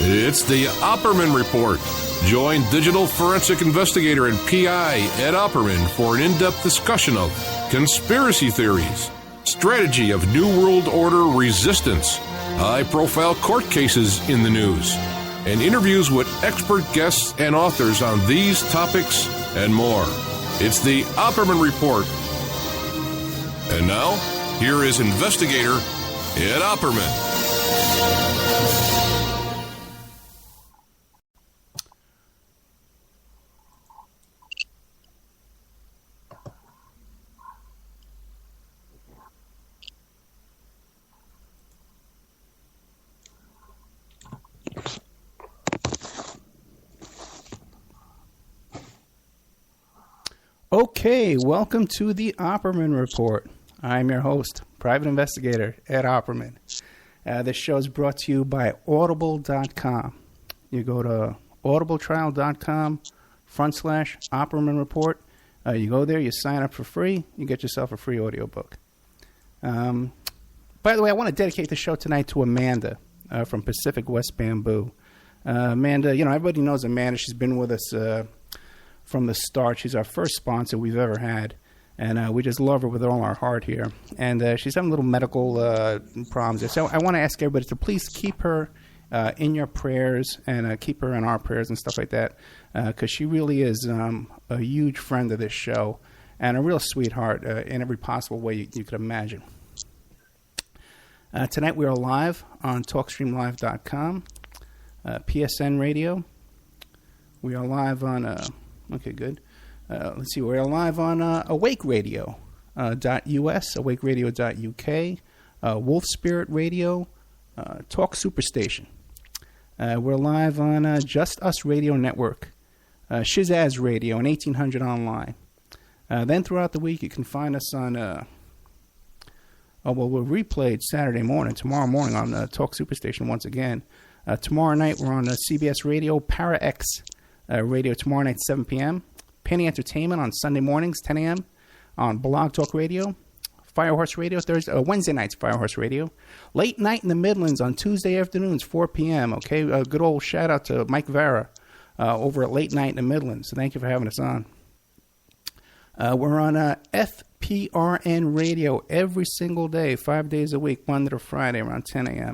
It's the Opperman Report. Join digital forensic investigator and PI Ed Opperman for an in-depth discussion of conspiracy theories, strategy of New World Order resistance, high-profile court cases in the news, and interviews with expert guests and authors on these topics and more. It's the Opperman Report. And now, here is investigator Ed Opperman. Okay, welcome to the Opperman Report. I'm your host, private investigator Ed Opperman. This show is brought to you by Audible.com. You go to audibletrial.com/Opperman Report. You go there, you sign up for free, you get yourself a free audiobook. By the way, I want to dedicate the show tonight to Amanda from Pacific West Bamboo. Amanda, everybody knows Amanda. She's been with us from the start. She's our first sponsor we've ever had, and we just love her with all our heart here. And she's having little medical problems. So I want to ask everybody to please keep her in your prayers and keep her in our prayers and stuff like that, because she really is a huge friend of this show and a real sweetheart in every possible way you could imagine. Tonight we are live on TalkStreamLive.com, PSN Radio. We are live on... Okay, good. Let's see. We're live on awakeradio.us, awakeradio.uk, Wolf Spirit Radio, Talk Superstation. We're live on Just Us Radio Network, Shizaz Radio, and 1800 Online. Then throughout the week, you can find us on... we're replayed tomorrow morning on Talk Superstation once again. Tomorrow night, we're on CBS Radio, Para X Radio tomorrow night, 7 p.m. Penny Entertainment on Sunday mornings, 10 a.m. on Blog Talk Radio. Firehorse Radio, Wednesday nights, Firehorse Radio. Late Night in the Midlands on Tuesday afternoons, 4 p.m. Okay, a good old shout out to Mike Vera over at Late Night in the Midlands. So thank you for having us on. We're on FPRN Radio every single day, 5 days a week, Monday to Friday around 10 a.m.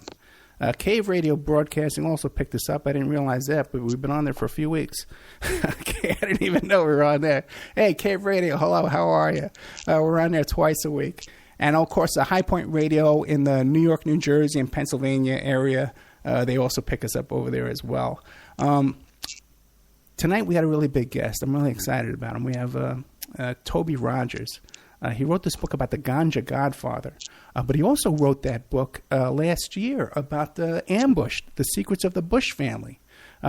Cave Radio Broadcasting also picked this up. I didn't realize that, but we've been on there for a few weeks. Okay, I didn't even know we were on there. Hey, Cave Radio, hello, how are you? We're on there twice a week. And, of course, High Point Radio in the New York, New Jersey, and Pennsylvania area, they also pick us up over there as well. Tonight we had a really big guest. I'm really excited about him. We have Toby Rogers. He wrote this book about the Ganja-Godfather, but he also wrote that book last year about the Ambushed, the secrets of the Bush family.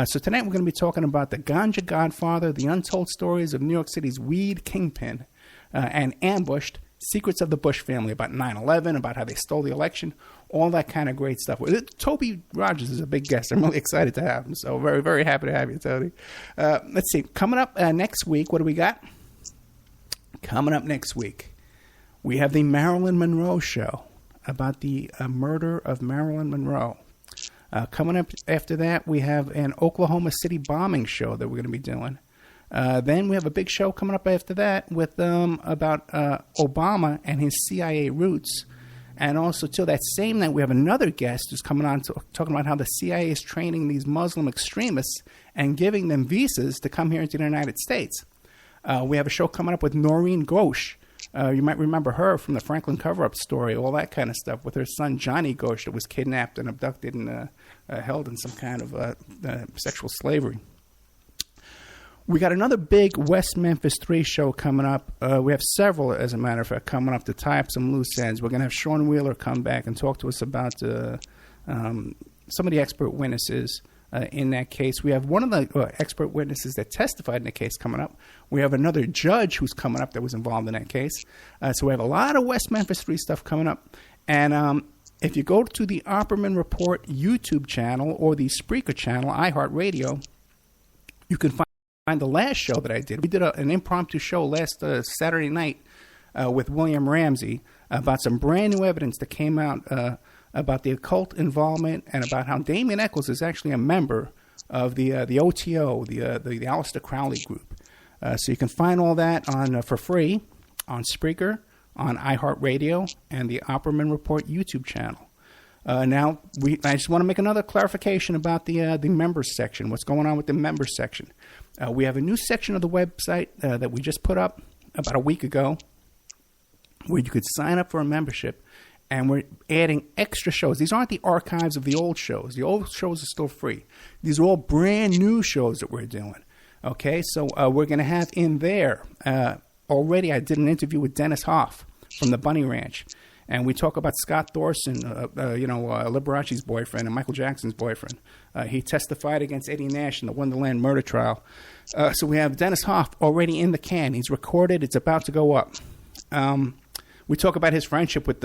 So tonight we're going to be talking about the Ganja-Godfather, the untold stories of New York City's weed kingpin, and Ambushed, secrets of the Bush family, about 9/11, about how they stole the election, all that kind of great stuff. Toby Rogers is a big guest. I'm really excited to have him, so very, very happy to have you, Toby. Let's see. Coming up next week, what do we got? Coming up next week, we have the Marilyn Monroe show about the murder of Marilyn Monroe. Coming up after that, we have an Oklahoma City bombing show that we're going to be doing. Then we have a big show coming up after that with about Obama and his CIA roots. And also, till that same night, we have another guest who's coming on talking about how the CIA is training these Muslim extremists and giving them visas to come here into the United States. We have a show coming up with Noreen Ghosh. You might remember her from the Franklin cover-up story, all that kind of stuff, with her son Johnny Ghosh that was kidnapped and abducted and held in some kind of sexual slavery. We got another big West Memphis 3 show coming up. We have several, as a matter of fact, coming up to tie up some loose ends. We're going to have Sean Wheeler come back and talk to us about some of the expert witnesses in that case. We have one of the expert witnesses that testified in the case coming up. We have another judge who's coming up that was involved in that case. So we have a lot of West Memphis 3 stuff coming up. And if you go to the Opperman Report YouTube channel or the Spreaker channel, iHeartRadio, you can find the last show that I did. We did an impromptu show last Saturday night with William Ramsey about some brand new evidence that came out about the occult involvement and about how Damien Eccles is actually a member of the OTO, the Aleister Crowley group. So you can find all that on for free on Spreaker, on iHeartRadio, and the Opperman Report YouTube channel. Now, I just want to make another clarification about the members section. What's going on with the members section? We have a new section of the website that we just put up about a week ago, where you could sign up for a membership, and we're adding extra shows. These aren't the archives of the old shows. The old shows are still free. These are all brand new shows that we're doing. Okay, so we're going to have in there, already I did an interview with Dennis Hoff from the Bunny Ranch, and we talk about Scott Thorson, Liberace's boyfriend and Michael Jackson's boyfriend. He testified against Eddie Nash in the Wonderland murder trial. So we have Dennis Hoff already in the can. He's recorded. It's about to go up. We talk about his friendship with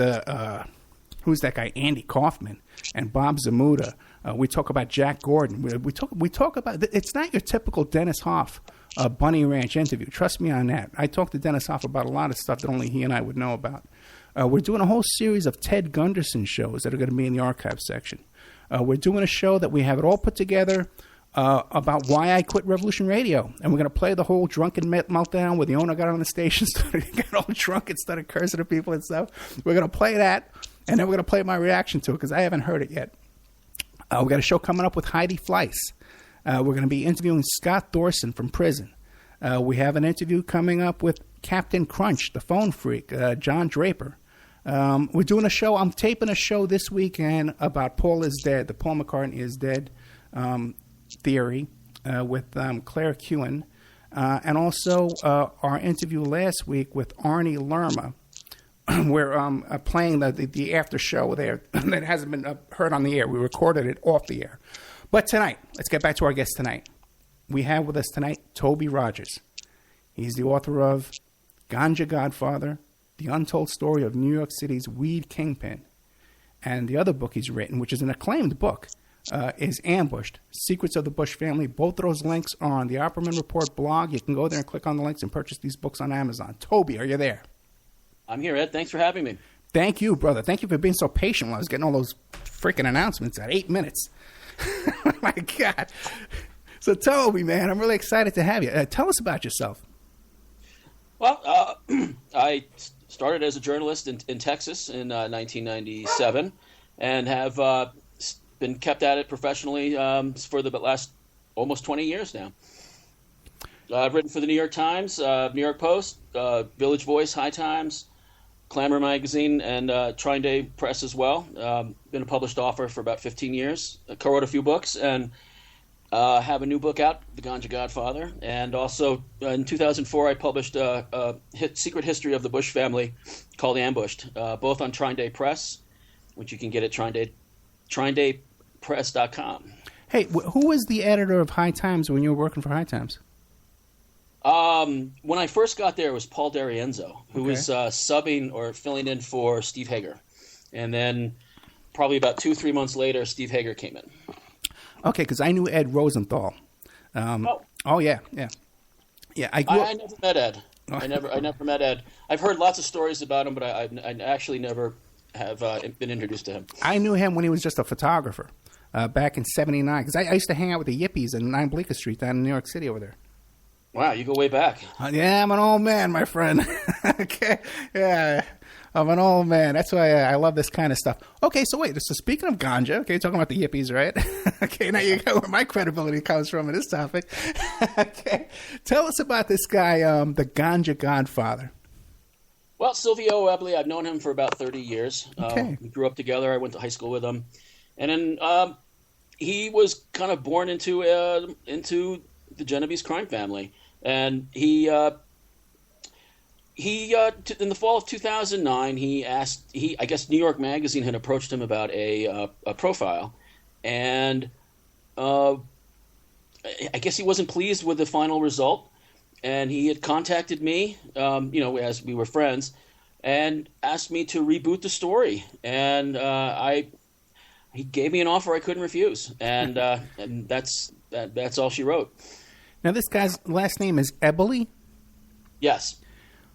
who's that guy, Andy Kaufman, and Bob Zamuda. We talk about Jack Gordon. We talk about, it's not your typical Dennis Hoff Bunny Ranch interview. Trust me on that. I talked to Dennis Hoff about a lot of stuff that only he and I would know about. We're doing a whole series of Ted Gunderson shows that are going to be in the archive section. We're doing a show that we have it all put together about why I quit Revolution Radio. And we're going to play the whole drunken meltdown where the owner got on the station, got all drunk and started cursing at people and stuff. We're going to play that, and then we're going to play my reaction to it because I haven't heard it yet. We got a show coming up with Heidi Fleiss. We're going to be interviewing Scott Thorson from prison. We have an interview coming up with Captain Crunch, the phone freak, John Draper. We're doing a show. I'm taping a show this weekend about Paul is dead, the Paul McCartney is dead theory with Claire Kewen. And also our interview last week with Arnie Lerma. We're playing the after show there that hasn't been heard on the air. We recorded it off the air. But tonight, let's get back to our guest tonight. We have with us tonight Toby Rogers. He's the author of Ganja-Godfather, The Untold Story of New York City's Weed Kingpin. And the other book he's written, which is an acclaimed book, is Ambushed, Secrets of the Bush Family. Both of those links are on the Opperman Report blog. You can go there and click on the links and purchase these books on Amazon. Toby, are you there? I'm here, Ed. Thanks for having me. Thank you, brother. Thank you for being so patient while I was getting all those freaking announcements at 8 minutes. Oh, my God. So, Toby, man, I'm really excited to have you. Tell us about yourself. Well, I started as a journalist in Texas in 1997 and have been kept at it professionally for the last almost 20 years now. I've written for the New York Times, New York Post, Village Voice, High Times, Clamor Magazine, and Trineday Press as well. Been a published author for about 15 years. I co-wrote a few books and have a new book out, The Ganja-Godfather. And also in 2004, I published a secret history of the Bush family called Ambushed, both on Trineday Press, which you can get at TrinedayPress.com. Hey, who was the editor of High Times when you were working for High Times? When I first got there, it was Paul D'Arienzo, who was subbing or filling in for Steve Hager. And then probably about 2-3 months later, Steve Hager came in. Okay, because I knew Ed Rosenthal. Oh, yeah. I never met Ed. I never met Ed. I've heard lots of stories about him, but I actually never have been introduced to him. I knew him when he was just a photographer back in '79, because I used to hang out with the Yippies in 9 Bleecker Street down in New York City over there. Wow, you go way back. Yeah, I'm an old man, my friend. Okay, yeah, I'm an old man. That's why I love this kind of stuff. Okay, so wait, so speaking of ganja, okay, talking about the Yippies, right? Okay, now you know where my credibility comes from in this topic. Okay, tell us about this guy, the Ganja-Godfather. Well, Silvio Eboli, I've known him for about 30 years. Okay. We grew up together. I went to high school with him. And then he was kind of born into the Genovese crime family. And he in the fall of 2009, I guess New York Magazine had approached him about a profile. And I guess he wasn't pleased with the final result. And he had contacted me, as we were friends, and asked me to reboot the story. And he gave me an offer I couldn't refuse. And that's all she wrote. Now, this guy's last name is Eboli? Yes.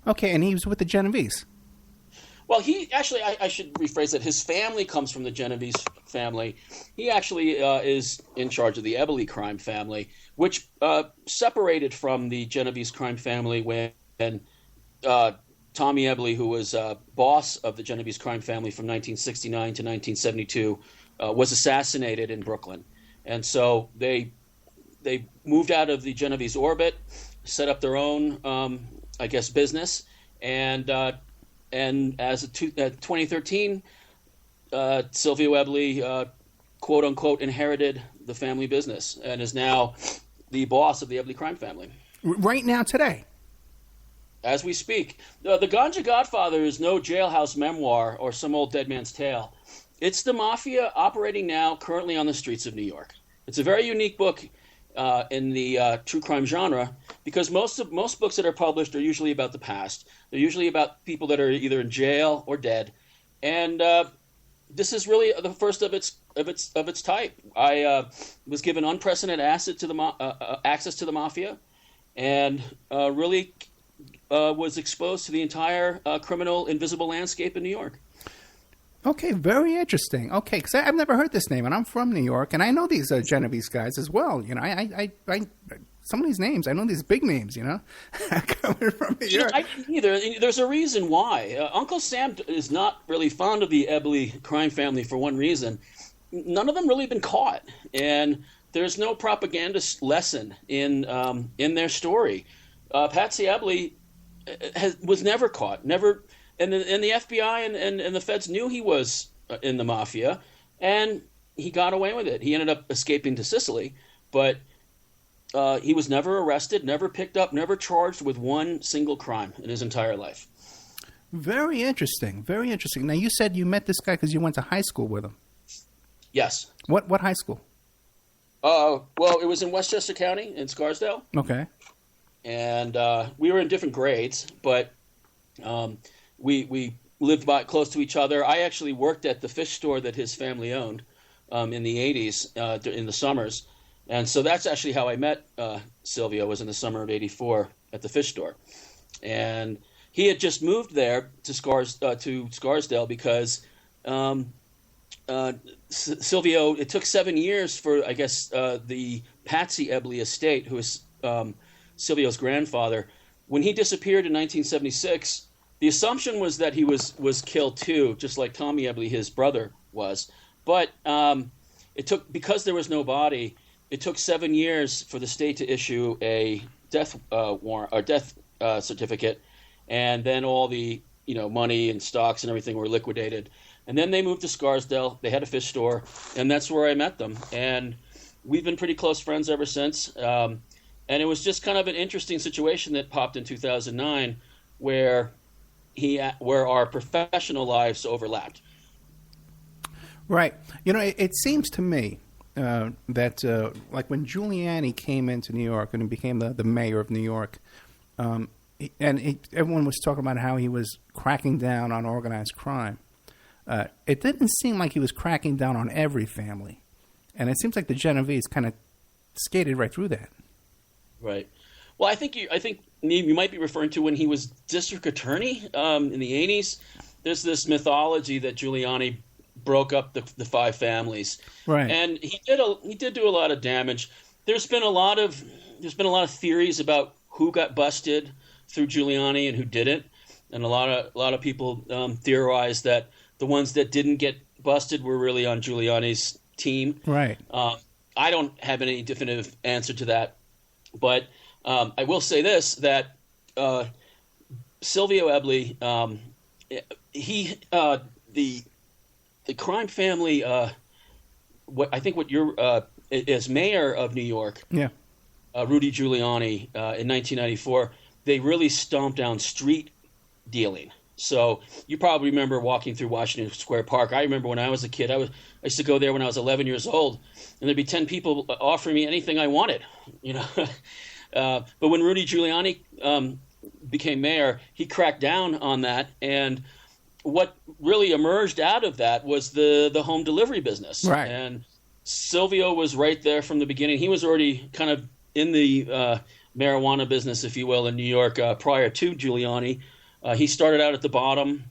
Okay, and he was with the Genovese. Well, he actually, I should rephrase that. His family comes from the Genovese family. He actually is in charge of the Eboli crime family, which separated from the Genovese crime family when Tommy Eboli, who was boss of the Genovese crime family from 1969 to 1972, was assassinated in Brooklyn. And so they moved out of the Genovese orbit, set up their own, business, and as of 2013, Silvio Eboli, quote unquote, inherited the family business and is now the boss of the Eboli crime family. Right now, today. As we speak. The Ganja Godfather is no jailhouse memoir or some old dead man's tale. It's the mafia operating now, currently on the streets of New York. It's a very unique book in the true crime genre, because most books that are published are usually about the past. They're usually about people that are either in jail or dead, and this is really the first of its type. I was given unprecedented access to the mafia, and really was exposed to the entire criminal invisible landscape in New York. Okay, very interesting. Okay, because I've never heard this name, and I'm from New York, and I know these Genovese guys as well. You know, I some of these names, I know these big names. You know, coming from New York. I didn't either. There's a reason why. Uncle Sam is not really fond of the Eboli crime family for one reason. None of them really been caught, and there's no propaganda lesson in their story. Patsy Eboli was never caught, never. And the FBI and the feds knew he was in the mafia, and he got away with it. He ended up escaping to Sicily, but he was never arrested, never picked up, never charged with one single crime in his entire life. Very interesting. Very interesting. Now, you said you met this guy because you went to high school with him. Yes. What high school? Well, it was in Westchester County in Scarsdale. Okay. And we were in different grades, but we lived close to each other. I actually worked at the fish store that his family owned in the 80s in the summers. And so that's actually how I met Silvio, was in the summer of 84 at the fish store. And he had just moved there to Scarsdale because Silvio, it took 7 years for, I guess, the Patsy Eboli estate, who is Silvio's grandfather. When he disappeared in 1976, the assumption was that he was killed too, just like Tommy Eboli, his brother, was. But because there was no body, it took 7 years for the state to issue a death warrant or death certificate, and then all the money and stocks and everything were liquidated. And then they moved to Scarsdale. They had a fish store, and that's where I met them. And we've been pretty close friends ever since. And it was just kind of an interesting situation that popped in 2009, where our professional lives overlapped. Right. It seems to me that like when Giuliani came into New York and he became the mayor of New York, everyone was talking about how he was cracking down on organized crime. It didn't seem like he was cracking down on every family, and it seems like the Genovese kind of skated right through that. Right. Well, I think you might be referring to when he was district attorney in the 80s. There's this mythology that Giuliani broke up the five families, right? And he did do a lot of damage. There's been a lot of theories about who got busted through Giuliani and who didn't, and a lot of people theorize that the ones that didn't get busted were really on Giuliani's team. Right. I don't have any definitive answer to that, but I will say this, that Silvio Eboli, the crime family, what you're as mayor of New York, yeah, Rudy Giuliani in 1994, they really stomped down street dealing. So you probably remember walking through Washington Square Park. I remember when I was a kid, I used to go there when I was 11 years old, and there'd be 10 people offering me anything I wanted, But when Rudy Giuliani became mayor, he cracked down on that, and what really emerged out of that was the home delivery business. Right. And Silvio was right there from the beginning. He was already kind of in the marijuana business, if you will, in New York prior to Giuliani. He started out at the bottom,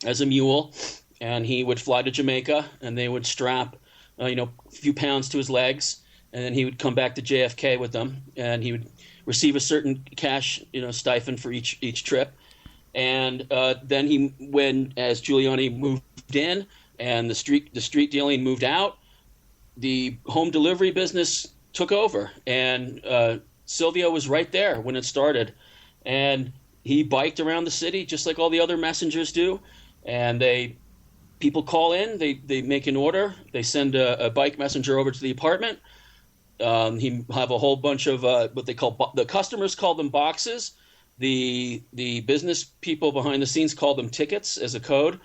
as a mule, and he would fly to Jamaica, and they would strap, a few pounds to his legs, and then he would come back to JFK with them, and he would receive a certain cash, stipend for each trip. And then as Giuliani moved in and the street dealing moved out, the home delivery business took over, and Silvio was right there when it started, and he biked around the city just like all the other messengers do, and people call in, they make an order, they send a bike messenger over to the apartment. He have a whole bunch of what they call the customers call them boxes. The business people behind the scenes call them tickets as a code,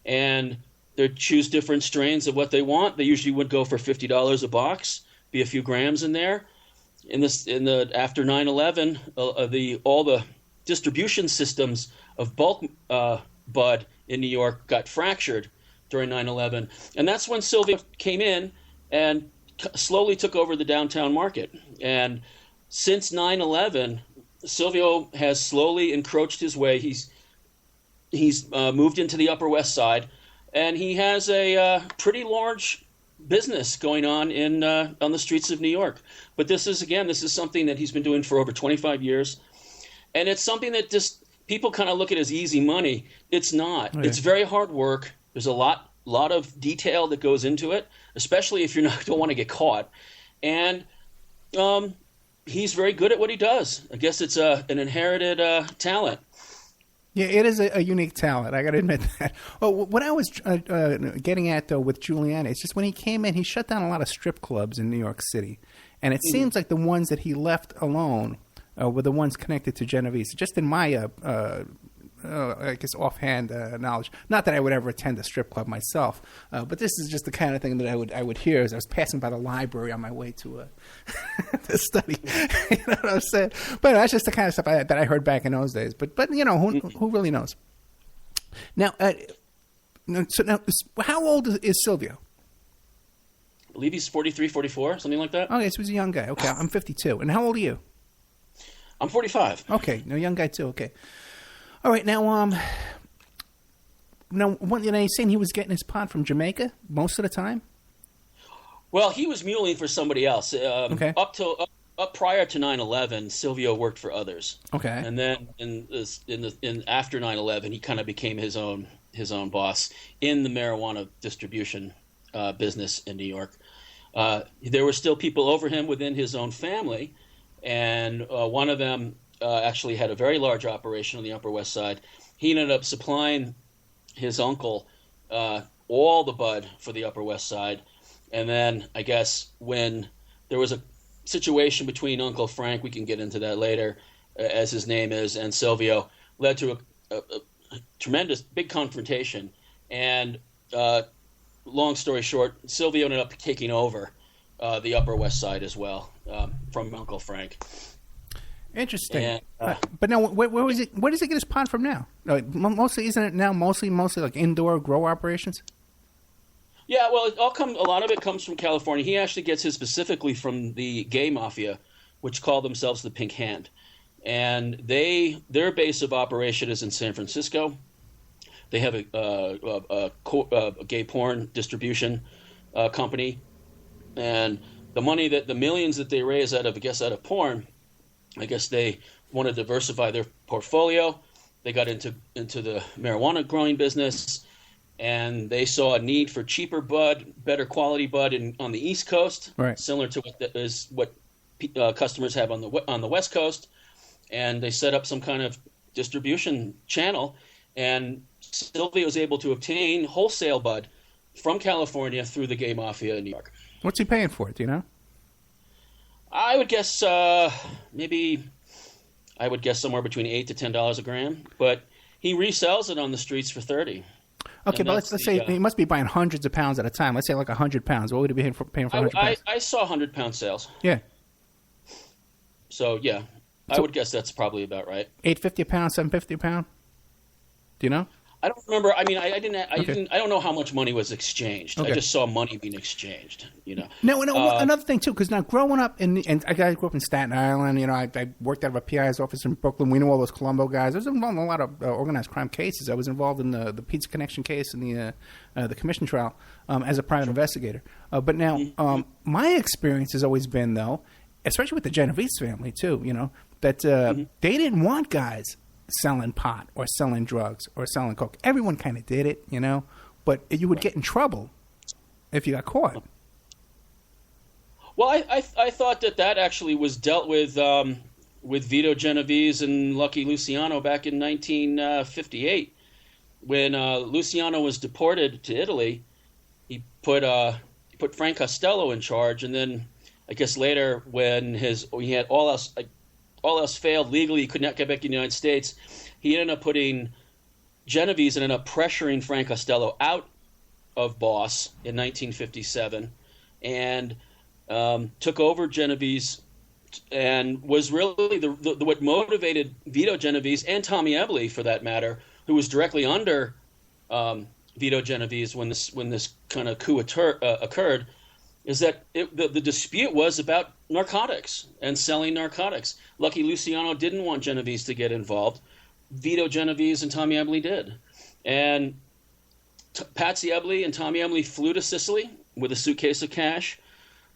and they choose different strains of what they want. They usually would go for $50 a box, be a few grams in there. After 9/11, all the distribution systems of bulk bud in New York got fractured during 9/11, and that's when Silvio came in and slowly took over the downtown market. And since 9/11, Silvio has slowly encroached his way. He's moved into the Upper West Side, and he has a pretty large business going on on the streets of New York. But this is something that he's been doing for over 25 years, and it's something that just people kind of look at as easy money. It's not. It's very hard work. There's a lot of detail that goes into it, especially if you don't want to get caught. And he's very good at what he does. I guess it's an inherited talent. Yeah, it is a unique talent. I got to admit that. Well, what I was getting at, though, with Giuliani, it's just when he came in, he shut down a lot of strip clubs in New York City. And it seems like the ones that he left alone were the ones connected to Genovese. Just in my, I guess, offhand knowledge. Not that I would ever attend a strip club myself, but this is just the kind of thing that I would hear as I was passing by the library on my way to to study. You know what I'm saying? But that's just the kind of stuff that I heard back in those days. But who really knows? Now, how old is Silvio? I believe he's 43, 44, something like that. Okay, so he's a young guy. Okay, I'm 52. And how old are you? I'm 45. Okay, no, young guy too. Okay. All right, now, he's saying he was getting his pot from Jamaica most of the time? Well, he was muling for somebody else. Okay. Up prior to 9/11, Silvio worked for others. Okay. And then after 9/11, he kind of became his own boss in the marijuana distribution business in New York. There were still people over him within his own family, and one of them actually had a very large operation on the Upper West Side. He ended up supplying his uncle all the bud for the Upper West Side. And then I guess when there was a situation between Uncle Frank, we can get into that later, as his name is, and Silvio, led to a tremendous big confrontation. And long story short, Silvio ended up taking over the Upper West Side as well from Uncle Frank. Interesting. And, but now, where does he get his pot from now? Mostly, isn't it now mostly like indoor grow operations? Yeah, well, a lot of it comes from California. He actually gets his specifically from the gay mafia, which call themselves the Pink Hand, and their base of operation is in San Francisco. They have a gay porn distribution company, and the millions that they raise out of porn, I guess they want to diversify their portfolio. They got into the marijuana growing business, and they saw a need for cheaper bud, better quality bud on the East Coast, right, similar to what customers have on the West Coast, and they set up some kind of distribution channel, and Silvio was able to obtain wholesale bud from California through the gay mafia in New York. What's he paying for it? Do you know? I would guess somewhere between $8 to $10 a gram, but he resells it on the streets for $30. Okay, but let's say he must be buying hundreds of pounds at a time. Let's say like 100 pounds. What would he be paying for 100 pounds? I saw 100-pound sales. Yeah. So I would guess that's probably about right. $8.50 a pound, $7.50 a pound. Do you know? I don't remember. I mean, I Okay. don't know how much money was exchanged. Okay. I just saw money being exchanged. No, another thing too, because now growing up and I grew up in Staten Island. I worked out of a PI's office in Brooklyn. We knew all those Colombo guys. I was involved in a lot of organized crime cases. I was involved in the Pizza Connection case and the commission trial as a private investigator. But now, my experience has always been, though, especially with the Genovese family too. That they didn't want guys selling pot or selling drugs or selling coke. Everyone kind of did it, but you would get in trouble if you got caught. Well, I thought that actually was dealt with Vito Genovese and Lucky Luciano back in 1958 when Luciano was deported to Italy. He put Frank Costello in charge, and then I guess later when he had all else failed legally, he could not get back to the United States. He ended up putting Genovese and ended up pressuring Frank Costello out of Boss in 1957 and took over Genovese and was really what motivated Vito Genovese and Tommy Eboli, for that matter, who was directly under Vito Genovese when this kind of coup occurred, is that the dispute was about narcotics and selling narcotics. Lucky Luciano didn't want Genovese to get involved. Vito Genovese and Tommy Eboli did. And Patsy Eboli and Tommy Eboli flew to Sicily with a suitcase of cash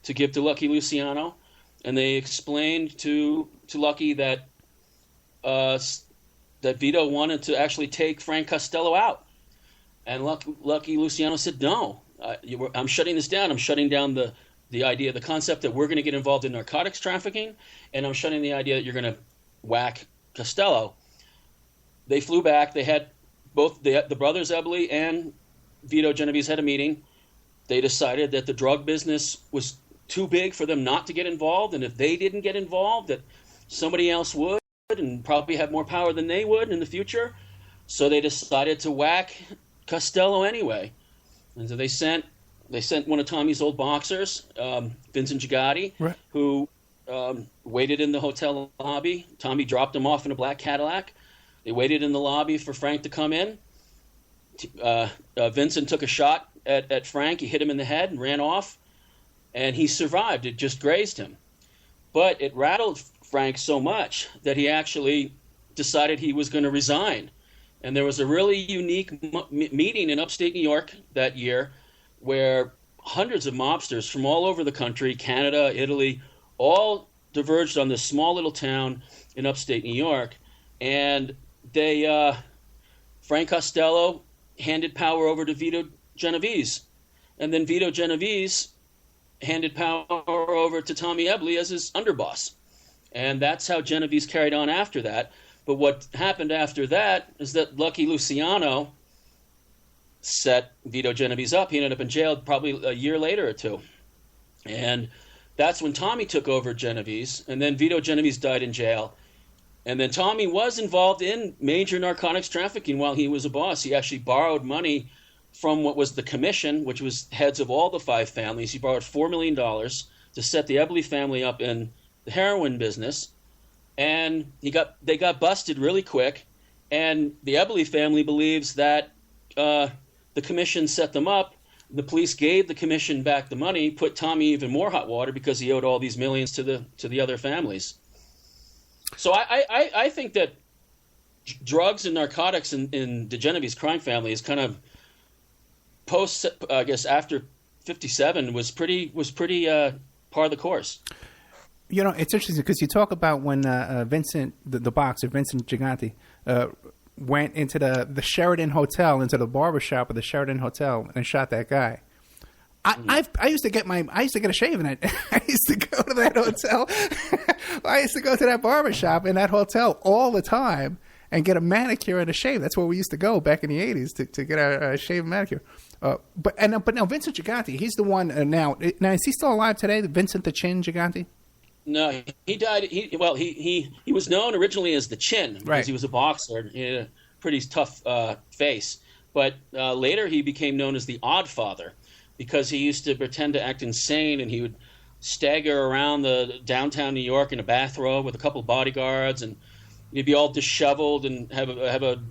to give to Lucky Luciano. And they explained to Lucky that Vito wanted to actually take Frank Costello out. And Lucky Luciano said, no. I'm shutting this down. I'm shutting down the idea, the concept that we're going to get involved in narcotics trafficking, and I'm shutting the idea that you're going to whack Costello. They flew back. They had both the brothers Eboli and Vito Genovese had a meeting. They decided that the drug business was too big for them not to get involved, and if they didn't get involved, that somebody else would and probably have more power than they would in the future. So they decided to whack Costello anyway. And so they sent one of Tommy's old boxers, Vincent Gigotti, right, who waited in the hotel lobby. Tommy dropped him off in a black Cadillac. They waited in the lobby for Frank to come in. Vincent took a shot at Frank. He hit him in the head and ran off. And he survived. It just grazed him. But it rattled Frank so much that he actually decided he was going to resign. And there was a really unique meeting in upstate New York that year where hundreds of mobsters from all over the country, Canada, Italy, all diverged on this small little town in upstate New York. And Frank Costello handed power over to Vito Genovese. And then Vito Genovese handed power over to Tommy Eboli as his underboss. And that's how Genovese carried on after that. But what happened after that is that Lucky Luciano set Vito Genovese up. He ended up in jail probably a year later or two. And that's when Tommy took over Genovese, and then Vito Genovese died in jail. And then Tommy was involved in major narcotics trafficking while he was a boss. He actually borrowed money from what was the commission, which was heads of all the five families. He borrowed $4 million to set the Eboli family up in the heroin business. And they got busted really quick, and the Eboli family believes that the commission set them up. The police gave the commission back the money, put Tommy even more hot water because he owed all these millions to the other families. So I think that drugs and narcotics in the Genovese crime family is kind of post, I guess, after 57 was pretty par the course. It's interesting because you talk about when Vincent, the boxer, Vincent Gigotti, went into the Sheraton Hotel, into the barber shop of the Sheraton Hotel and shot that guy. I used to get a shave and I used to go to that hotel. I used to go to that barber shop in that hotel all the time and get a manicure and a shave. That's where we used to go back in the 80s to get a shave and manicure. But now Vincent Gigotti, he's the one now. Now is he still alive today? Vincent the Chin Gigotti? No, he died. He was known originally as the Chin because right. He was a boxer. He had a pretty tough face. But later he became known as the Odd Father because he used to pretend to act insane, and he would stagger around the downtown New York in a bathrobe with a couple of bodyguards, and He'd be all disheveled and have a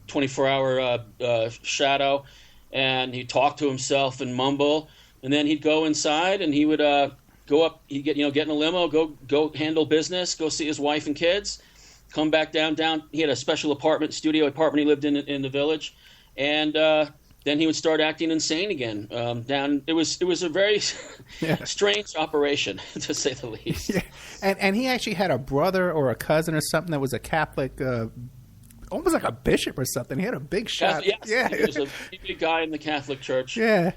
24-hour shadow, and he'd talk to himself and mumble, and then he'd go inside and he would go up. He'd get in a limo, go handle business, go see his wife and kids, come back down. He had a special studio apartment he lived in the village, and then he would start acting insane again. It was a very strange operation, to say the least. Yeah. And he actually had a brother or a cousin or something that was a Catholic, almost like a bishop or something. He had a big shot. Yes, yeah, he was a big guy in the Catholic Church. Yeah.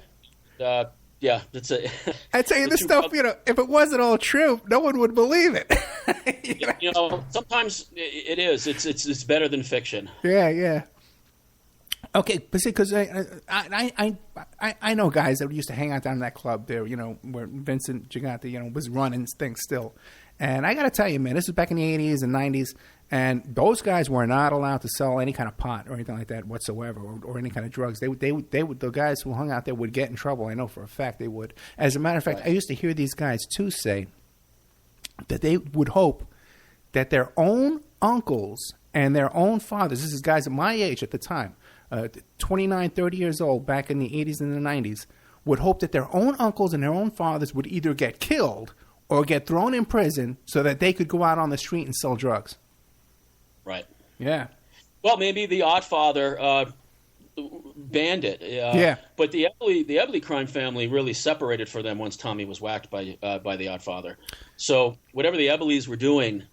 Yeah, that's it. I tell you, this stuff, if it wasn't all true, no one would believe it. Sometimes it is. It's better than fiction. Yeah. Okay, but see, because I know guys that used to hang out down in that club there, where Vincent Gigante, was running things still. And I got to tell you, man, this was back in the 80s and 90s, and those guys were not allowed to sell any kind of pot or anything like that whatsoever, or any kind of drugs. They would, the guys who hung out there would get in trouble. I know for a fact they would. As a matter of fact, right. I used to hear these guys, too, say that they would hope that their own uncles and their own fathers, this is guys at my age at the time, 29, 30 years old back in the 80s and the 90s, would hope that their own uncles and their own fathers would either get killed or get thrown in prison so that they could go out on the street and sell drugs. Right. Yeah. Well, maybe the Oddfather banned it. Yeah. But the Eboli crime family really separated for them once Tommy was whacked by the Oddfather. So whatever the Ebolis were doing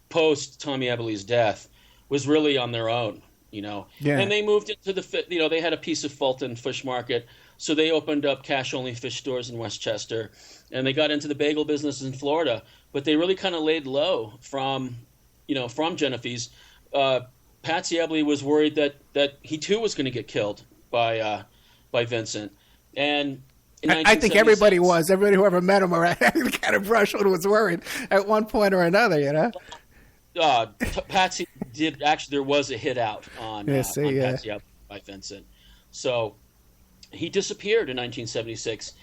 post Tommy Eboli's death was really on their own. Yeah. And they moved into they had a piece of Fulton Fish Market, so they opened up cash-only fish stores in Westchester, and they got into the bagel business in Florida. But they really kind of laid low from Genovese. Patsy Eboli was worried that he too was going to get killed by Vincent, and I think everybody was. Everybody who ever met him or had any kind of brush was worried at one point or another. Patsy did actually. There was a hit out on Patsy Eboli by Vincent, so he disappeared in 1976,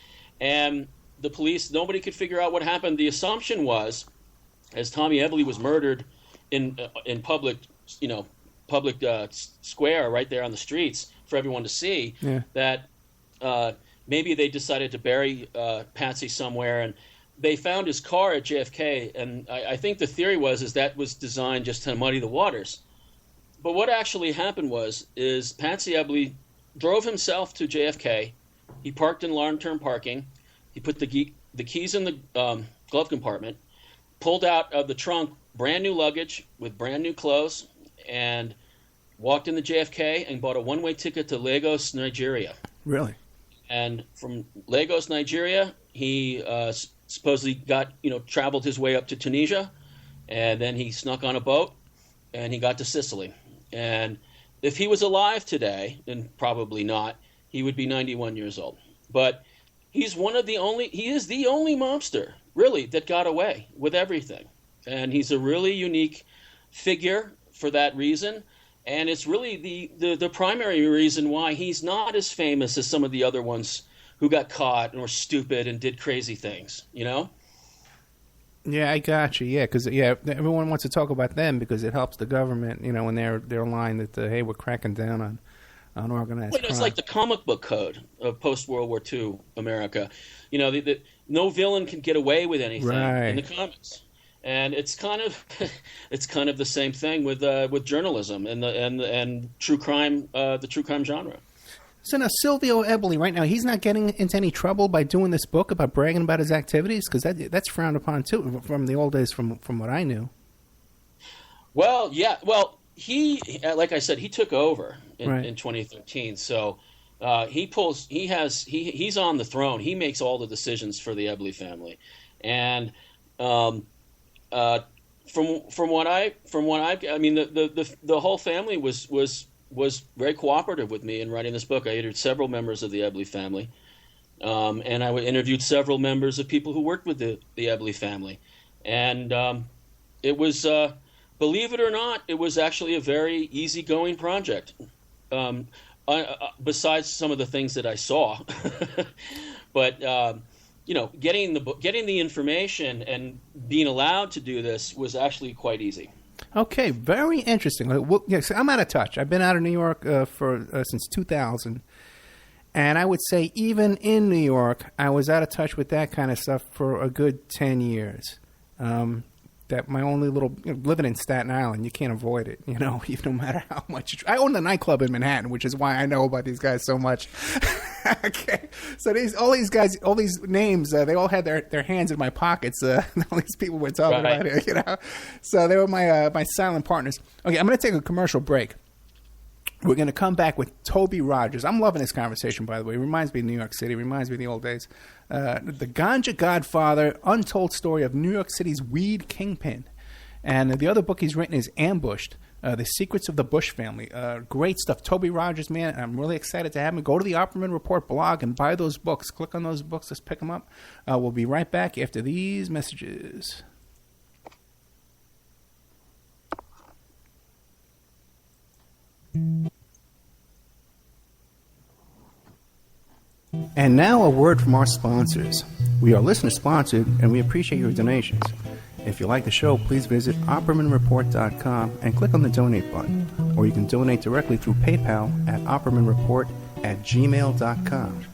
and the police, nobody could figure out what happened. The assumption was, as Tommy Eboli was murdered in public, square right there on the streets for everyone to see, that maybe they decided to bury Patsy somewhere, and they found his car at JFK, and I think the theory was that was designed just to muddy the waters. But what actually happened is Patsy Eboli drove himself to JFK. He parked in long-term parking. He put the keys in the glove compartment, pulled out of the trunk brand new luggage with brand new clothes, and walked into JFK and bought a one-way ticket to Lagos, Nigeria. Really? And from Lagos, Nigeria, he supposedly traveled his way up to Tunisia, and then he snuck on a boat, and he got to Sicily. And if he was alive today, and probably not, he would be 91 years old. But he is the only mobster, really, that got away with everything. And he's a really unique figure for that reason. And it's really the primary reason why he's not as famous as some of the other ones who got caught and were stupid and did crazy things, Yeah, I got you. Yeah, because everyone wants to talk about them because it helps the government, in their line that hey, we're cracking down on organized crime. It's like the comic book code of post-World War II America. No villain can get away with anything in the comics, and it's kind of the same thing with journalism and true crime, the true crime genre. So now Silvio Eboli, right now, he's not getting into any trouble by doing this book about bragging about his activities? Because that's frowned upon, too, from the old days, from what I knew. Well, yeah. Well, he, like I said, he took over in 2013. So he's on the throne. He makes all the decisions for the Eboli family. And from what I mean, the whole family was very cooperative with me in writing this book. I interviewed several members of the Eboli family, and I interviewed several members of people who worked with the Eboli family. And it was, believe it or not, it was actually a very easygoing project, besides some of the things that I saw. But, getting the information and being allowed to do this was actually quite easy. Okay, very interesting. Well, yes, I'm out of touch. I've been out of New York since 2000. And I would say even in New York, I was out of touch with that kind of stuff for a good 10 years. That my only little, living in Staten Island, you can't avoid it, no matter how much. I own the nightclub in Manhattan, which is why I know about these guys so much. Okay, so all these guys, all these names, they all had their hands in my pockets. All these people were talking about it, So they were my silent partners. Okay, I'm going to take a commercial break. We're going to come back with Toby Rogers. I'm loving this conversation, by the way. It reminds me of New York City. It reminds me of the old days. The Ganja Godfather, Untold Story of New York City's Weed Kingpin. And the other book he's written is Ambushed, The Secrets of the Bush Family. Great stuff. Toby Rogers, man, I'm really excited to have him. Go to the Opperman Report blog and buy those books. Click on those books. Let's pick them up. We'll be right back after these messages. And now a word from our sponsors. We are listener-sponsored, and we appreciate your donations. If you like the show, please visit OppermanReport.com and click on the donate button, or you can donate directly through PayPal at OppermanReport@gmail.com.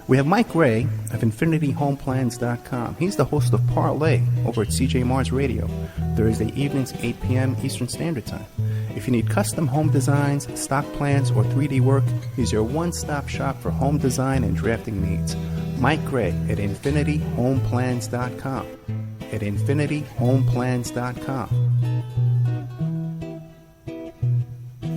We have Mike Ray of InfinityHomeplans.com. He's the host of Parlay over at CJ Mars Radio, Thursday evenings, 8 p.m. Eastern Standard Time. If you need custom home designs, stock plans, or 3D work, he's your one-stop shop for home design and drafting needs. Mike Gray at InfinityHomeplans.com. At InfinityHomeplans.com.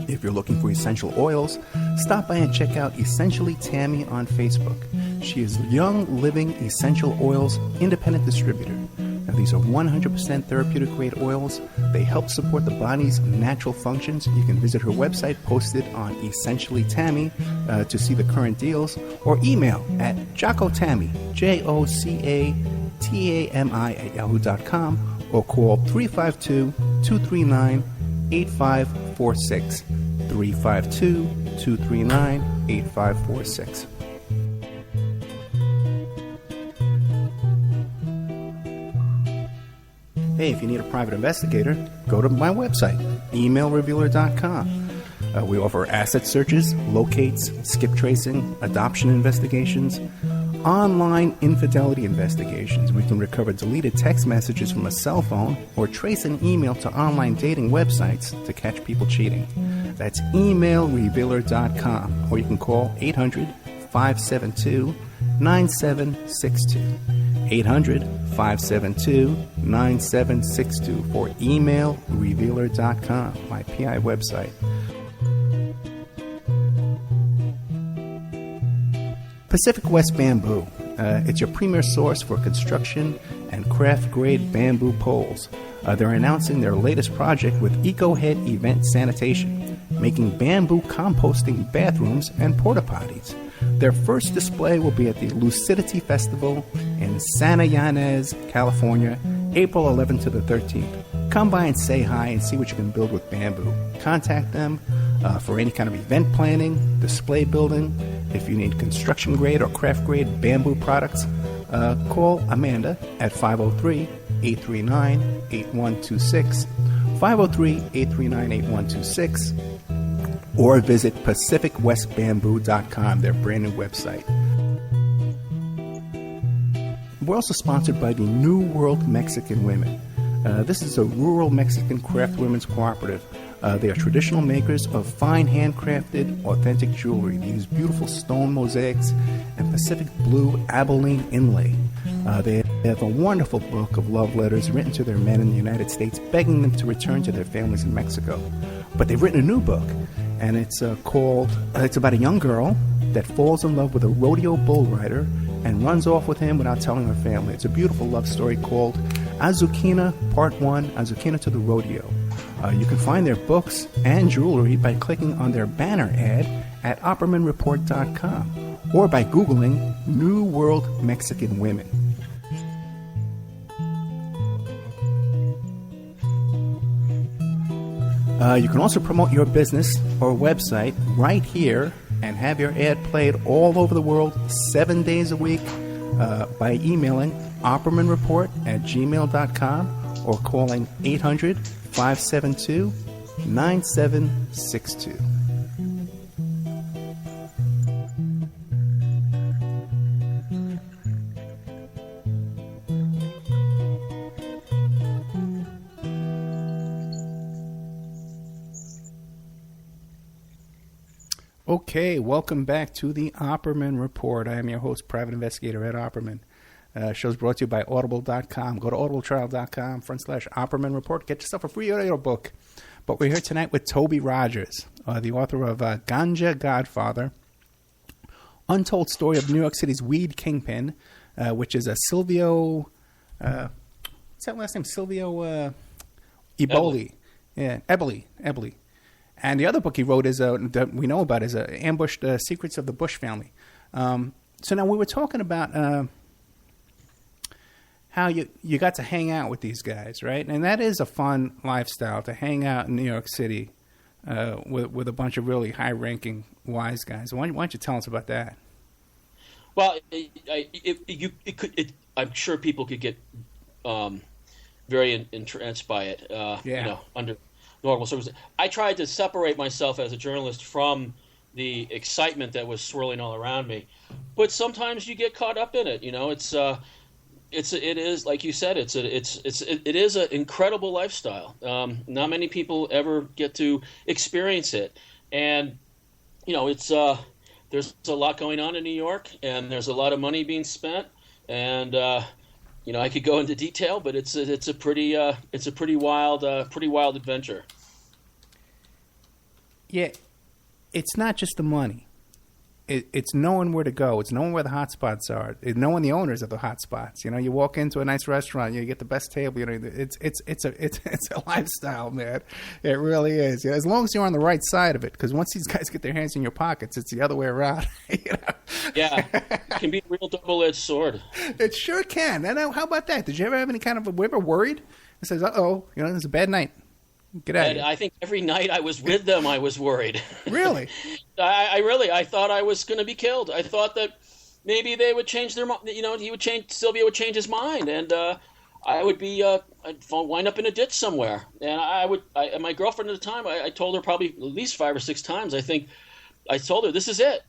If you're looking for essential oils, stop by and check out Essentially Tammy on Facebook. She is Young Living Essential Oils Independent Distributor. Now, these are 100% therapeutic grade oils. They help support the body's natural functions. You can visit her website posted on Essentially Tammy to see the current deals, or email at JocoTammy, JoCaTami @yahoo.com, or call 352-239-8546. 352-239-8546. Hey, if you need a private investigator, go to my website, emailrevealer.com. We offer asset searches, locates, skip tracing, adoption investigations, online infidelity investigations. We can recover deleted text messages from a cell phone or trace an email to online dating websites to catch people cheating. That's emailrevealer.com, or you can call 800-572-9762. 800-572-9762 for emailrevealer.com, my PI website. Pacific West Bamboo. It's your premier source for construction and craft-grade bamboo poles. They're announcing their latest project with EcoHead Event Sanitation, making bamboo composting bathrooms and porta-potties. Their first display will be at the Lucidity Festival in Santa Ynez, California, April 11th to the 13th. Come by and say hi and see what you can build with bamboo. Contact them for any kind of event planning, display building. If you need construction grade or craft grade bamboo products, call Amanda at 503-839-8126, 503-839-8126, or visit PacificWestBamboo.com, their brand new website. We're also sponsored by the New World Mexican Women. This is a rural Mexican craft women's cooperative. They are traditional makers of fine handcrafted, authentic jewelry. They use beautiful stone mosaics and Pacific blue Abilene inlay. They have a wonderful book of love letters written to their men in the United States, begging them to return to their families in Mexico. But they've written a new book, and it's it's about a young girl that falls in love with a rodeo bull rider and runs off with him without telling her family. It's a beautiful love story called Azuquena Part 1, Azuquena to the Rodeo. You can find their books and jewelry by clicking on their banner ad at OppermanReport.com or by Googling New World Mexican Women. You can also promote your business or website right here and have your ad played all over the world 7 days a week by emailing OppermanReport@gmail.com or calling 800 572-9762. Okay, welcome back to the Opperman Report. I am your host, Private Investigator Ed Opperman. Show's brought to you by Audible.com. Go to audibletrial.com/Opperman Report. Get yourself a free audio book. But we're here tonight with Toby Rogers, the author of Ganja-Godfather, Untold Story of New York City's Weed Kiingpiin, which is a Silvio... what's that last name? Silvio Eboli. Yeah, Eboli. And the other book he wrote is that we know about is Ambushed Secrets of the Bush Family. So now we were talking about how you got to hang out with these guys, right? And that is a fun lifestyle, to hang out in New York City with a bunch of really high-ranking wise guys. Why don't you tell us about that? Well, I'm sure people could get very entranced by it. Under normal circumstances. I tried to separate myself as a journalist from the excitement that was swirling all around me, but sometimes you get caught up in it. You know, it is like you said, it is an incredible lifestyle. Not many people ever get to experience it, and you know, there's a lot going on in New York, and there's a lot of money being spent, and you know, I could go into detail, but it's a pretty wild adventure. Yeah, it's not just the money. It's knowing where to go. It's knowing where the hot spots are. It's knowing the owners of the hot spots. You know, you walk into a nice restaurant, you get the best table. You know, it's a lifestyle, man. It really is. You know, as long as you're on the right side of it, because once these guys get their hands in your pockets, it's the other way around. You know? Yeah, it can be a real double-edged sword. It sure can. And how about that? Did you ever have any kind of were you ever worried? It says, "Uh-oh, you know, it's a bad night. Get out of here." I think every night I was with them, I was worried. Really? I thought I was going to be killed. I thought that maybe they would change their mind. You know, Silvio would change his mind, and I would be, I'd wind up in a ditch somewhere. And and my girlfriend at the time, I told her probably at least 5 or 6 times. I think I told her, "This is it.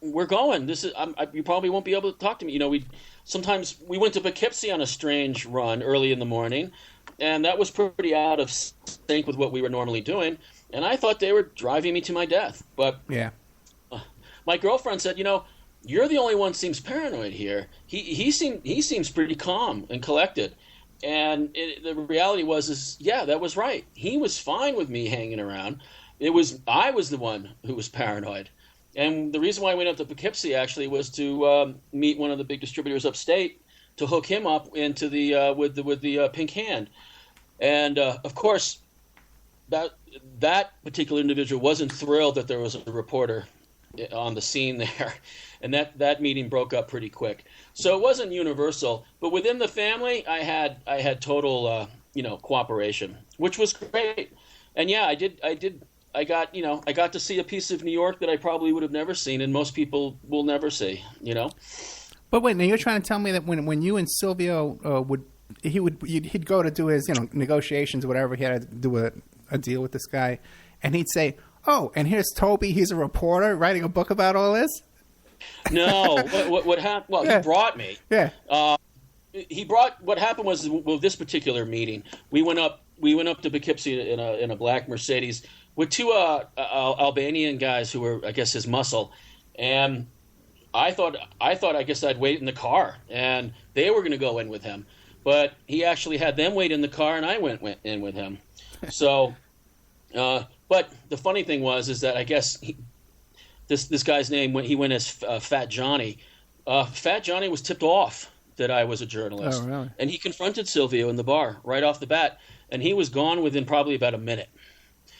We're going. This is. You probably won't be able to talk to me." You know, sometimes we went to Poughkeepsie on a strange run early in the morning. And that was pretty out of sync with what we were normally doing. And I thought they were driving me to my death. But yeah, my girlfriend said, "You know, you're the only one seems paranoid here. He seems pretty calm and collected." And the reality was, that was right. He was fine with me hanging around. I was the one who was paranoid. And the reason why I went up to Poughkeepsie actually was to meet one of the big distributors upstate, to hook him up into the with the pink hand. And of course, that particular individual wasn't thrilled that there was a reporter on the scene there, and that meeting broke up pretty quick. So it wasn't universal, but within the family, I had total cooperation, which was great. And yeah, I got to see a piece of New York that I probably would have never seen, and most people will never see. You know. But wait, now you're trying to tell me that when you and Silvio he'd go to do his negotiations or whatever, he had to do a deal with this guy, and he'd say, "Oh, and here's Toby. He's a reporter writing a book about all this." No, what happened? Well, yeah. He brought me. Yeah. What happened was, well, this particular meeting, we went up to Poughkeepsie in a black Mercedes with 2 Albanian guys who were, I guess, his muscle, and I thought I guess I'd wait in the car, and they were going to go in with him, but he actually had them wait in the car, and I went in with him. So, but the funny thing is that I guess this guy's name, he went as Fat Johnny. Fat Johnny was tipped off that I was a journalist, oh, really? And he confronted Silvio in the bar right off the bat, and he was gone within probably about a minute.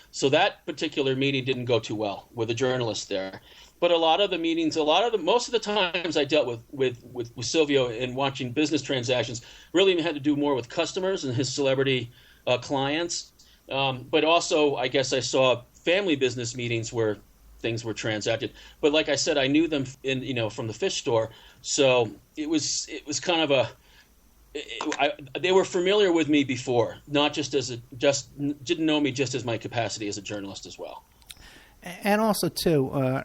So that particular meeting didn't go too well with a journalist there. But a lot of the meetings, most of the times I dealt with Silvio in watching business transactions really had to do more with customers and his celebrity clients. But also, I guess I saw family business meetings where things were transacted. But like I said, I knew them from the fish store, so it was kind of they were familiar with me before, not just didn't know me just as my capacity as a journalist as well. And also, too,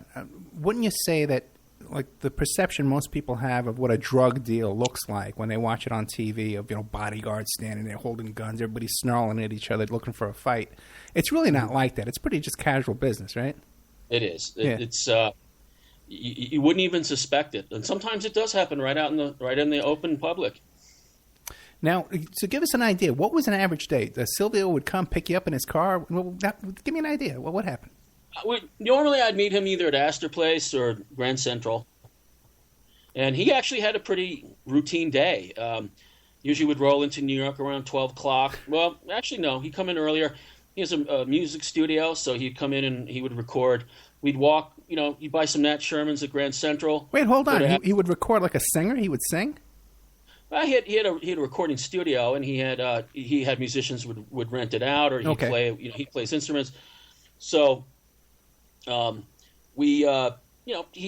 wouldn't you say that, like, the perception most people have of what a drug deal looks like when they watch it on TV, of, you know, bodyguards standing there holding guns, everybody snarling at each other, looking for a fight. It's really not like that. It's pretty just casual business, right? It is. It's you wouldn't even suspect it, and sometimes it does happen right in the open public. Now, so give us an idea. What was an average day? Silvio would come pick you up in his car. Well, give me an idea. What happened? Normally, I'd meet him either at Astor Place or Grand Central, and he actually had a pretty routine day. Usually would roll into New York around 12 o'clock. Well, actually, no. He'd come in earlier. He has a music studio, so he'd come in and he would record. We'd walk, he'd buy some Nat Shermans at Grand Central. Wait, hold on. He would record like a singer? He would sing? Well, he had a recording studio, and he had musicians would rent it out, or he'd play. He plays instruments. So, he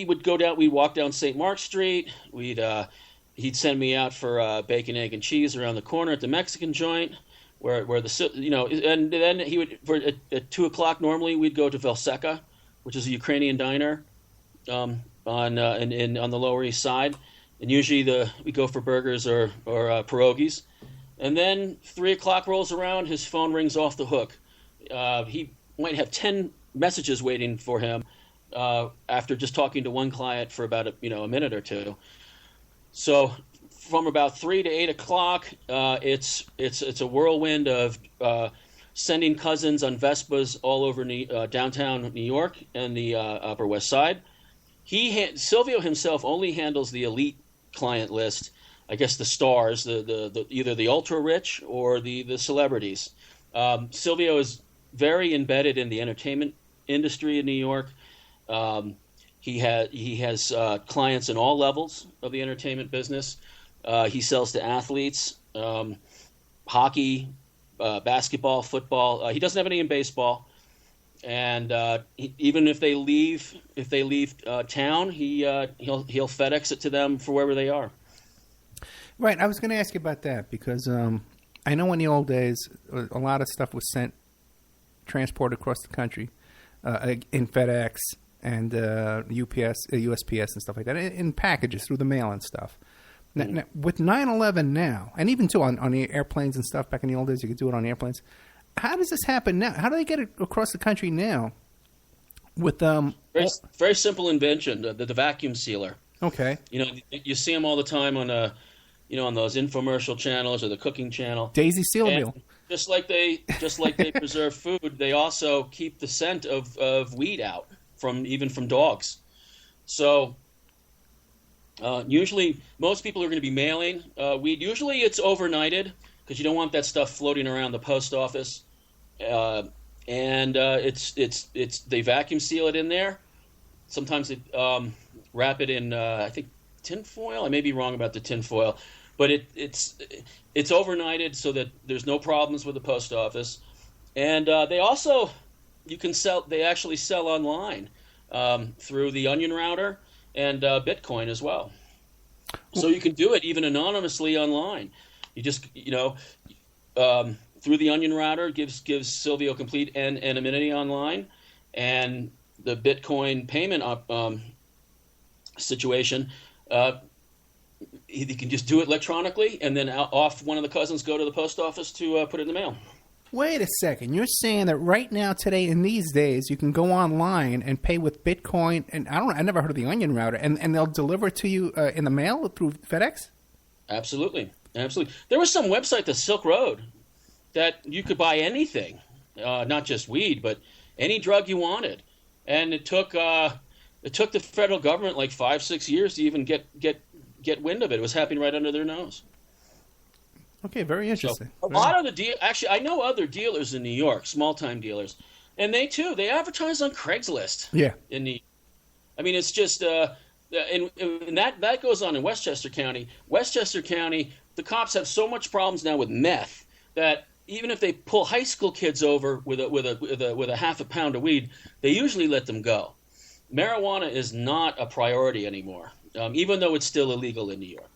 would go down. We'd walk down St. Mark Street. He'd send me out for bacon, egg, and cheese around the corner at the Mexican joint, where and then he would at 2 o'clock normally we'd go to Velseca, which is a Ukrainian diner, on the Lower East Side. And usually we go for burgers or pierogies. And then 3 o'clock rolls around, his phone rings off the hook. He might have 10 messages waiting for him after just talking to one client for about a minute or two. So from about 3 to 8 o'clock, it's a whirlwind of sending cousins on Vespas all over downtown New York and the Upper West Side. Silvio himself only handles the elite client list, I guess the stars, the either the ultra rich or the celebrities. Silvio is very embedded in the entertainment industry in New York. He has clients in all levels of the entertainment business. He sells to athletes, hockey, basketball, football. He doesn't have any in baseball. And even if they leave town, he'll FedEx it to them for wherever they are. Right. I was going to ask you about that because I know in the old days a lot of stuff was transported across the country in FedEx and UPS, USPS and stuff like that, in packages through the mail and stuff. Now, with 9/11 now, and even too on the airplanes and stuff back in the old days, you could do it on airplanes. How does this happen now? How do they get it across the country now? With very simple invention, the vacuum sealer. Okay. You see them all the time on on those infomercial channels or the cooking channel. Daisy Seal Meal. Just like they preserve food, they also keep the scent of weed out from dogs. So usually most people are going to be mailing weed. Usually it's overnighted because you don't want that stuff floating around the post office. And they vacuum seal it in there. Sometimes they wrap it in I think tinfoil. I may be wrong about the tinfoil, but it's overnighted so that there's no problems with the post office. And they actually sell online through the Onion Router and Bitcoin as well. So you can do it even anonymously online. You just through the Onion Router gives Silvio complete anonymity online, and the Bitcoin payment situation, he can just do it electronically, and then off one of the cousins go to the post office to put it in the mail. Wait a second. You're saying that right now, today, in these days, you can go online and pay with Bitcoin, and I never heard of the Onion Router, and they'll deliver it to you in the mail through FedEx? Absolutely. There was some website, the Silk Road, that you could buy anything, not just weed, but any drug you wanted. And it took the federal government like 5-6 years to even get wind of it. It was happening right under their nose. Okay, very interesting. So, a lot of the actually, I know other dealers in New York, small-time dealers, and they advertise on Craigslist. Yeah. It's just and that goes on in Westchester County. Westchester County, the cops have so much problems now with meth that even if they pull high school kids over with a half a pound of weed, they usually let them go. Marijuana is not a priority anymore, even though it's still illegal in New York.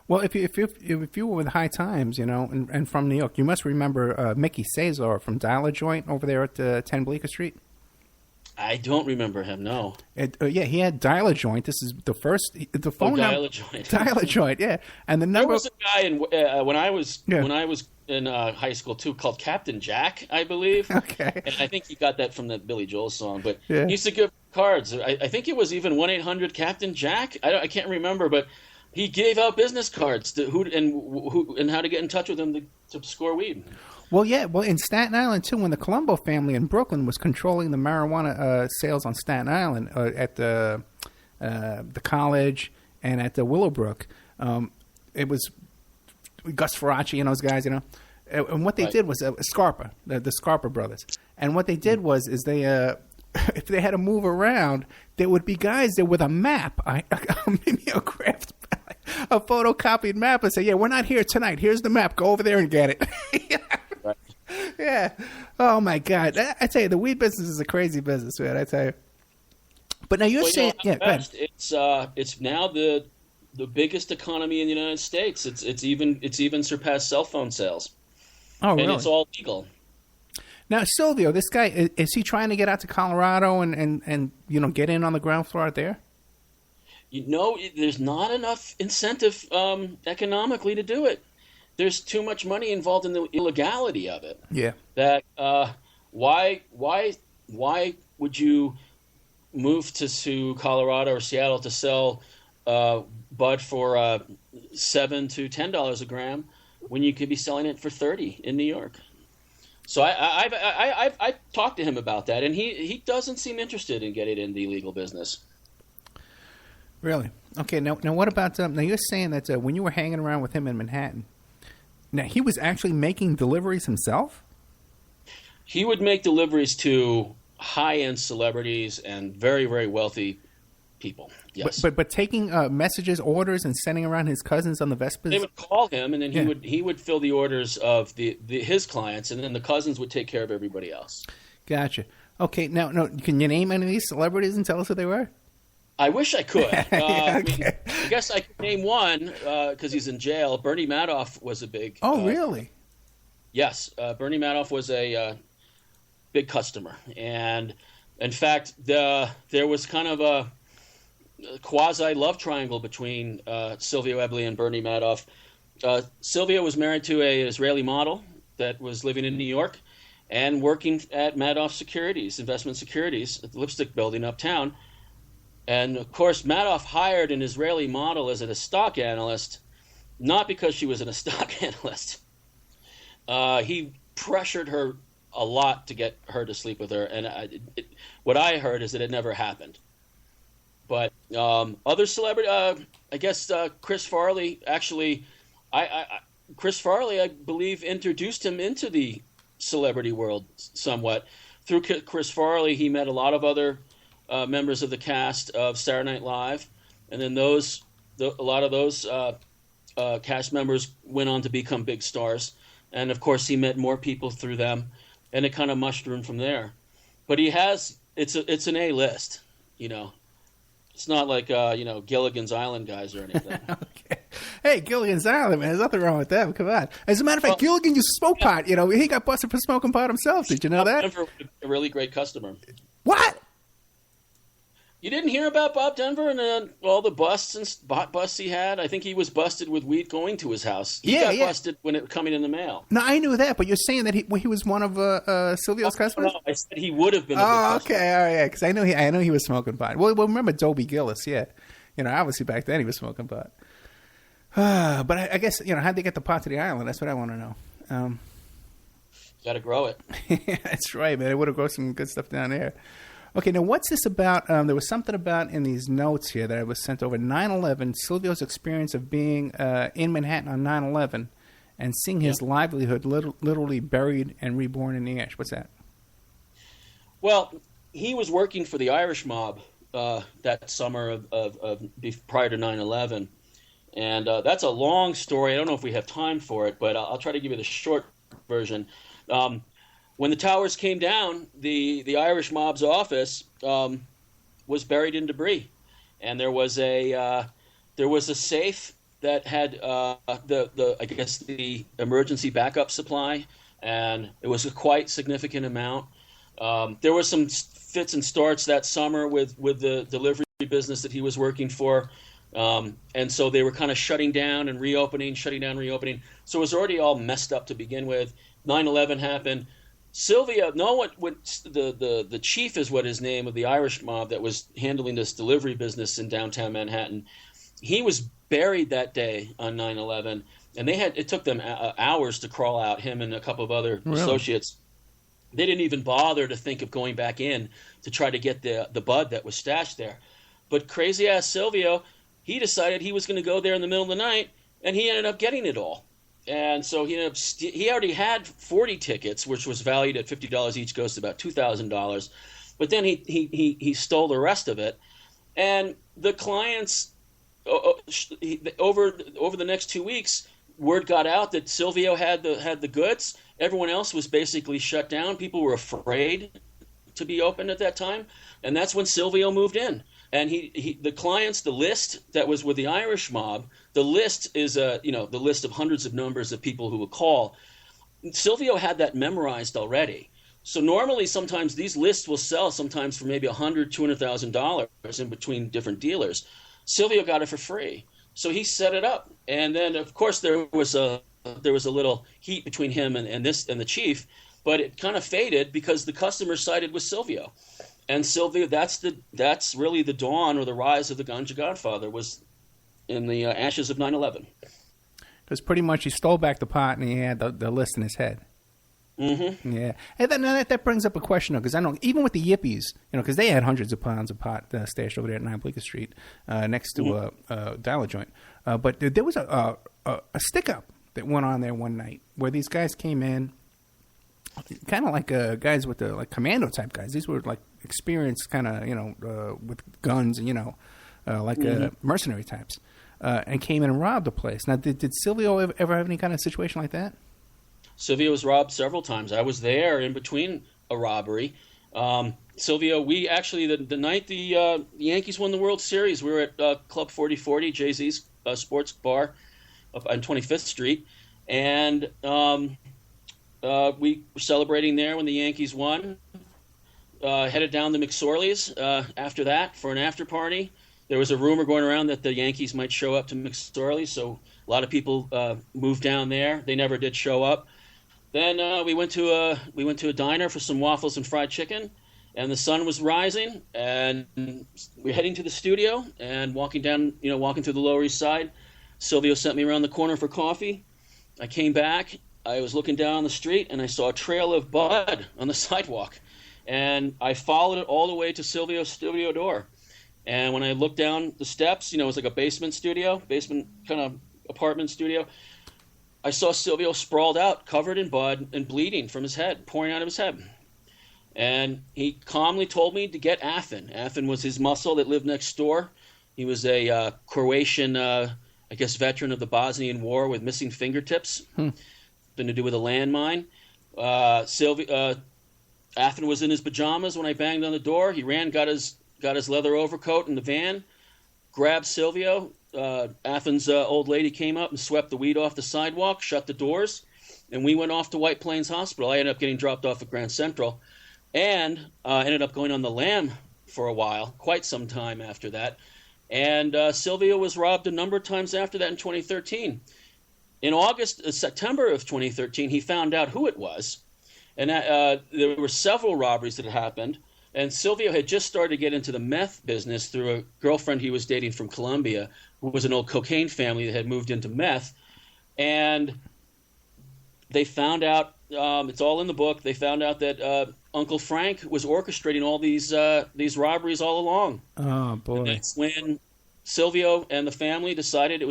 Well, if you were with High Times, and from New York, you must remember Mickey Cesar from Dialer Joint over there at 10 Bleecker Street. I don't remember him. No. Yeah, he had Dialer Joint. This is the phone number. Dialer Joint. Dialer Joint. Yeah, and the number. There was a guy when I was in high school too, called Captain Jack, I believe. Okay. And I think he got that from that Billy Joel song. But yeah. He used to give cards. I think it was even 1-800 Captain Jack. I can't remember, but he gave out business cards to who and how to get in touch with him to score weed. Well, yeah. Well, in Staten Island too, when the Colombo family in Brooklyn was controlling the marijuana sales on Staten Island at the college and at the Willowbrook, it was Gus Faraci and those guys, And what they did was Scarpa, the Scarpa brothers. And what they did was they if they had to move around, there would be guys there with a map, a mimeographed, a photocopied map, and say, "Yeah, we're not here tonight. Here's the map. Go over there and get it." Yeah. Oh my God. I tell you, the weed business is a crazy business, man. I tell you. But now you're saying, go ahead. It's now the biggest economy in the United States. It's even surpassed cell phone sales. Oh, really? And it's all legal. Now, Silvio, this guy, is he trying to get out to Colorado and get in on the ground floor out there? There's not enough incentive economically to do it. There's too much money involved in the illegality of it. Yeah. That why would you move to Colorado or Seattle to sell bud for $7 to $10 a gram when you could be selling it for $30 in New York? So I talked to him about that, and he doesn't seem interested in getting into the illegal business. Really? Okay. Now what about now? You're saying that when you were hanging around with him in Manhattan, now he was actually making deliveries himself? He would make deliveries to high-end celebrities and very, very wealthy people. Yes. But taking messages, orders, and sending around his cousins on the Vespas? They would call him, and then he would fill the orders of his clients, and then the cousins would take care of everybody else. Gotcha. Okay. Now, can you name any of these celebrities and tell us who they were? I wish I could. Okay. I guess I could name one because he's in jail. Bernie Madoff was a big. Oh, really? Yes, Bernie Madoff was a big customer, and in fact, there was kind of a quasi love triangle between Silvio Eboli and Bernie Madoff. Silvio was married to an Israeli model that was living in New York and working at Madoff Securities, investment securities, at the lipstick building uptown. And, of course, Madoff hired an Israeli model as a stock analyst, not because she was a stock analyst. He pressured her a lot to get her to sleep with her. And what I heard is that it never happened. But other celebrity, I guess Chris Farley, actually, Chris Farley, I believe, introduced him into the celebrity world somewhat. Through Chris Farley, he met a lot of other members of the cast of Saturday Night Live, and then a lot of those cast members went on to become big stars. And of course, he met more people through them, and it kind of mushroomed from there. But it's an A list, It's not like Gilligan's Island guys or anything. Okay. Hey, Gilligan's Island, man. There's nothing wrong with that. Come on. As a matter of fact, Gilligan used to smoke pot. He got busted for smoking pot himself. Did you know that? Denver was a really great customer. What? You didn't hear about Bob Denver and all the busts and busts he had? I think he was busted with weed going to his house. He got busted when it was coming in the mail. No, I knew that, but you're saying that he was one of Silvio's customers? No, I said he would have been a good customer. Okay, all right, because I know he was smoking pot. Well, remember Dobie Gillis, yeah. Obviously back then he was smoking pot. But I guess, how'd they get the pot to the island? That's what I want to know. Got to grow it. Yeah, that's right, man. They would have grown some good stuff down there. Okay, now what's this about? There was something about in these notes here that I was sent over 9/11, Silvio's experience of being in Manhattan on 9/11 and seeing his livelihood literally buried and reborn in the ash. What's that? Well, he was working for the Irish mob that summer of prior to 9/11, and that's a long story. I don't know if we have time for it, but I'll try to give you the short version. When the towers came down, the Irish mob's office was buried in debris, and there was a safe that had I guess the emergency backup supply, and it was a quite significant amount. There were some fits and starts that summer with the delivery business that he was working for, and so they were kind of shutting down and reopening, shutting down, reopening. So it was already all messed up to begin with. 9/11 happened. Silvio, the chief is what his name of the Irish mob that was handling this delivery business in downtown Manhattan. He was buried that day on 9/11, and it took them hours to crawl out, him and a couple of other associates. They didn't even bother to think of going back in to try to get the bud that was stashed there. But crazy ass Silvio, he decided he was going to go there in the middle of the night, and he ended up getting it all. And so he already had 40 tickets, which was valued at $50 each, goes to about $2,000. But then he stole the rest of it, and the clients over the next 2 weeks, word got out that Silvio had the goods. Everyone else was basically shut down. People were afraid to be open at that time, and that's when Silvio moved in. And the clients, the list that was with the Irish mob, the list is the list of hundreds of numbers of people who would call. Silvio had that memorized already. So normally, sometimes these lists will sell sometimes for maybe $100,000, $200,000 in between different dealers. Silvio got it for free, so he set it up. And then, of course, there was a little heat between him and the chief, but it kind of faded because the customer sided with Silvio. And Silvio, that's really the dawn or the rise of the Ganja Godfather, was in the ashes of 9/11. Because pretty much he stole back the pot and he had the list in his head. Mm-hmm. Yeah. And that brings up a question, though, because I know even with the Yippies, because they had hundreds of pounds of pot stashed over there at 9 Bleecker Street next to a dollar joint. But there was a stick-up that went on there one night where these guys came in, kind of like guys with the commando type guys. These were like experienced kind of with guns and mercenary types, and came in and robbed the place. Now, did Silvio ever have any kind of situation like that? Silvio was robbed several times. I was there in between a robbery. Silvio, we actually the night the Yankees won the World Series, we were at Club 4040, Jay-Z's sports bar up on 25th Street, and we were celebrating there when the Yankees won. Headed down to McSorley's after that for an after party. There was a rumor going around that the Yankees might show up to McSorley's, so a lot of people moved down there. They never did show up. Then we went to a diner for some waffles and fried chicken, and the sun was rising, and we're heading to the studio and walking through the Lower East Side. Silvio sent me around the corner for coffee. I came back. I was looking down the street, and I saw a trail of bud on the sidewalk. And I followed it all the way to Silvio's studio door. And when I looked down the steps, it was like a basement kind of apartment studio. I saw Silvio sprawled out, covered in bud and bleeding from his head, pouring out of his head. And he calmly told me to get Afin. Afin was his muscle that lived next door. He was a Croatian, veteran of the Bosnian War with missing fingertips. Been to do with a landmine. Afin was in his pajamas when I banged on the door. He ran, got his leather overcoat in the van, grabbed Silvio. Afin's old lady came up and swept the weed off the sidewalk, shut the doors, and we went off to White Plains Hospital. I ended up getting dropped off at Grand Central, and ended up going on the lam for a while, quite some time after that. And Silvio was robbed a number of times after that in 2013. In September of 2013, he found out who it was. And there were several robberies that had happened. And Silvio had just started to get into the meth business through a girlfriend he was dating from Colombia, who was an old cocaine family that had moved into meth. And they found out, it's all in the book, they found out that Uncle Frank was orchestrating all these robberies all along. Oh, boy. And that's when Silvio and the family decided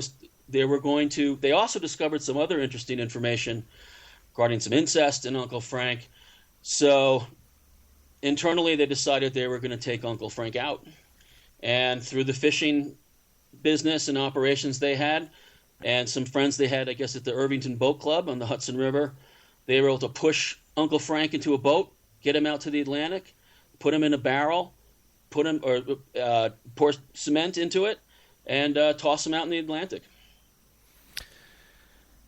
they also discovered some other interesting information regarding some incest in Uncle Frank. So internally, they decided they were going to take Uncle Frank out. And through the fishing business and operations they had, and some friends they had, I guess, at the Irvington Boat Club on the Hudson River, they were able to push Uncle Frank into a boat, get him out to the Atlantic, put him in a barrel, pour cement into it, and toss him out in the Atlantic.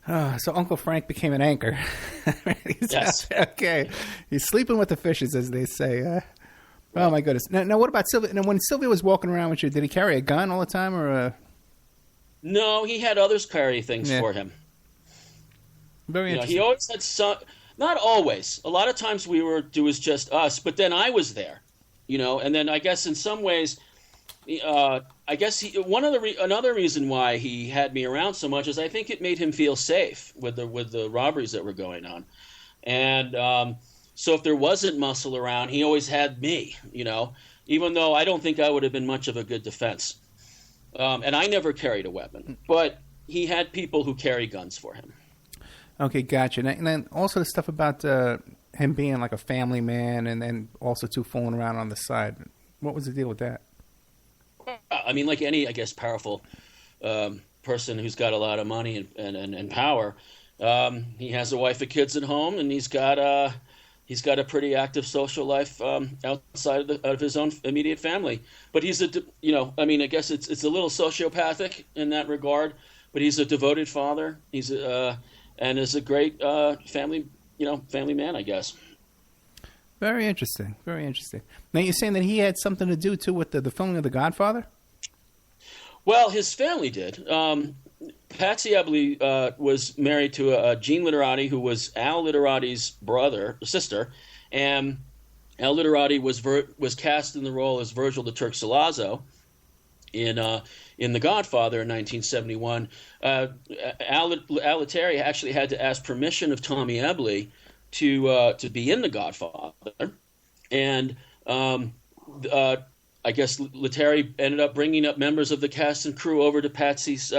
So Uncle Frank became an anchor. Yes. Okay. He's sleeping with the fishes, as they say. Oh, my goodness. Now, what about Silvio? Now, when Silvio was walking around with you, did he carry a gun all the time? Or No, he had others carry things for him. Very interesting. He always had some, not always. A lot of times it was just us, but then I was there, and then I guess in some ways, another reason why he had me around so much is I think it made him feel safe with the robberies that were going on. And so if there wasn't muscle around, he always had me, even though I don't think I would have been much of a good defense. And I never carried a weapon, but he had people who carry guns for him. Okay, gotcha. And then also the stuff about him being like a family man and then also too fooling around on the side. What was the deal with that? I mean, like any, I guess, powerful person who's got a lot of money and power, he has a wife and kids at home, and he's got a pretty active social life outside of his own immediate family. But he's I guess it's a little sociopathic in that regard. But he's a devoted father. And is a great family man, I guess. Very interesting. Very interesting. Now, you're saying that he had something to do, too, with the filming of The Godfather? Well, his family did. Patsy Eboli was married to Jean Literati, who was Al Literati's sister. And Al Literati was cast in the role as Virgil the Turk Sollozzo in The Godfather in 1971. Al Literati actually had to ask permission of Tommy Eboli to be in The Godfather, and I guess Literati ended up bringing up members of the cast and crew over to Patsy's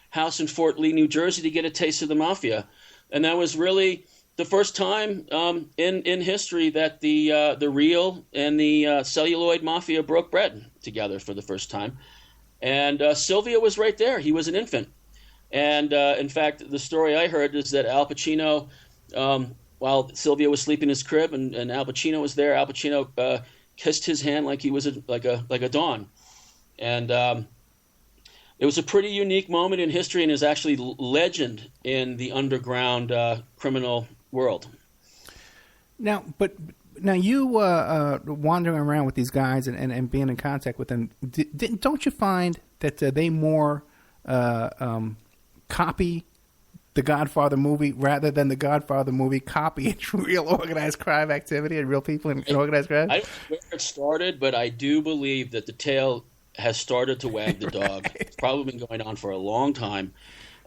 house in Fort Lee, New Jersey, to get a taste of the mafia, and that was really the first time in history that the real and the celluloid mafia broke bread together for the first time. And Silvio was right there. He was an infant. And in fact, the story I heard is that Al Pacino, while Silvio was sleeping in his crib and Al Pacino was there, Al Pacino kissed his hand like he was like a Don. And it was a pretty unique moment in history and is actually legend in the underground criminal world. Now you wandering around with these guys and being in contact with them, don't you find that they more copy the Godfather movie rather than the Godfather movie copy real organized crime activity and real people in organized crime? I don't know where it started, but I do believe that the tail has started to wag the dog. It's probably been going on for a long time.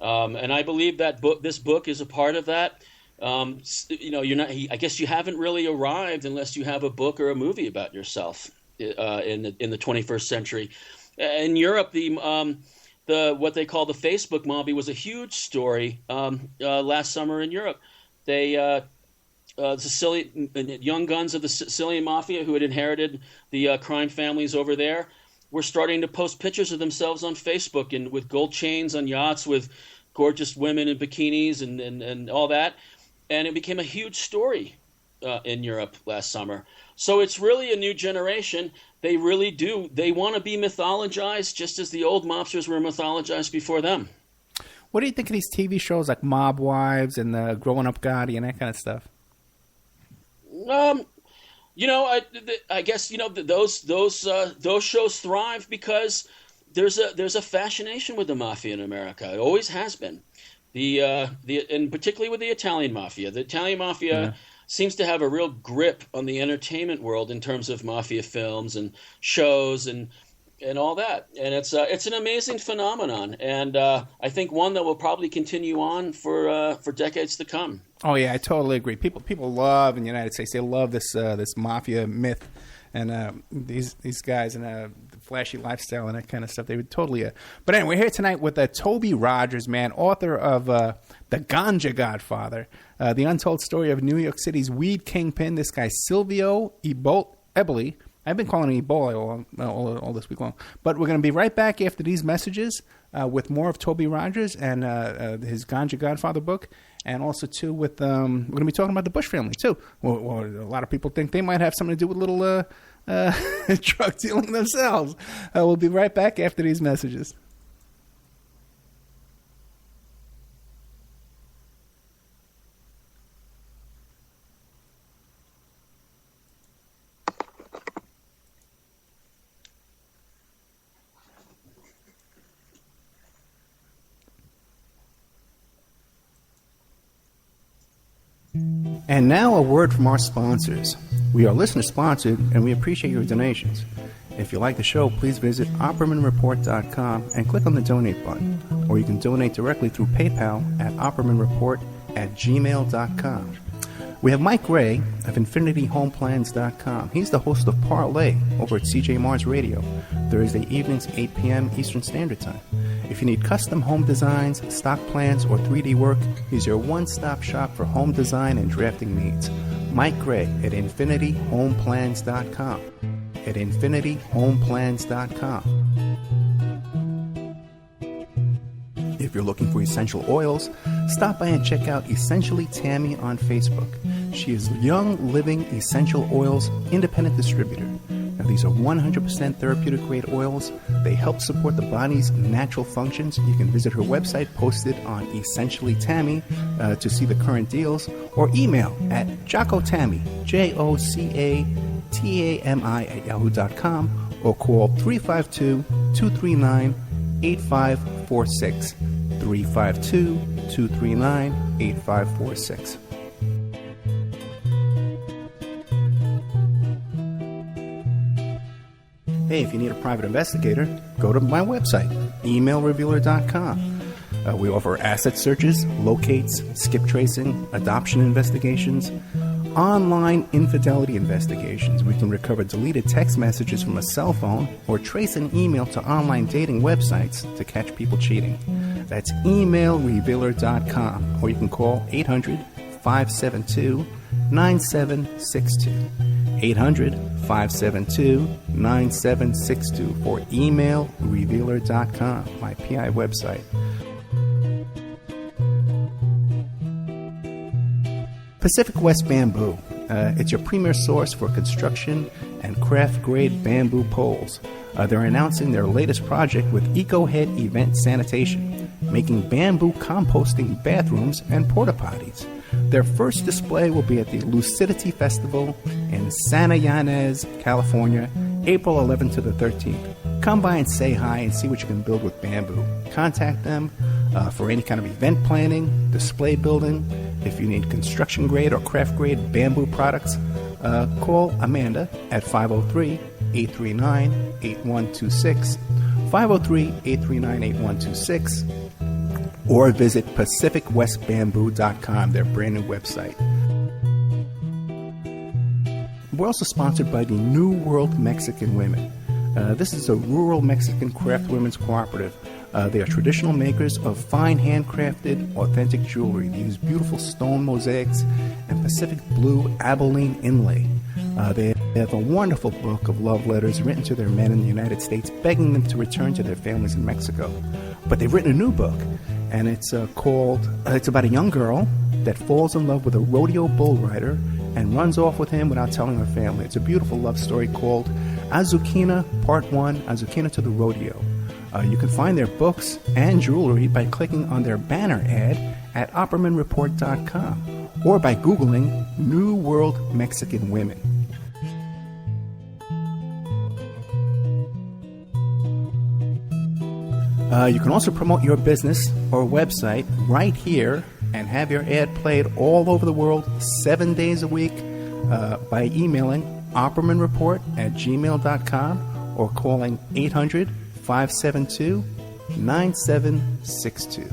And I believe that this book is a part of that. You're not. I guess you haven't really arrived unless you have a book or a movie about yourself in the 21st century. In Europe, the what they call the Facebook mob was a huge story last summer in Europe. The Sicilian young guns of the Sicilian mafia who had inherited the crime families over there were starting to post pictures of themselves on Facebook and with gold chains on yachts with gorgeous women in bikinis and all that. And it became a huge story in Europe last summer. So it's really a new generation. They really do. They want to be mythologized just as the old mobsters were mythologized before them. What do you think of these TV shows like Mob Wives and Growing Up Gotti and that kind of stuff? I guess those shows thrive because there's a fascination with the mafia in America. It always has been. And particularly with the Italian mafia. The Italian mafia seems to have a real grip on the entertainment world in terms of mafia films and shows and all that. And it's an amazing phenomenon, and I think one that will probably continue on for decades to come. Oh yeah, I totally agree. People love in the United States. They love this mafia myth and these guys and the flashy lifestyle and that kind of stuff. They would totally. But anyway, we're here tonight with Toby Rogers, man, author of The Ganja-Godfather, the untold story of New York City's weed kingpin. This guy Silvio Eboli. I've been calling him Eboli all this week long. But we're going to be right back after these messages with more of Toby Rogers and his Ganja-Godfather book. And also, too, with we're going to be talking about the Bush family, too. Well, a lot of people think they might have something to do with a little drug dealing themselves. We'll be right back after these messages. And now a word from our sponsors. We are listener-sponsored, and we appreciate your donations. If you like the show, please visit oppermanreport.com and click on the donate button, or you can donate directly through PayPal at oppermanreport@gmail.com. We have Mike Ray of infinityhomeplans.com. He's the host of Parlay over at CJ Mars Radio, Thursday evenings, 8 p.m. Eastern Standard Time. If you need custom home designs, stock plans, or 3D work, he's your one-stop shop for home design and drafting needs. Mike Gray at infinityhomeplans.com. At infinityhomeplans.com. If you're looking for essential oils, stop by and check out Essentially Tammy on Facebook. She is Young Living Essential Oils Independent Distributor. Now, these are 100% therapeutic grade oils. They help support the body's natural functions. You can visit her website posted on Essentially Tammy to see the current deals, or email at Jocotammy, JOCATAMI @yahoo.com, or call 352-239-8546. 352-239-8546. Hey, if you need a private investigator, go to my website, emailrevealer.com. We offer asset searches, locates, skip tracing, adoption investigations, online infidelity investigations. We can recover deleted text messages from a cell phone or trace an email to online dating websites to catch people cheating. That's emailrevealer.com, or you can call 800-572-9762. 800-572-9762 for emailrevealer.com, my PI website. Pacific West Bamboo. It's your premier source for construction and craft-grade bamboo poles. They're announcing their latest project with EcoHead Event Sanitation, making bamboo composting bathrooms and porta-potties. Their first display will be at the Lucidity Festival in Santa Ynez, California, April 11th to the 13th. Come by and say hi and see what you can build with bamboo. Contact them for any kind of event planning, display building. If you need construction grade or craft grade bamboo products, call Amanda at 503-839-8126, 503-839-8126, or visit PacificWestBamboo.com, their brand new website. We're also sponsored by the New World Mexican Women. This is a rural Mexican craft women's cooperative. They are traditional makers of fine handcrafted, authentic jewelry. They use beautiful stone mosaics and Pacific blue Abilene inlay. They have a wonderful book of love letters written to their men in the United States, begging them to return to their families in Mexico. But they've written a new book, and it's about a young girl that falls in love with a rodeo bull rider and runs off with him without telling her family. It's a beautiful love story called Azuquena Part 1, Azuquena to the Rodeo. You can find their books and jewelry by clicking on their banner ad at OppermanReport.com or by Googling New World Mexican Women. You can also promote your business or website right here and have your ad played all over the world 7 days a week by emailing oppermanreport@gmail.com or calling 800-572-9762.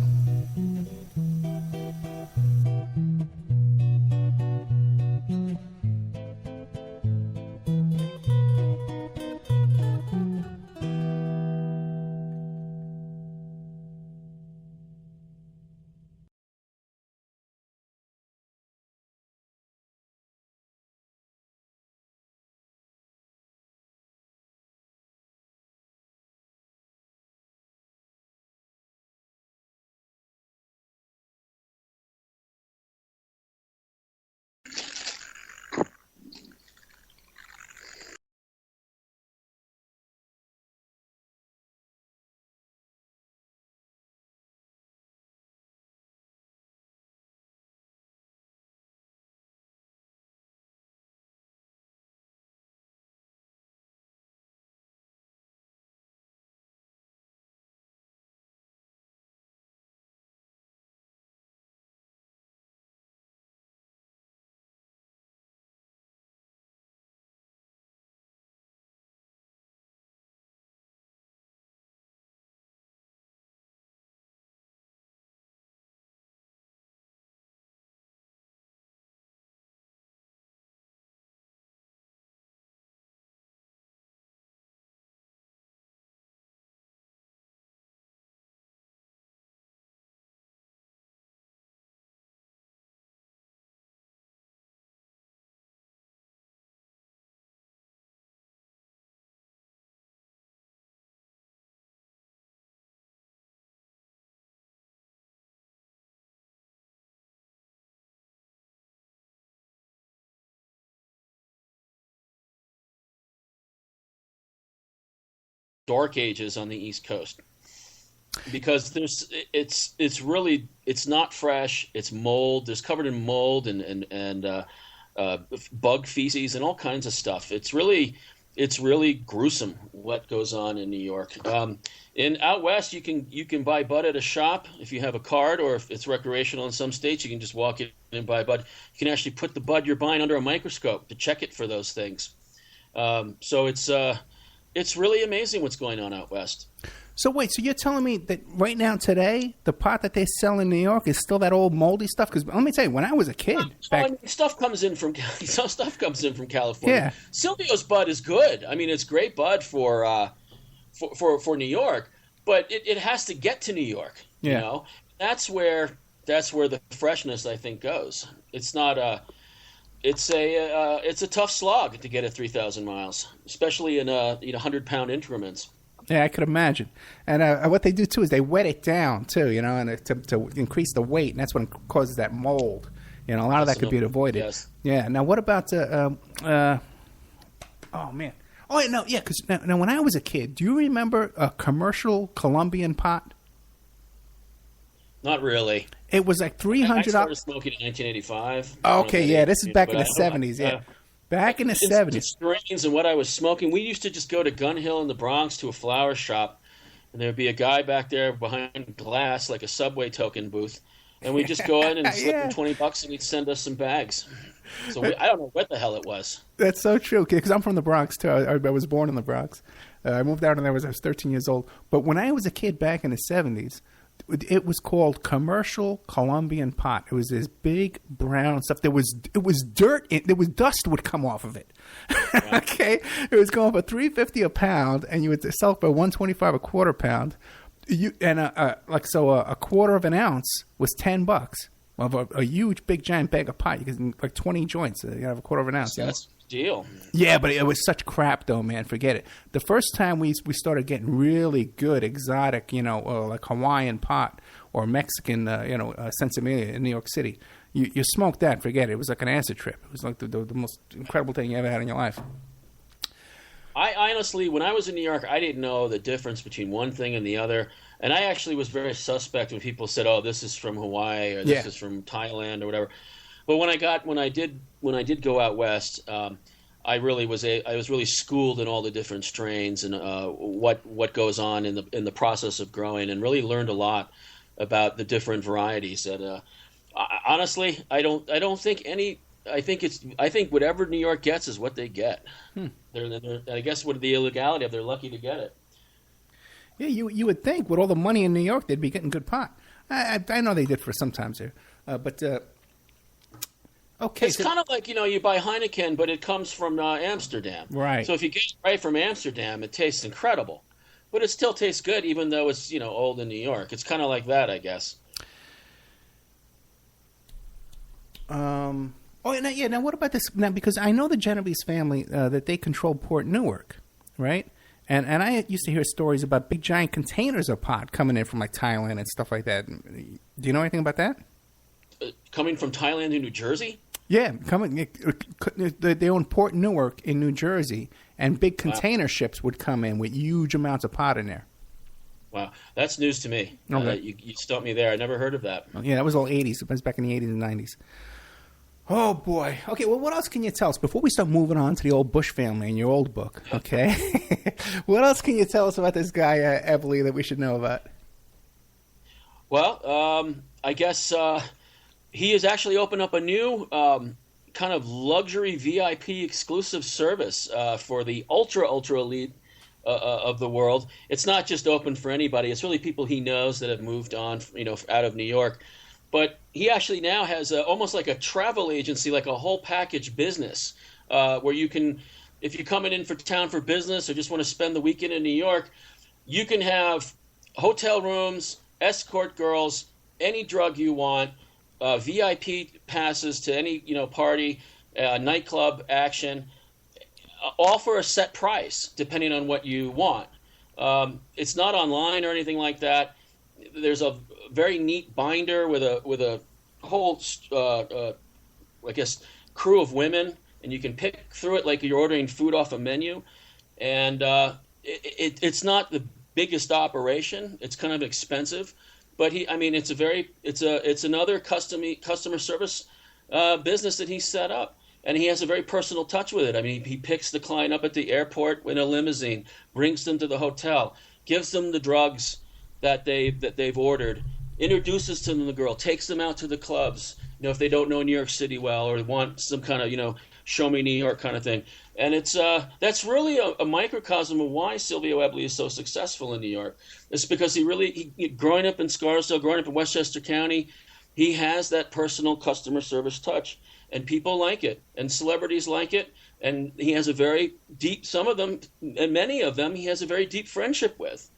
dark ages on the East Coast, because it's not fresh. It's mold. There's covered in mold and bug feces and all kinds of stuff. It's really gruesome what goes on in New York. In out west, you can buy bud at a shop if you have a card, or if it's recreational in some states, you can just walk in and buy bud. You can actually put the bud you're buying under a microscope to check it for those things. So it's really amazing what's going on out west. So wait, so you're telling me that right now today, the pot that they sell in New York is still that old moldy stuff? Because let me tell you, when I was a kid, stuff comes in from California. Yeah. Silvio's bud is good. I mean, it's great bud for New York, but it has to get to New York. Yeah. You know, that's where the freshness, I think, goes. It's not it's a tough slog to get it 3,000 miles, especially in 100-pound increments. Yeah, I could imagine. And what they do, too, is they wet it down, too, and to increase the weight, and that's what causes that mold. A lot of that could be avoided. Yes. Yeah. Now, what about oh, man. Oh, no, yeah, because now when I was a kid, do you remember a commercial Colombian pot? Not really. It was like $300. I started smoking in 1985. Okay, yeah, this is back in the 70s, yeah. Back in the 70s. Strains and what I was smoking. We used to just go to Gun Hill in the Bronx to a flower shop, and there would be a guy back there behind glass, like a subway token booth, and we'd just go in and slip him $20, and he'd send us some bags. So I don't know what the hell it was. That's so true, because I'm from the Bronx, too. I was born in the Bronx. I moved out when I was 13 years old. But when I was a kid back in the 70s, it was called commercial Colombian pot. It was this big brown stuff. It was dirt. There was dust would come off of it. Yeah. Okay, it was going for $3.50 a pound, and you would sell it for $1.25 a quarter pound. A quarter of an ounce was $10 of a huge big giant bag of pot. You get like 20 joints. You have a quarter of an ounce. That's deal. Yeah, but it was such crap, though, man. Forget it. The first time we started getting really good exotic, like Hawaiian pot or Mexican, Sensimilia in New York City, you smoked that, forget it. It was like an acid trip. It was like the most incredible thing you ever had in your life. I honestly, when I was in New York, I didn't know the difference between one thing and the other. And I actually was very suspect when people said, "Oh, this is from Hawaii," or "This is from Thailand," or whatever. But when I did go out west, I was really schooled in all the different strains and what goes on in the process of growing, and really learned a lot about the different varieties. That honestly, I don't think any. I think whatever New York gets is what they get. They're, I guess with the illegality of, they're lucky to get it. Yeah, you would think with all the money in New York they'd be getting good pot. I know they did for some times here, but. Okay, it's kind of like, you buy Heineken, but it comes from Amsterdam. Right. So if you get it right from Amsterdam, it tastes incredible. But it still tastes good, even though it's, old in New York. It's kind of like that, I guess. Now what about this? Now, because I know the Genovese family, that they control Port Newark, right? And I used to hear stories about big giant containers of pot coming in from like Thailand and stuff like that. Do you know anything about that? Coming from Thailand to New Jersey? Yeah, they own Port Newark in New Jersey, and big container ships would come in with huge amounts of pot in there. Wow, that's news to me. Okay. You stumped me there. I never heard of that. Yeah, that was all 80s. It was back in the 80s and 90s. Oh, boy. Okay, well, what else can you tell us? Before we start moving on to the old Bush family in your old book, okay? What else can you tell us about this guy, Eboli, that we should know about? Well, I guess... he has actually opened up a new kind of luxury VIP exclusive service for the ultra elite of the world. It's not just open for anybody. It's really people he knows that have moved on, out of New York. But he actually now has almost like a travel agency, like a whole package business, where you can, if you're coming in for town for business or just want to spend the weekend in New York, you can have hotel rooms, escort girls, any drug you want. VIP passes to any party, nightclub action, all for a set price depending on what you want. It's not online or anything like that. There's a very neat binder with a whole crew of women, and you can pick through it like you're ordering food off a menu. And it's not the biggest operation. It's kind of expensive, but it's another customer service business that he set up. And he has a very personal touch with it. I mean, he picks the client up at the airport in a limousine, brings them to the hotel, gives them the drugs that they've ordered, introduces to them the girl, takes them out to the clubs. If they don't know New York City well or want some kind of show me New York kind of thing. And that's really a microcosm of why Silvio Eboli is so successful in New York. It's because he growing up in Scarsdale, growing up in Westchester County, he has that personal customer service touch. And people like it, and celebrities like it, and he has a very deep, some of them, and many of them, he has a very deep friendship with.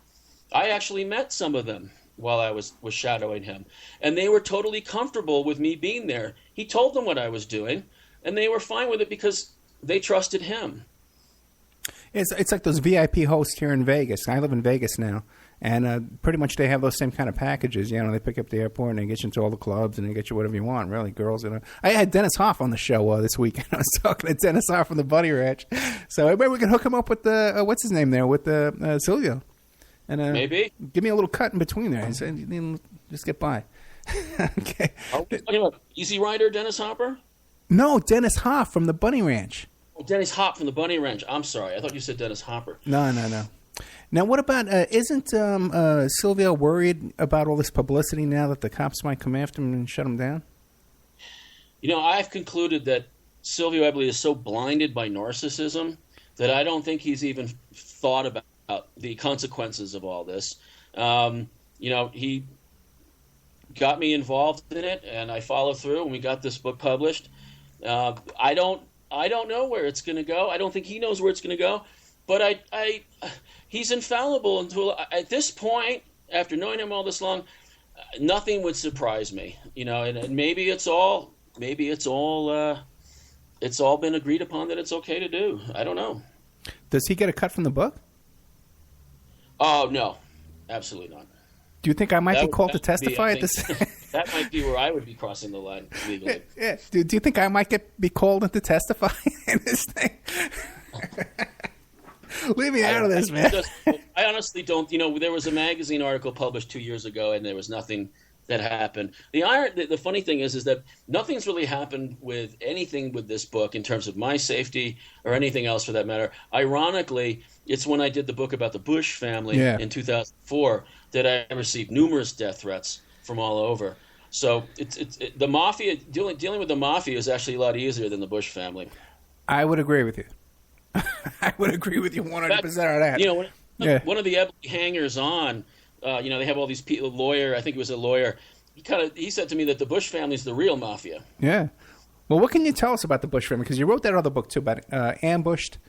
I actually met some of them while I was shadowing him, and they were totally comfortable with me being there. He told them what I was doing, and they were fine with it because they trusted him. It's like those VIP hosts here in Vegas. I live in Vegas now. And pretty much they have those same kind of packages. They pick up the airport and they get you into all the clubs and they get you whatever you want, really. Girls. I had Dennis Hoff on the show this weekend. I was talking to Dennis Hoff from the Bunny Ranch. So maybe we can hook him up with what's his name there, with Silvio. And maybe. Give me a little cut in between there. He said, just get by. Okay. Are we talking about Easy Rider Dennis Hopper? No, Dennis Hoff from the Bunny Ranch. Oh, Dennis Hopp from the Bunny Ranch. I'm sorry. I thought you said Dennis Hopper. No. Now, what about, isn't Silvio worried about all this publicity now that the cops might come after him and shut him down? I've concluded that Silvio Eboli is so blinded by narcissism that I don't think he's even thought about the consequences of all this. He got me involved in it, and I followed through, and we got this book published. I don't know where it's going to go. I don't think he knows where it's going to go. But he's infallible until at this point, after knowing him all this long, nothing would surprise me. And maybe it's all been agreed upon that it's okay to do. I don't know. Does he get a cut from the book? Oh no, absolutely not. Do you think I might be called to testify at this? That might be where I would be crossing the line legally. Yeah. Do you think I might be called in to testify in this thing? Leave me out of this, man. I honestly don't. There was a magazine article published 2 years ago, and there was nothing that happened. The funny thing is that nothing's really happened with anything with this book in terms of my safety or anything else for that matter. Ironically, it's when I did the book about the Bush family in 2004 that I received numerous death threats from all over. So the mafia dealing with the mafia is actually a lot easier than the Bush family. I would agree with you. I would agree with you 100% on that. One of the Eboli hangers-on, they have all these people. Lawyer, I think it was a lawyer. He said to me that the Bush family is the real mafia. Yeah. Well, what can you tell us about the Bush family? Because you wrote that other book too about Ambushed,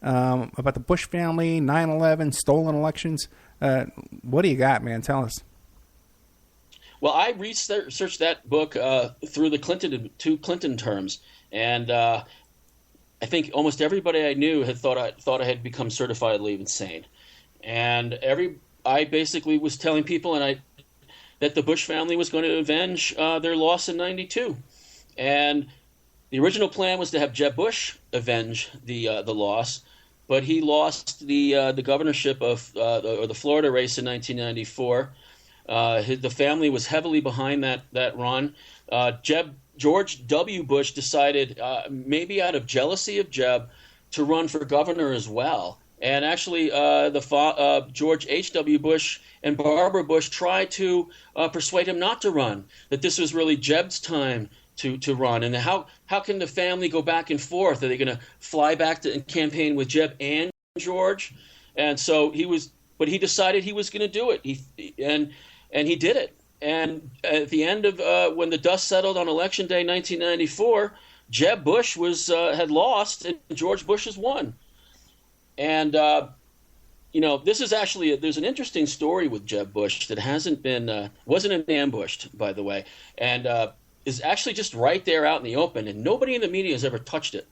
about the Bush family, 9/11, stolen elections. What do you got, man? Tell us. Well, I researched that book through the two Clinton terms, and I think almost everybody I knew had thought I had become certifiably insane, and I basically was telling people that the Bush family was going to avenge their loss in '92, and the original plan was to have Jeb Bush avenge the loss, but he lost the governorship of or the Florida race in 1994. The family was heavily behind that run. George W. Bush decided, maybe out of jealousy of Jeb, to run for governor as well. And actually, George H.W. Bush and Barbara Bush tried to persuade him not to run, that this was really Jeb's time to run. And how can the family go back and forth? Are they going to fly back and campaign with Jeb and George? And so but he decided he was going to do it. And he did it. And at the end of when the dust settled on Election Day 1994, Jeb Bush had lost and George Bush has won. And this is actually there's an interesting story with Jeb Bush that wasn't ambushed, by the way, and is actually just right there out in the open, and nobody in the media has ever touched it.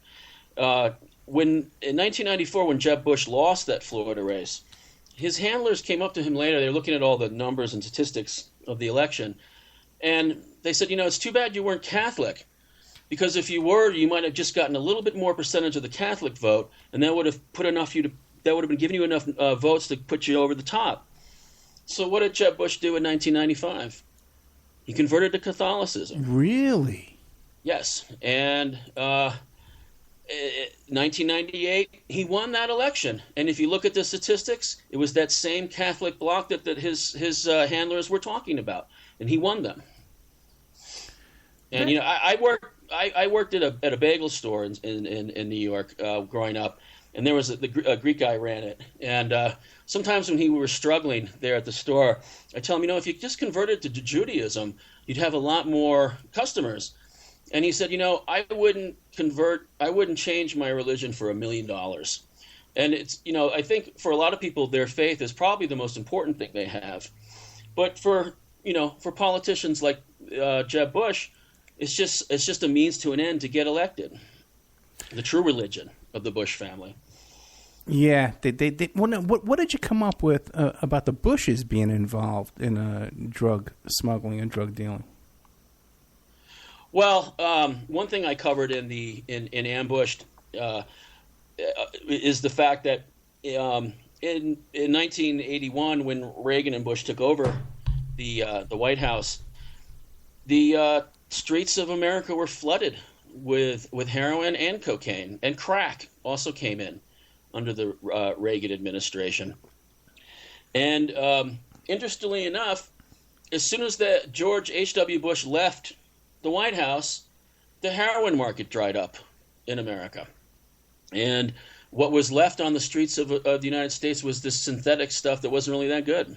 In 1994, when Jeb Bush lost that Florida race, his handlers came up to him later. They were looking at all the numbers and statistics of the election, and they said, it's too bad you weren't Catholic, because if you were, you might have just gotten a little bit more percentage of the Catholic vote, and that would have put enough that would have been giving you enough votes to put you over the top. So what did Jeb Bush do in 1995? He converted to Catholicism. Really? Yes. And 1998, he won that election. And if you look at the statistics, it was that same Catholic bloc that his handlers were talking about, and he won them. And you know, I worked at a bagel store in New York growing up, and there was a Greek guy ran it. And sometimes when we were struggling there at the store, I tell him, you know, if you just converted to Judaism, you'd have a lot more customers. And he said, you know, I wouldn't change my religion for $1 million. And it's, you know, I think for a lot of people, their faith is probably the most important thing they have. But for politicians like Jeb Bush, it's just a means to an end to get elected. The true religion of the Bush family. Yeah, what did you come up with about the Bushes being involved in drug smuggling and drug dealing? Well, one thing I covered in Ambushed is the fact that in 1981, when Reagan and Bush took over the White House, the streets of America were flooded with heroin and cocaine, and crack also came in under the Reagan administration. And interestingly enough, as soon as George H.W. Bush left the White House, the heroin market dried up in America. And what was left on the streets of the United States was this synthetic stuff that wasn't really that good.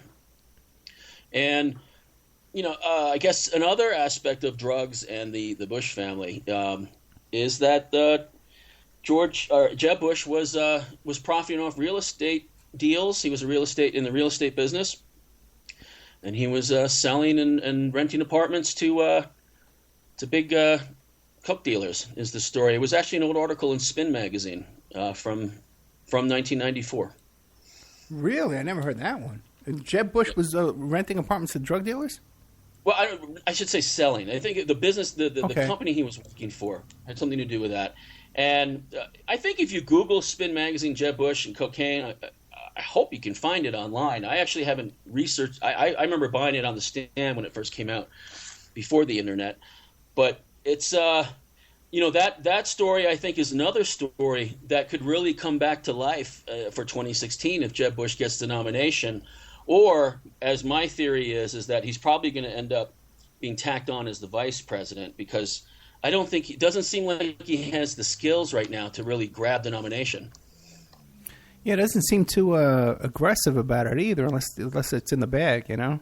And, you know, I guess another aspect of drugs and the Bush family is that Jeb Bush was profiting off real estate deals. He was in the real estate business, and he was selling and renting apartments to big coke dealers. Is the story? It was actually an old article in Spin magazine from 1994. Really, I never heard that one. Jeb Bush was renting apartments to drug dealers? Well, I should say selling. I think the business, the company he was working for had something to do with that. And I think if you Google Spin magazine, Jeb Bush and cocaine, I hope you can find it online. I actually haven't researched. I remember buying it on the stand when it first came out, before the internet. But it's that story, I think, is another story that could really come back to life for 2016 if Jeb Bush gets the nomination. Or, as my theory is that he's probably going to end up being tacked on as the vice president, because it doesn't seem like he has the skills right now to really grab the nomination. Yeah, it doesn't seem too aggressive about it either, unless it's in the bag, you know?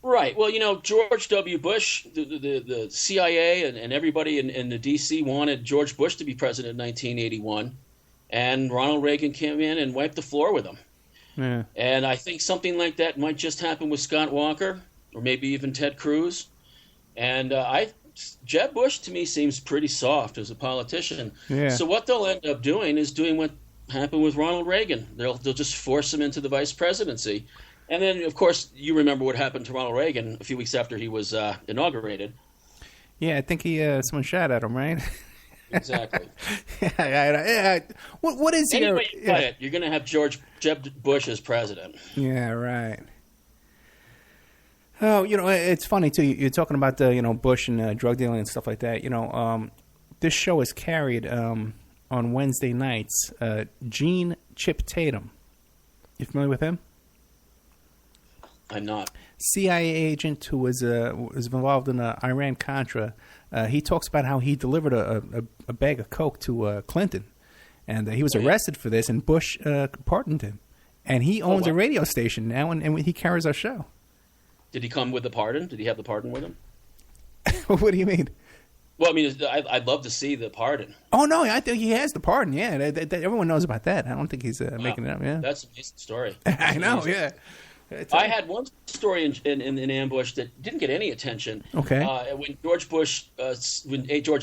Right. Well, you know, George W. Bush, the CIA and everybody in the D.C. wanted George Bush to be president in 1981, and Ronald Reagan came in and wiped the floor with him. Yeah. And I think something like that might just happen with Scott Walker, or maybe even Ted Cruz. And Jeb Bush, to me, seems pretty soft as a politician. Yeah. So what they'll end up doing is doing what happened with Ronald Reagan. They'll just force him into the vice presidency. And then, of course, you remember what happened to Ronald Reagan a few weeks after he was inaugurated. Yeah, I think someone shot at him, right? Exactly. Yeah. What is anyway, you're going to have Jeb Bush as president. Yeah, right. Oh, you know, it's funny too. You're talking about Bush and drug dealing and stuff like that. You know, this show is carried on Wednesday nights. Gene Chip Tatum. You familiar with him? I'm not. CIA agent who was involved in Iran-Contra. He talks about how he delivered a bag of coke to Clinton, and he was arrested for this, and Bush pardoned him. And he owns a radio station now, and he carries our show. Did he come with the pardon? Did he have the pardon with him? What do you mean? Well, I mean, I'd love to see the pardon. Oh, no, I think he has the pardon, yeah. Everyone knows about that. I don't think he's making it up, yeah. That's an amazing story. I know, yeah. I had one story in Ambush that didn't get any attention. Okay. When George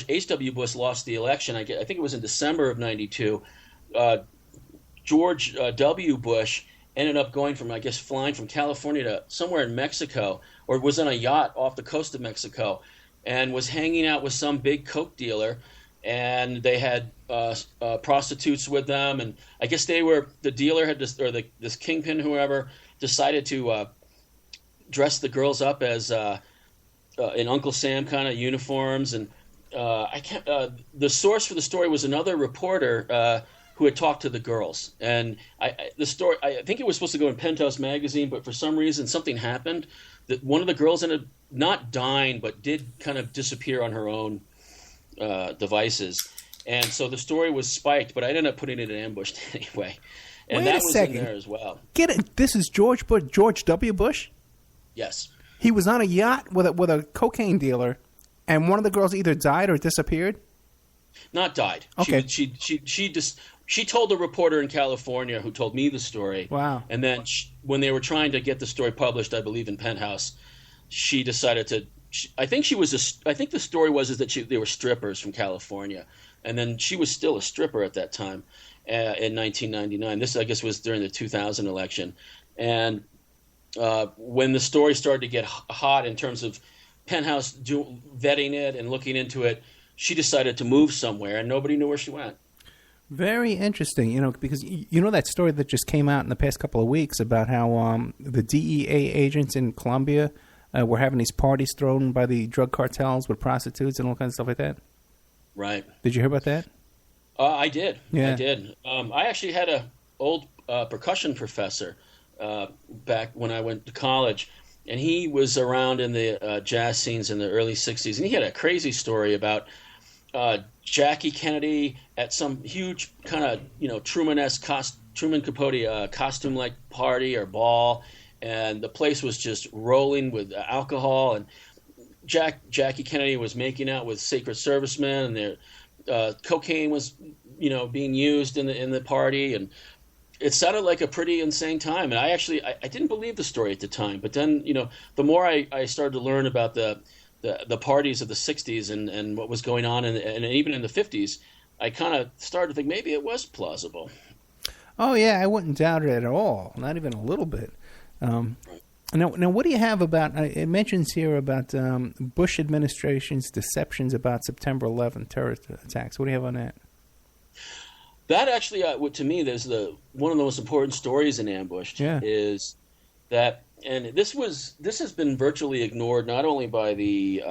H.W. Bush lost the election, I think it was in December of '92, George W. Bush ended up going flying from California to somewhere in Mexico, or was on a yacht off the coast of Mexico, and was hanging out with some big coke dealer and they had prostitutes with them, and I guess the dealer had this, or this kingpin, whoever, decided to dress the girls up as in Uncle Sam kind of uniforms, and the source for the story was another reporter who had talked to the girls, and the story, I think it was supposed to go in Penthouse magazine, but for some reason something happened that one of the girls ended up not dying, but did kind of disappear on her own devices, and so the story was spiked, but I ended up putting it in Ambushed anyway, and that was in there as well. Get it? This is George W. Bush. Yes, he was on a yacht with a cocaine dealer, and one of the girls either died or disappeared. Not died. Okay. She told the reporter in California who told me the story. Wow. And then when they were trying to get the story published, I believe in Penthouse, she decided to. I think the story was that they were strippers from California, and then she was still a stripper at that time in 1999. This, I guess, was during the 2000 election, and when the story started to get hot in terms of Penthouse vetting it and looking into it, she decided to move somewhere, and nobody knew where she went. Very interesting, because that story that just came out in the past couple of weeks about how the DEA agents in Colombia were having these parties thrown by the drug cartels with prostitutes and all kinds of stuff like that. Right. Did you hear about that? I did. Yeah. I did. I actually had an old percussion professor back when I went to college, and he was around in the jazz scenes in the early 60s, and he had a crazy story about Jackie Kennedy at some huge kind of Truman-esque Truman Capote costume-like party or ball, and the place was just rolling with alcohol, and Jackie Kennedy was making out with Secret Servicemen, and their cocaine was being used in the party, and it sounded like a pretty insane time. And I didn't believe the story at the time, but then the more I started to learn about the parties of the 60s and what was going on, and even in the 50s, I kind of started to think maybe it was plausible. Oh, yeah, I wouldn't doubt it at all, not even a little bit. Now, what do you have about, it mentions here about Bush administration's deceptions about September 11th terrorist attacks. What do you have on that? That actually, to me, there's one of the most important stories in Ambushed. Yeah. Is that, and this has been virtually ignored not only by the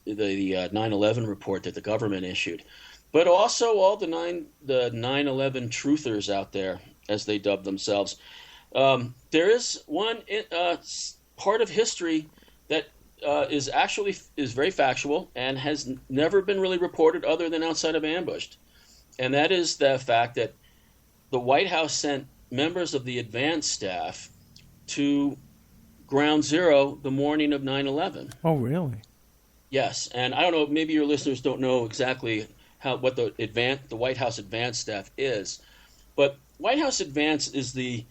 9/11 report that the government issued, but also all the 9/11 truthers out there, as they dub themselves. There is one part of history that is very factual and has never been really reported other than outside of Ambushed. And that is the fact that the White House sent members of the advance staff to Ground Zero the morning of 9/11. Oh, really? Yes, and I don't know. Maybe your listeners don't know exactly what the White House advance staff is, but White House advance is a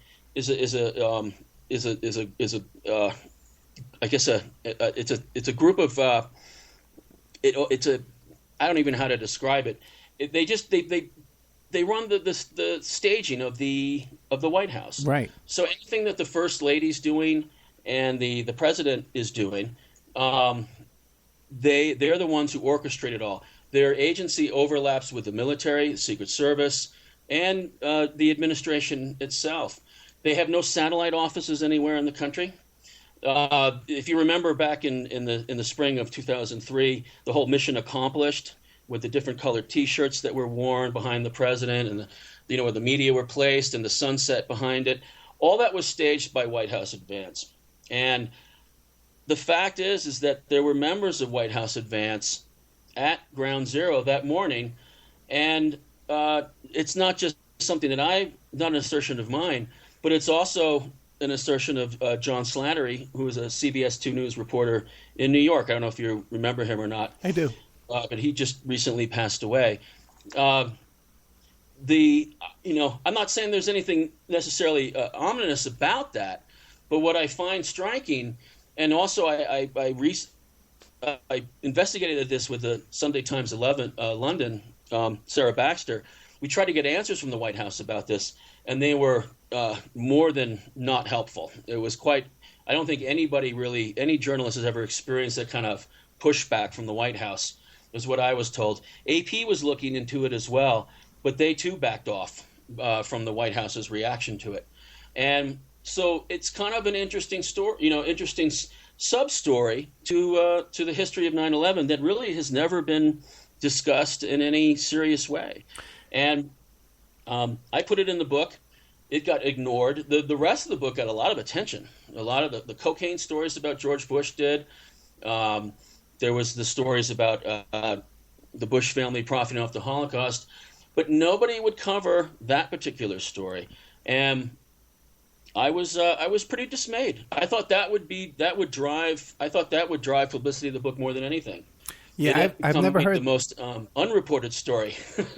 group of I don't even know how to describe it. They run the staging of the White House. Right. So anything that the First Lady's doing and the President is doing, they're the ones who orchestrate it all. Their agency overlaps with the military, the Secret Service, and the administration itself. They have no satellite offices anywhere in the country. If you remember back in the spring of 2003, the whole mission accomplished, with the different colored T-shirts that were worn behind the president, and where the media were placed, and the sunset behind it. All that was staged by White House Advance. And the fact is that there were members of White House Advance at Ground Zero that morning, and it's not just something that not an assertion of mine, but it's also an assertion of John Slattery, who is a CBS 2 News reporter in New York. I don't know if you remember him or not. I do. But he just recently passed away. I'm not saying there's anything necessarily ominous about that, but what I find striking, and also I investigated this with the Sunday Times London, Sarah Baxter. We tried to get answers from the White House about this, and they were more than not helpful. It was I don't think any journalist has ever experienced that kind of pushback from the White House. is what I was told. AP was looking into it as well, but they too backed off from the White House's reaction to it. And so it's kind of an interesting story, interesting sub-story to the history of 9/11 that really has never been discussed in any serious way. And I put it in the book. It got ignored. The rest of the book got a lot of attention. A lot of the cocaine stories about George Bush did. There was the stories about the Bush family profiting off the Holocaust, but nobody would cover that particular story. And I was pretty dismayed. I thought that would drive publicity of the book more than anything. Yeah, I've never heard the most unreported story.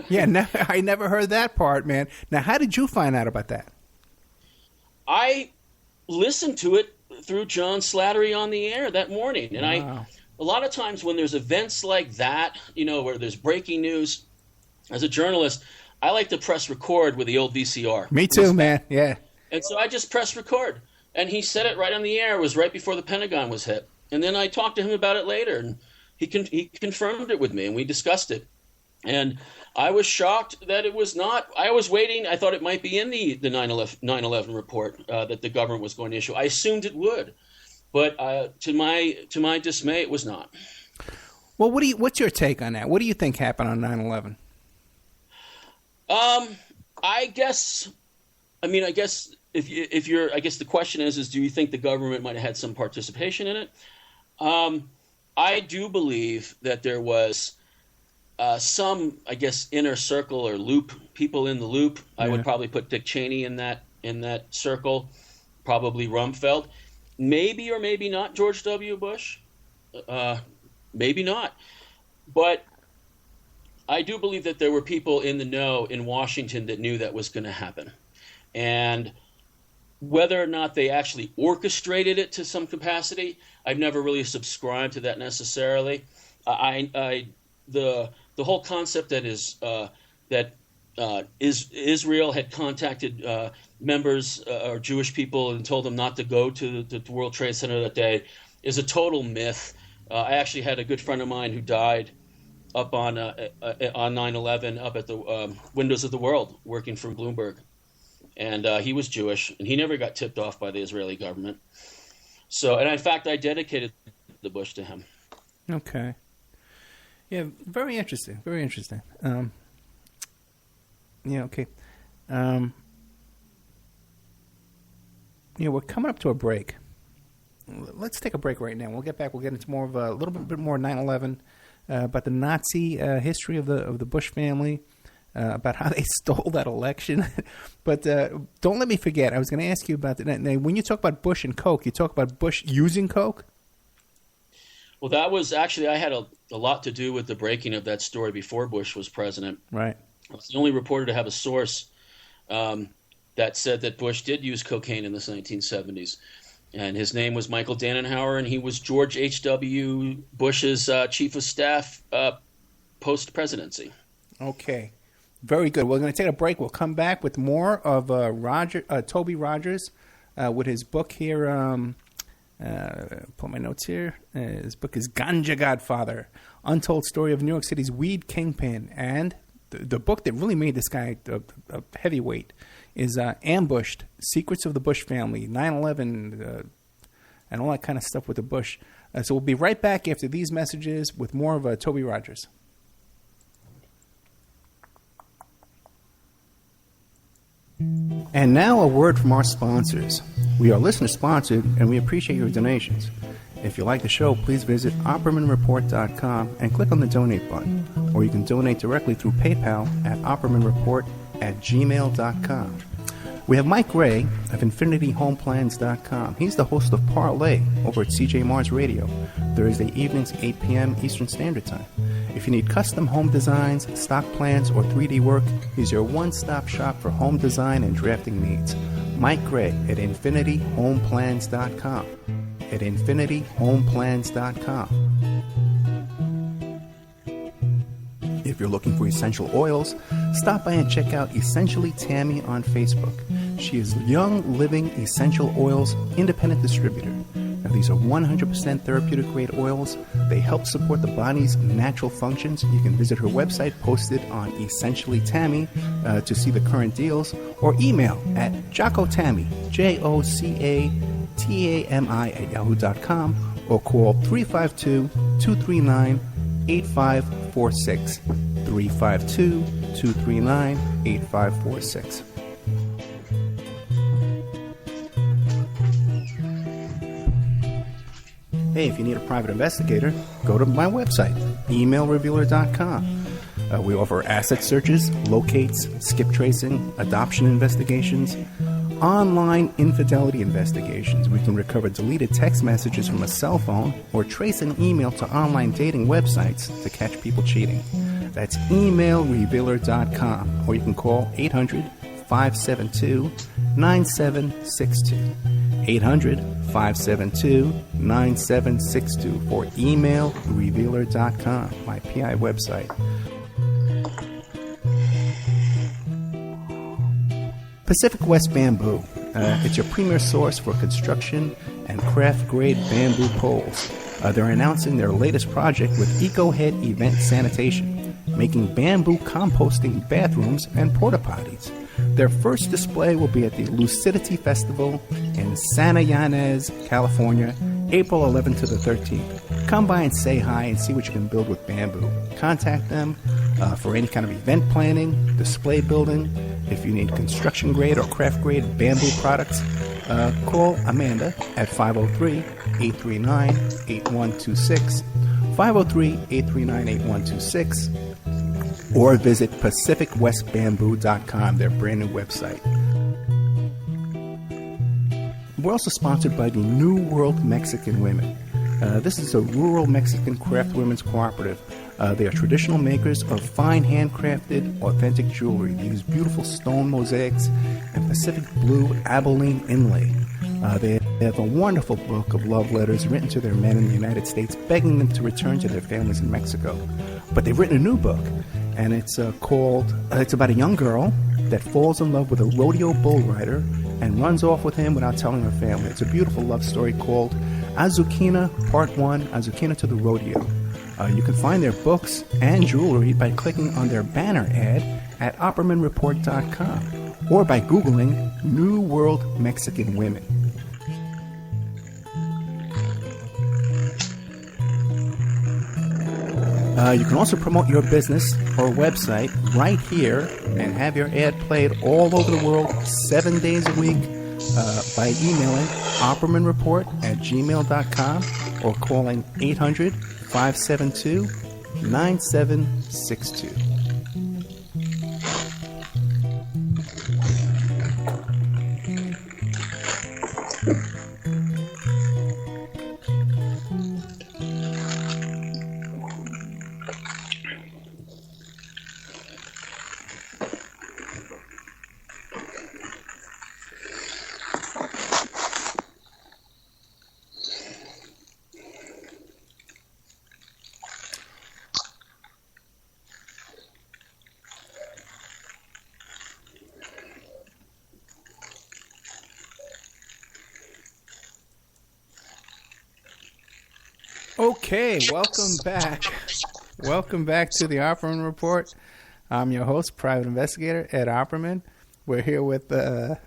Yeah, I never heard that part, man. Now, how did you find out about that? I listened to it through John Slattery on the air that morning, and Wow. a lot of times when there's events like that, where there's breaking news, as a journalist, I like to press record with the old VCR. Me too, man. Yeah. And so I just pressed record, and he said it right on the air. It was right before the Pentagon was hit, and then I talked to him about it later, and he confirmed it with me, and we discussed it. And I was shocked that it was not. I was waiting. I thought it might be in the 9/11 report that the government was going to issue. I assumed it would, but to my dismay, it was not. Well, what's your take on that? What do you think happened on 9/11? I guess if you're, I guess the question is do you think the government might have had some participation in it? I do believe that there was some, I guess, inner circle or loop, people in the loop. Yeah. I would probably put Dick Cheney in that circle, probably Rumsfeld, maybe or maybe not George W. Bush, maybe not. But I do believe that there were people in the know in Washington that knew that was going to happen. And whether or not they actually orchestrated it to some capacity, I've never really subscribed to that necessarily. The whole concept that Israel had contacted members or Jewish people and told them not to go to the World Trade Center that day is a total myth. I actually had a good friend of mine who died up on 9/11 up at the Windows of the World working from Bloomberg. And he was Jewish, and he never got tipped off by the Israeli government. So, and in fact, I dedicated the Bush to him. Okay. Yeah, very interesting. Very interesting. Okay. We're coming up to a break. Let's take a break right now. We'll get back. We'll get into more of a little bit more 9/11, about the Nazi history of the Bush family. About how they stole that election. But don't let me forget, I was going to ask you about that. Now, when you talk about Bush and Coke, you talk about Bush using Coke? Well, that was actually, I had a lot to do with the breaking of that story before Bush was president. Right. I was the only reporter to have a source that said that Bush did use cocaine in the 1970s. And his name was Michael Dannenhauer, and he was George H.W. Bush's chief of staff post-presidency. Okay. Very good. We're going to take a break. We'll come back with more of Toby Rogers with his book here. Pull my notes here. His book is Ganja-Godfather, Untold Story of New York City's Weed Kiingpiin. And the book that really made this guy a heavyweight is Ambushed, Secrets of the Bush Family, 9/11, and all that kind of stuff with the Bush. So we'll be right back after these messages with more of Toby Rogers. And now a word from our sponsors. We are listener-sponsored, and we appreciate your donations. If you like the show, please visit OppermanReport.com and click on the donate button. Or you can donate directly through PayPal at OppermanReport@gmail.com. We have Mike Ray of InfinityHomePlans.com. He's the host of Parlay over at CJ Mars Radio, Thursday evenings, 8 p.m. Eastern Standard Time. If you need custom home designs, stock plans, or 3D work, he's your one-stop shop for home design and drafting needs. Mike Gray at InfinityHomePlans.com. At InfinityHomePlans.com. If you're looking for essential oils, stop by and check out Essentially Tammy on Facebook. She is Young Living Essential Oils Independent Distributor. Now, These are 100% therapeutic grade oils. They help support the body's natural functions. You can visit her website posted on Essentially Tammy to see the current deals, or email at jocotami, JOCATAMI at yahoo.com, or call 352-239-8546. 352-239-8546. Hey, if you need a private investigator, go to my website, emailrevealer.com. We offer asset searches, locates, skip tracing, adoption investigations, online infidelity investigations. We can recover deleted text messages from a cell phone or trace an email to online dating websites to catch people cheating. That's emailrevealer.com, or you can call 800-572-9762. 800-572-9762 for emailrevealer.com, my PI website. Pacific West Bamboo. It's your premier source for construction and craft-grade bamboo poles. They're announcing their latest project with EcoHead Event Sanitation, making bamboo composting bathrooms and porta-potties. Their first display will be at the Lucidity Festival in Santa Ynez, California, April 11th to the 13th. Come by and say hi and see what you can build with bamboo. Contact them for any kind of event planning, display building. If you need construction grade or craft grade bamboo products, call Amanda at 503-839-8126, 503-839-8126, or visit PacificWestBamboo.com, their brand new website. We're also sponsored by the New World Mexican Women. This is a rural Mexican craft women's cooperative. They are traditional makers of fine handcrafted, authentic jewelry. They use beautiful stone mosaics and Pacific blue Abilene inlay. They have a wonderful book of love letters written to their men in the United States, begging them to return to their families in Mexico. But they've written a new book, and it's it's about a young girl that falls in love with a rodeo bull rider and runs off with him without telling her family. It's a beautiful love story called Azuquina Part 1, Azuquina to the Rodeo. You can find their books and jewelry by clicking on their banner ad at OppermanReport.com or by Googling New World Mexican Women. You can also promote your business or website right here and have your ad played all over the world 7 days a week by emailing oppermanreport@gmail.com or calling 800-572-9762. Okay, welcome back. Welcome back to the Opperman Report. I'm your host, private investigator Ed Opperman. We're here with our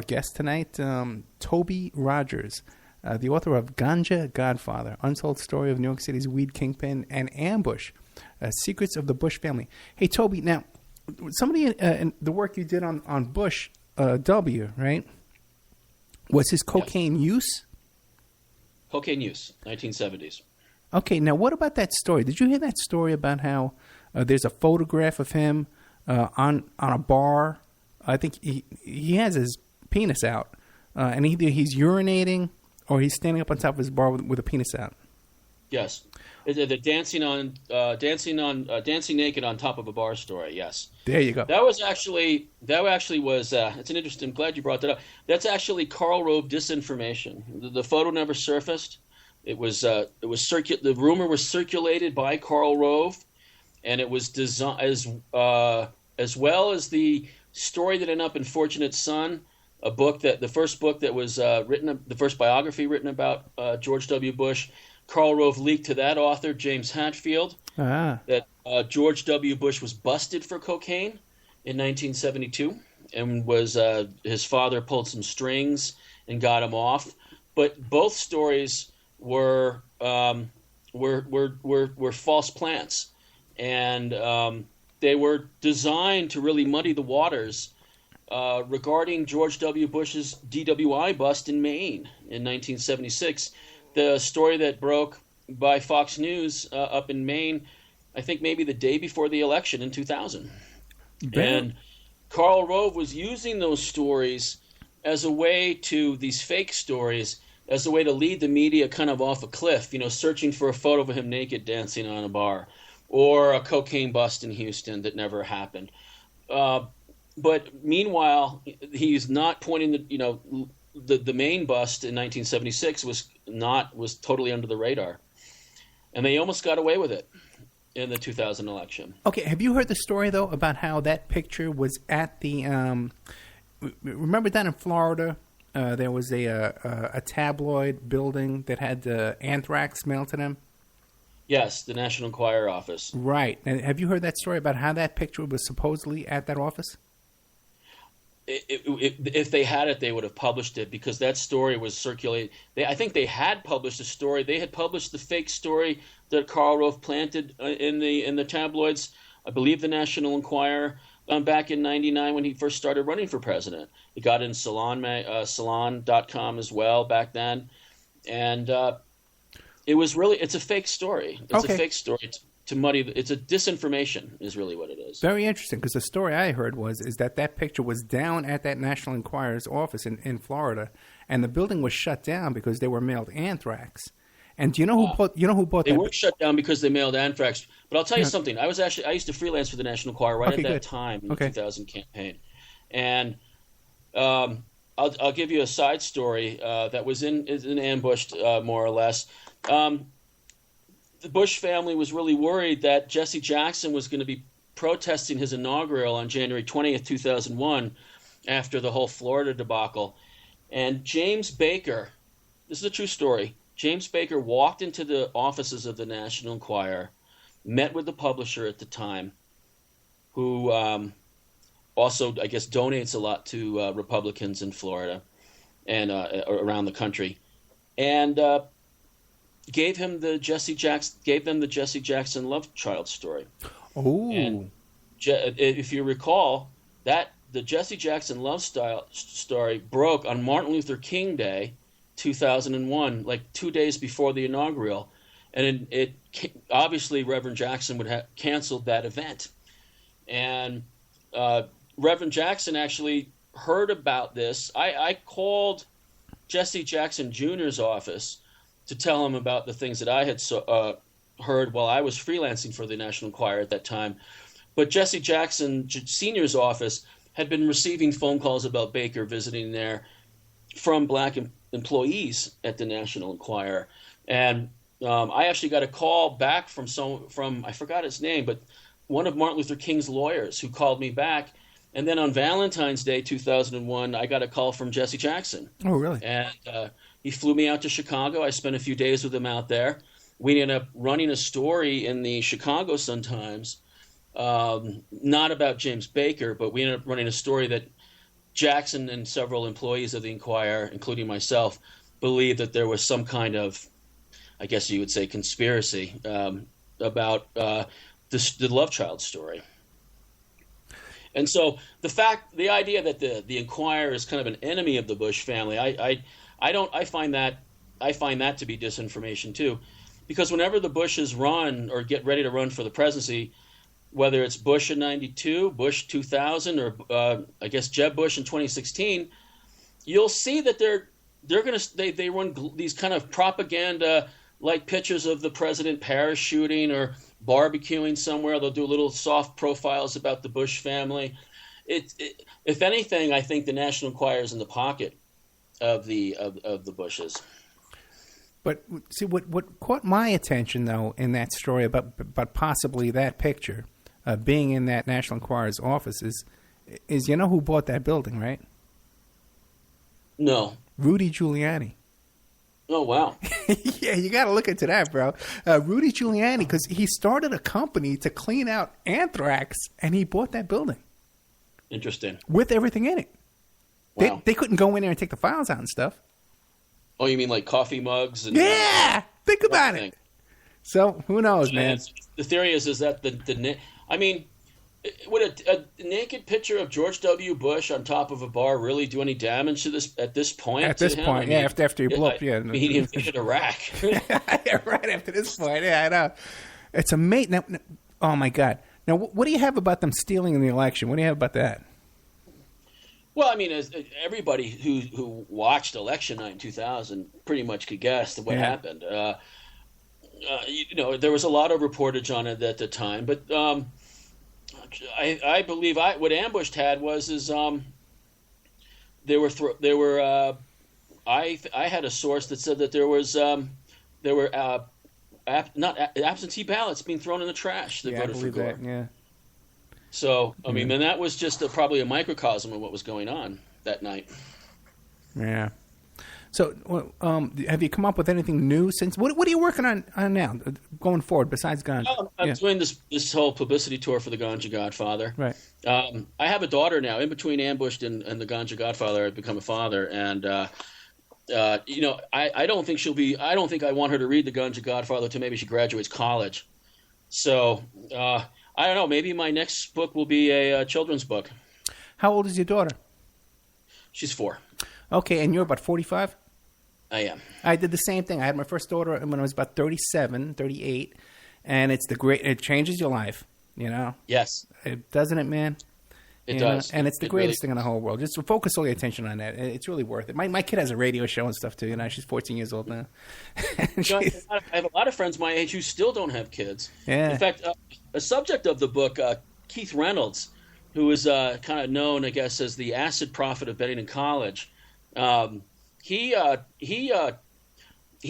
guest tonight, Toby Rogers, the author of Ganja-Godfather, Untold Story of New York City's Weed Kingpin and Ambush, Secrets of the Bush Family. Hey, Toby, now, somebody in the work you did on Bush W., right, was his cocaine use? Cocaine use, 1970s. Okay, now what about that story? Did you hear that story about how there's a photograph of him on a bar? I think he has his penis out, and either he's urinating or he's standing up on top of his bar with a penis out. Yes, they're dancing naked on top of a bar story. Yes, there you go. That actually was. It's an interesting. I'm glad you brought that up. That's actually Karl Rove disinformation. The photo never surfaced. The rumor was circulated by Karl Rove, and it was designed as well as the story that ended up in Fortunate Son. book the first book that was written, the first biography written about George W. Bush. Karl Rove leaked to that author, James Hatfield, that George W. Bush was busted for cocaine in 1972, and was his father pulled some strings and got him off. But both stories were false plants, and they were designed to really muddy the waters regarding George W. Bush's DWI bust in Maine in 1976. The story that broke by Fox News up in Maine, I think maybe the day before the election in 2000. And Karl Rove was using those stories as a way to, these fake stories, as a way to lead the media kind of off a cliff, searching for a photo of him naked dancing on a bar, or a cocaine bust in Houston that never happened. But meanwhile, he's not pointing the Maine bust in 1976 was totally under the radar, and they almost got away with it in the 2000 election. Okay, have you heard the story though about how that picture was at the? Remember down in Florida, there was a tabloid building that had anthrax mailed to them. Yes, the National Enquirer office. Right. And have you heard that story about how that picture was supposedly at that office? If they had it, they would have published it, because that story was circulated. I think they had published a story. They had published the fake story that Karl Rove planted in the tabloids. I believe the National Enquirer back in '99 when he first started running for president. It got in Salon.com as well back then, and it's a fake story. It's a fake story. To muddy, it's a disinformation is really what it is. Very interesting, because the story I heard is that picture was down at that National Enquirer's office in Florida, and the building was shut down because they were mailed anthrax. And do you know who bought They that? were shut down because they mailed anthrax. But I'll tell you something. I used to freelance for the National Enquirer at that time in the 2000 campaign, and I'll give you a side story that was ambushed more or less. The Bush family was really worried that Jesse Jackson was going to be protesting his inaugural on January 20th, 2001, after the whole Florida debacle. And James Baker, this is a true story, James Baker walked into the offices of the National Enquirer, met with the publisher at the time, who also, I guess, donates a lot to Republicans in Florida and around the country, and gave them the Jesse Jackson love child story. Oh, and if you recall, that the Jesse Jackson love story broke on Martin Luther King Day, 2001, like 2 days before the inaugural, and it obviously Reverend Jackson would have canceled that event, and Reverend Jackson actually heard about this. I called Jesse Jackson Jr.'s office to tell him about the things that I had heard while I was freelancing for the National Enquirer at that time. But Jesse Jackson Sr.'s office had been receiving phone calls about Baker visiting there from black employees at the National Enquirer. And I actually got a call back from I forgot his name, but one of Martin Luther King's lawyers who called me back. And then on Valentine's Day 2001, I got a call from Jesse Jackson. Oh, really? And he flew me out to Chicago. I spent a few days with him out there. We ended up running a story in the Chicago Sun-Times, not about James Baker, but we ended up running a story that Jackson and several employees of the Enquirer, including myself, believed that there was some kind of, I guess you would say, conspiracy about the love child story. And so the idea that the Enquirer is kind of an enemy of the Bush family, I find that to be disinformation too, because whenever the Bushes run or get ready to run for the presidency, whether it's Bush in '92, Bush 2000, or I guess Jeb Bush in 2016, you'll see that they run these kind of propaganda like pictures of the president parachuting or barbecuing somewhere. They'll do little soft profiles about the Bush family. If anything, I think the National Enquirer is in the pocket of the Bushes. But see, what caught my attention though in that story about possibly that picture being in that National Enquirer's office is who bought that building, right? No. Rudy Giuliani. Oh, wow. Yeah, you got to look into that, bro. Rudy Giuliani, because he started a company to clean out anthrax, and he bought that building. Interesting. With everything in it. Wow. They couldn't go in there and take the files out and stuff. Oh, you mean like coffee mugs? And, yeah! Think about it. So, who knows, man? The theory is that I mean, would a naked picture of George W. Bush on top of a bar really do any damage to this at this point? At this point, yeah, after you blow up, yeah. He invaded Iraq. Yeah, right after this point, yeah, I know. It's amazing. Now, oh, my God. Now, what do you have about them stealing in the election? What do you have about that? Well, I mean, everybody who watched election night in 2000 pretty much could guess what happened. There was a lot of reportage on it at the time, but I believe what Ambushed had was I had a source that said that there were absentee ballots being thrown in the trash that voted for Gore. That, yeah. So, I mean, and that was just probably a microcosm of what was going on that night. Yeah. So, have you come up with anything new since? What are you working on now, going forward, besides Ganja? I'm doing this whole publicity tour for the Ganja Godfather. Right. I have a daughter now. In between Ambushed and the Ganja Godfather, I've become a father, and I don't think I don't think I want her to read the Ganja Godfather until maybe she graduates college. So. I don't know. Maybe my next book will be a children's book. How old is your daughter? She's 4. Okay, and you're about 45? I am. I did the same thing. I had my first daughter when I was about 37, 38, and it changes your life, you know? Yes. Doesn't it, man? It does. And it's the greatest thing in the whole world. Just focus all your attention on that. It's really worth it. My kid has a radio show and stuff, too. You know, she's 14 years old now. I have a lot of friends my age who still don't have kids. Yeah. In fact, a subject of the book, Keith Reynolds, who is kind of known, I guess, as the acid prophet of Bennington College, he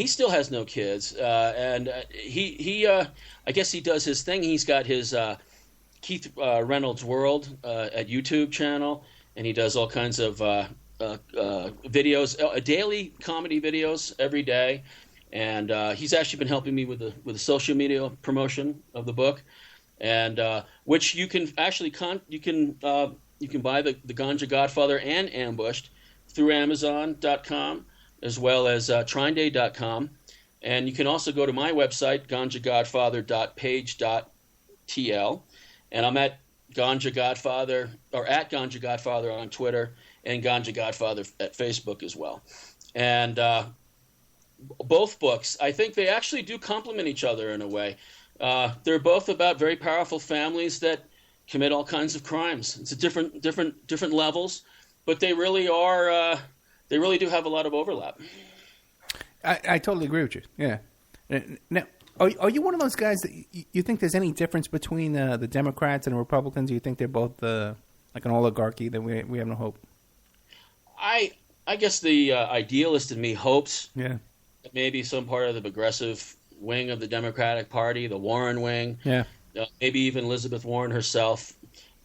still has no kids. And I guess he does his thing. He's got his Keith Reynolds World at YouTube channel, and he does all kinds of videos, daily comedy videos every day. And he's actually been helping me with the social media promotion of the book, and which you can actually you can buy the Ganja Godfather and Ambushed through Amazon.com as well as Trineday.com, and you can also go to my website ganjagodfather.page.tl. And I'm at Ganja Godfather or at Ganja Godfather on Twitter and Ganja Godfather at Facebook as well. And both books, I think they actually do complement each other in a way. They're both about very powerful families that commit all kinds of crimes. It's a different levels, but they really are. They really do have a lot of overlap. I totally agree with you. Yeah. Now, are you one of those guys that you think there's any difference between the Democrats and the Republicans? You think they're both like an oligarchy that we have no hope? I guess the idealist in me hopes that maybe some part of the progressive wing of the Democratic Party, the Warren wing, maybe even Elizabeth Warren herself,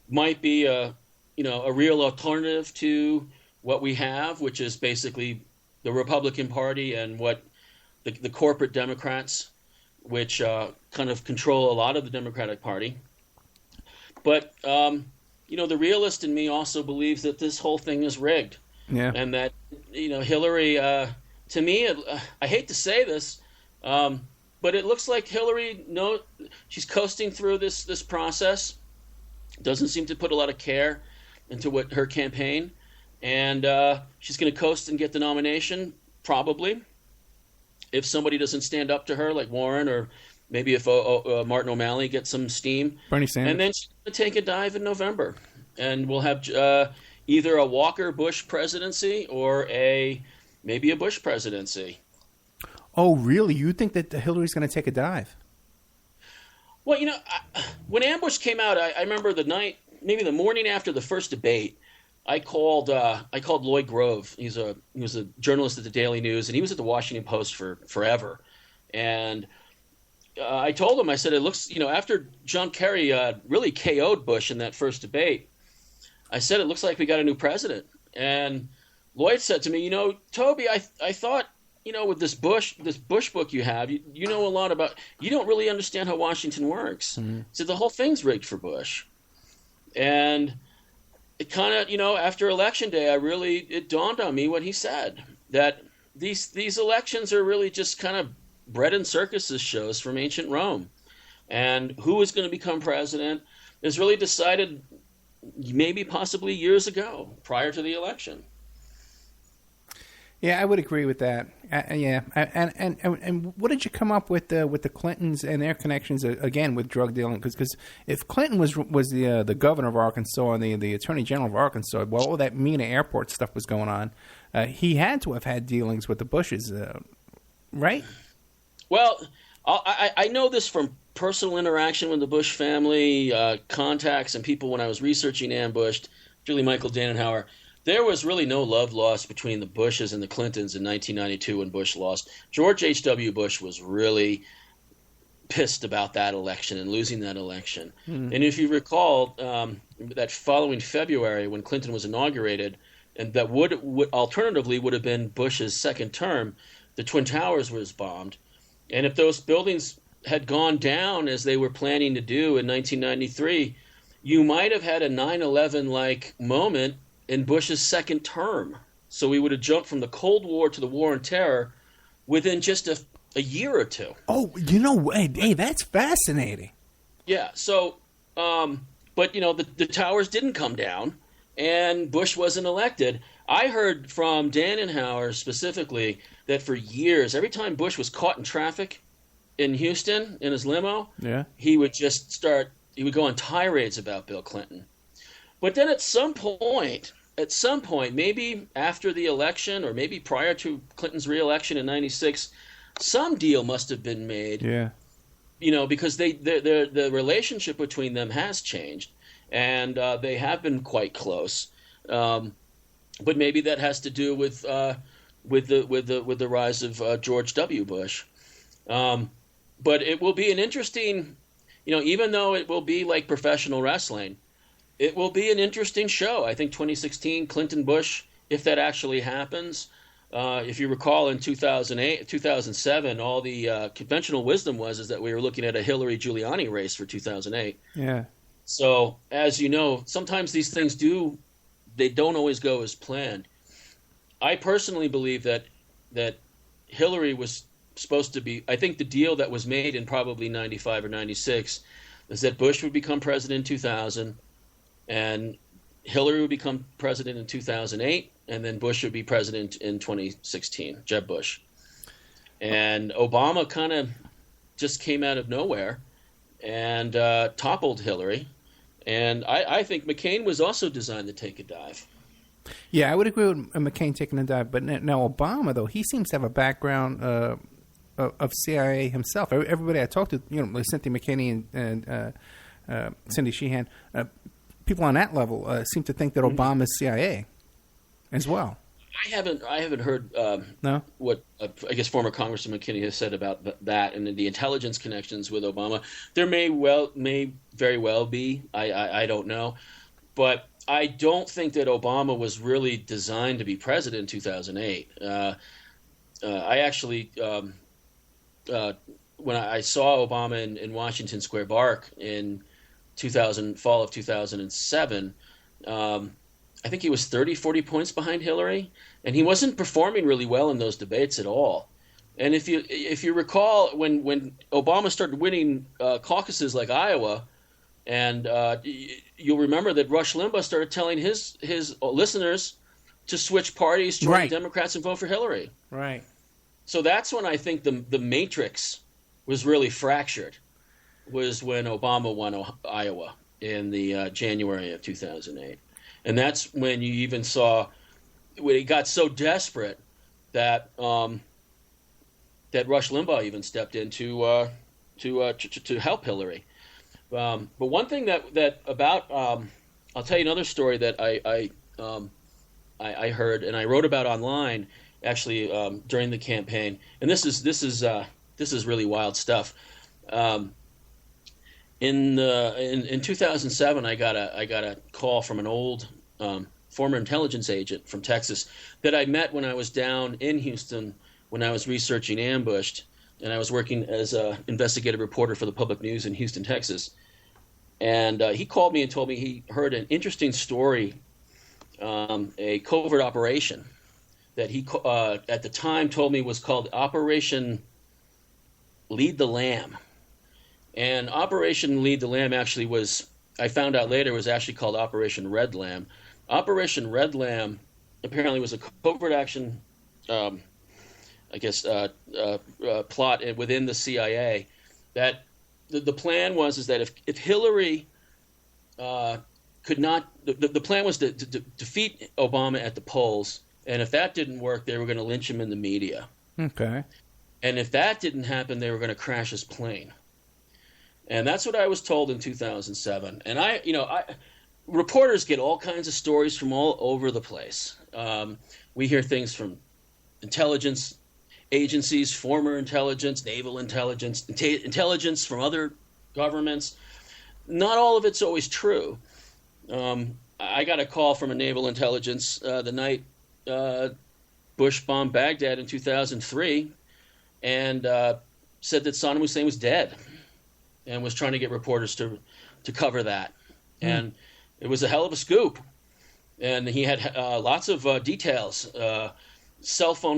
might be a real alternative to what we have, which is basically the Republican Party and what the corporate Democrats, which kind of control a lot of the Democratic Party. But, the realist in me also believes that this whole thing is rigged. Yeah. And that, Hillary, to me, I hate to say this, but it looks like Hillary, she's coasting through this process, doesn't seem to put a lot of care into her campaign, and she's going to coast and get the nomination, probably. If somebody doesn't stand up to her, like Warren, or maybe if Martin O'Malley gets some steam. Bernie Sanders. And then she's going to take a dive in November. And we'll have either a Walker-Bush presidency or maybe a Bush presidency. Oh, really? You think that Hillary's going to take a dive? Well, when Ambush came out, I remember maybe the morning after the first debate, I called Lloyd Grove. He was a journalist at the Daily News, and he was at the Washington Post for forever. And I told him, I said, it looks, after John Kerry really KO'd Bush in that first debate, I said, it looks like we got a new president. And Lloyd said to me, Toby, I thought, with this Bush book you have, you know a lot about, you don't really understand how Washington works. Mm-hmm. So the whole thing's rigged for Bush. And it kind of, after Election Day, it dawned on me what he said, that these elections are really just kind of bread and circuses shows from ancient Rome. And who is going to become president is really decided maybe possibly years ago, prior to the election. Yeah, I would agree with that. And what did you come up with the Clintons and their connections again with drug dealing? Because if Clinton was the governor of Arkansas and the attorney general of Arkansas, while all that Mena Airport stuff was going on, he had to have had dealings with the Bushes, right? Well, I know this from personal interaction with the Bush family, contacts, and people when I was researching Ambushed, Julie Michael Dannenhauer. There was really no love lost between the Bushes and the Clintons in 1992 when Bush lost. George H.W. Bush was really pissed about that election and losing that election. Mm. And if you recall, that following February when Clinton was inaugurated, and that would alternatively would have been Bush's second term, the Twin Towers was bombed. And if those buildings had gone down as they were planning to do in 1993, you might have had a 9/11-like moment in Bush's second term. So we would have jumped from the Cold War to the War on Terror within just a year or two. Oh, hey, that's fascinating. Yeah, so, but, the towers didn't come down, and Bush wasn't elected. I heard from Dannenhauer specifically that for years, every time Bush was caught in traffic in Houston in his limo, he would go on tirades about Bill Clinton. But then at some point, maybe after the election or maybe prior to Clinton's re-election in 96, some deal must have been made. Yeah. Because the relationship between them has changed, and they have been quite close. But maybe that has to do with the rise of George W. Bush. But it will be an interesting, even though it will be like professional wrestling, it will be an interesting show. I think 2016, Clinton-Bush, if that actually happens. If you recall, in 2007, all the conventional wisdom is that we were looking at a Hillary-Giuliani race for 2008. Yeah. So, as you know, sometimes these things they don't always go as planned. I personally believe that Hillary was supposed to be, I think the deal that was made in probably 95 or 96 is that Bush would become president in 2000, and Hillary would become president in 2008, and then Bush would be president in 2016, Jeb Bush. And Obama kind of just came out of nowhere and toppled Hillary. And I think McCain was also designed to take a dive. Yeah, I would agree with McCain taking a dive. But now Obama, though, he seems to have a background of CIA himself. Everybody I talked to, like Cynthia McKinney and Cindy Sheehan, people on that level seem to think that Obama's CIA as well. I haven't heard what I guess former Congressman McKinney has said about that and the intelligence connections with Obama. There may very well be. I don't know, but I don't think that Obama was really designed to be president in 2008. I actually when I saw Obama in Washington Square Park in fall of 2007, I think he was 30, 40 points behind Hillary, and he wasn't performing really well in those debates at all. And if you recall, when Obama started winning caucuses like Iowa, and you'll remember that Rush Limbaugh started telling his listeners to switch parties, join the Democrats, and vote for Hillary. Right. So that's when I think the matrix was really fractured, was when Obama won Iowa in the January of 2008. And that's when you even saw when it got so desperate that that Rush Limbaugh even stepped in to help Hillary. But one thing that about I'll tell you another story that I heard and I wrote about online actually during the campaign, and this is really wild stuff. In 2007, I got a call from an old former intelligence agent from Texas that I met when I was down in Houston when I was researching Ambushed, and I was working as an investigative reporter for the Public News in Houston, Texas. And he called me and told me he heard an interesting story, a covert operation that he at the time told me was called Operation Lead the Lamb. And Operation Lead the Lamb actually was, I found out later, was actually called Operation Red Lamb. Operation Red Lamb apparently was a covert action, plot within the CIA. That the plan was that if Hillary could not, the plan was to defeat Obama at the polls, and if that didn't work, they were going to lynch him in the media. Okay. And if that didn't happen, they were going to crash his plane. And that's what I was told in 2007. And reporters get all kinds of stories from all over the place. We hear things from intelligence agencies, former intelligence, naval intelligence, intelligence from other governments. Not all of it's always true. I got a call from a naval intelligence the night Bush bombed Baghdad in 2003 and said that Saddam Hussein was dead and was trying to get reporters to cover that. And it was a hell of a scoop. And he had lots of details,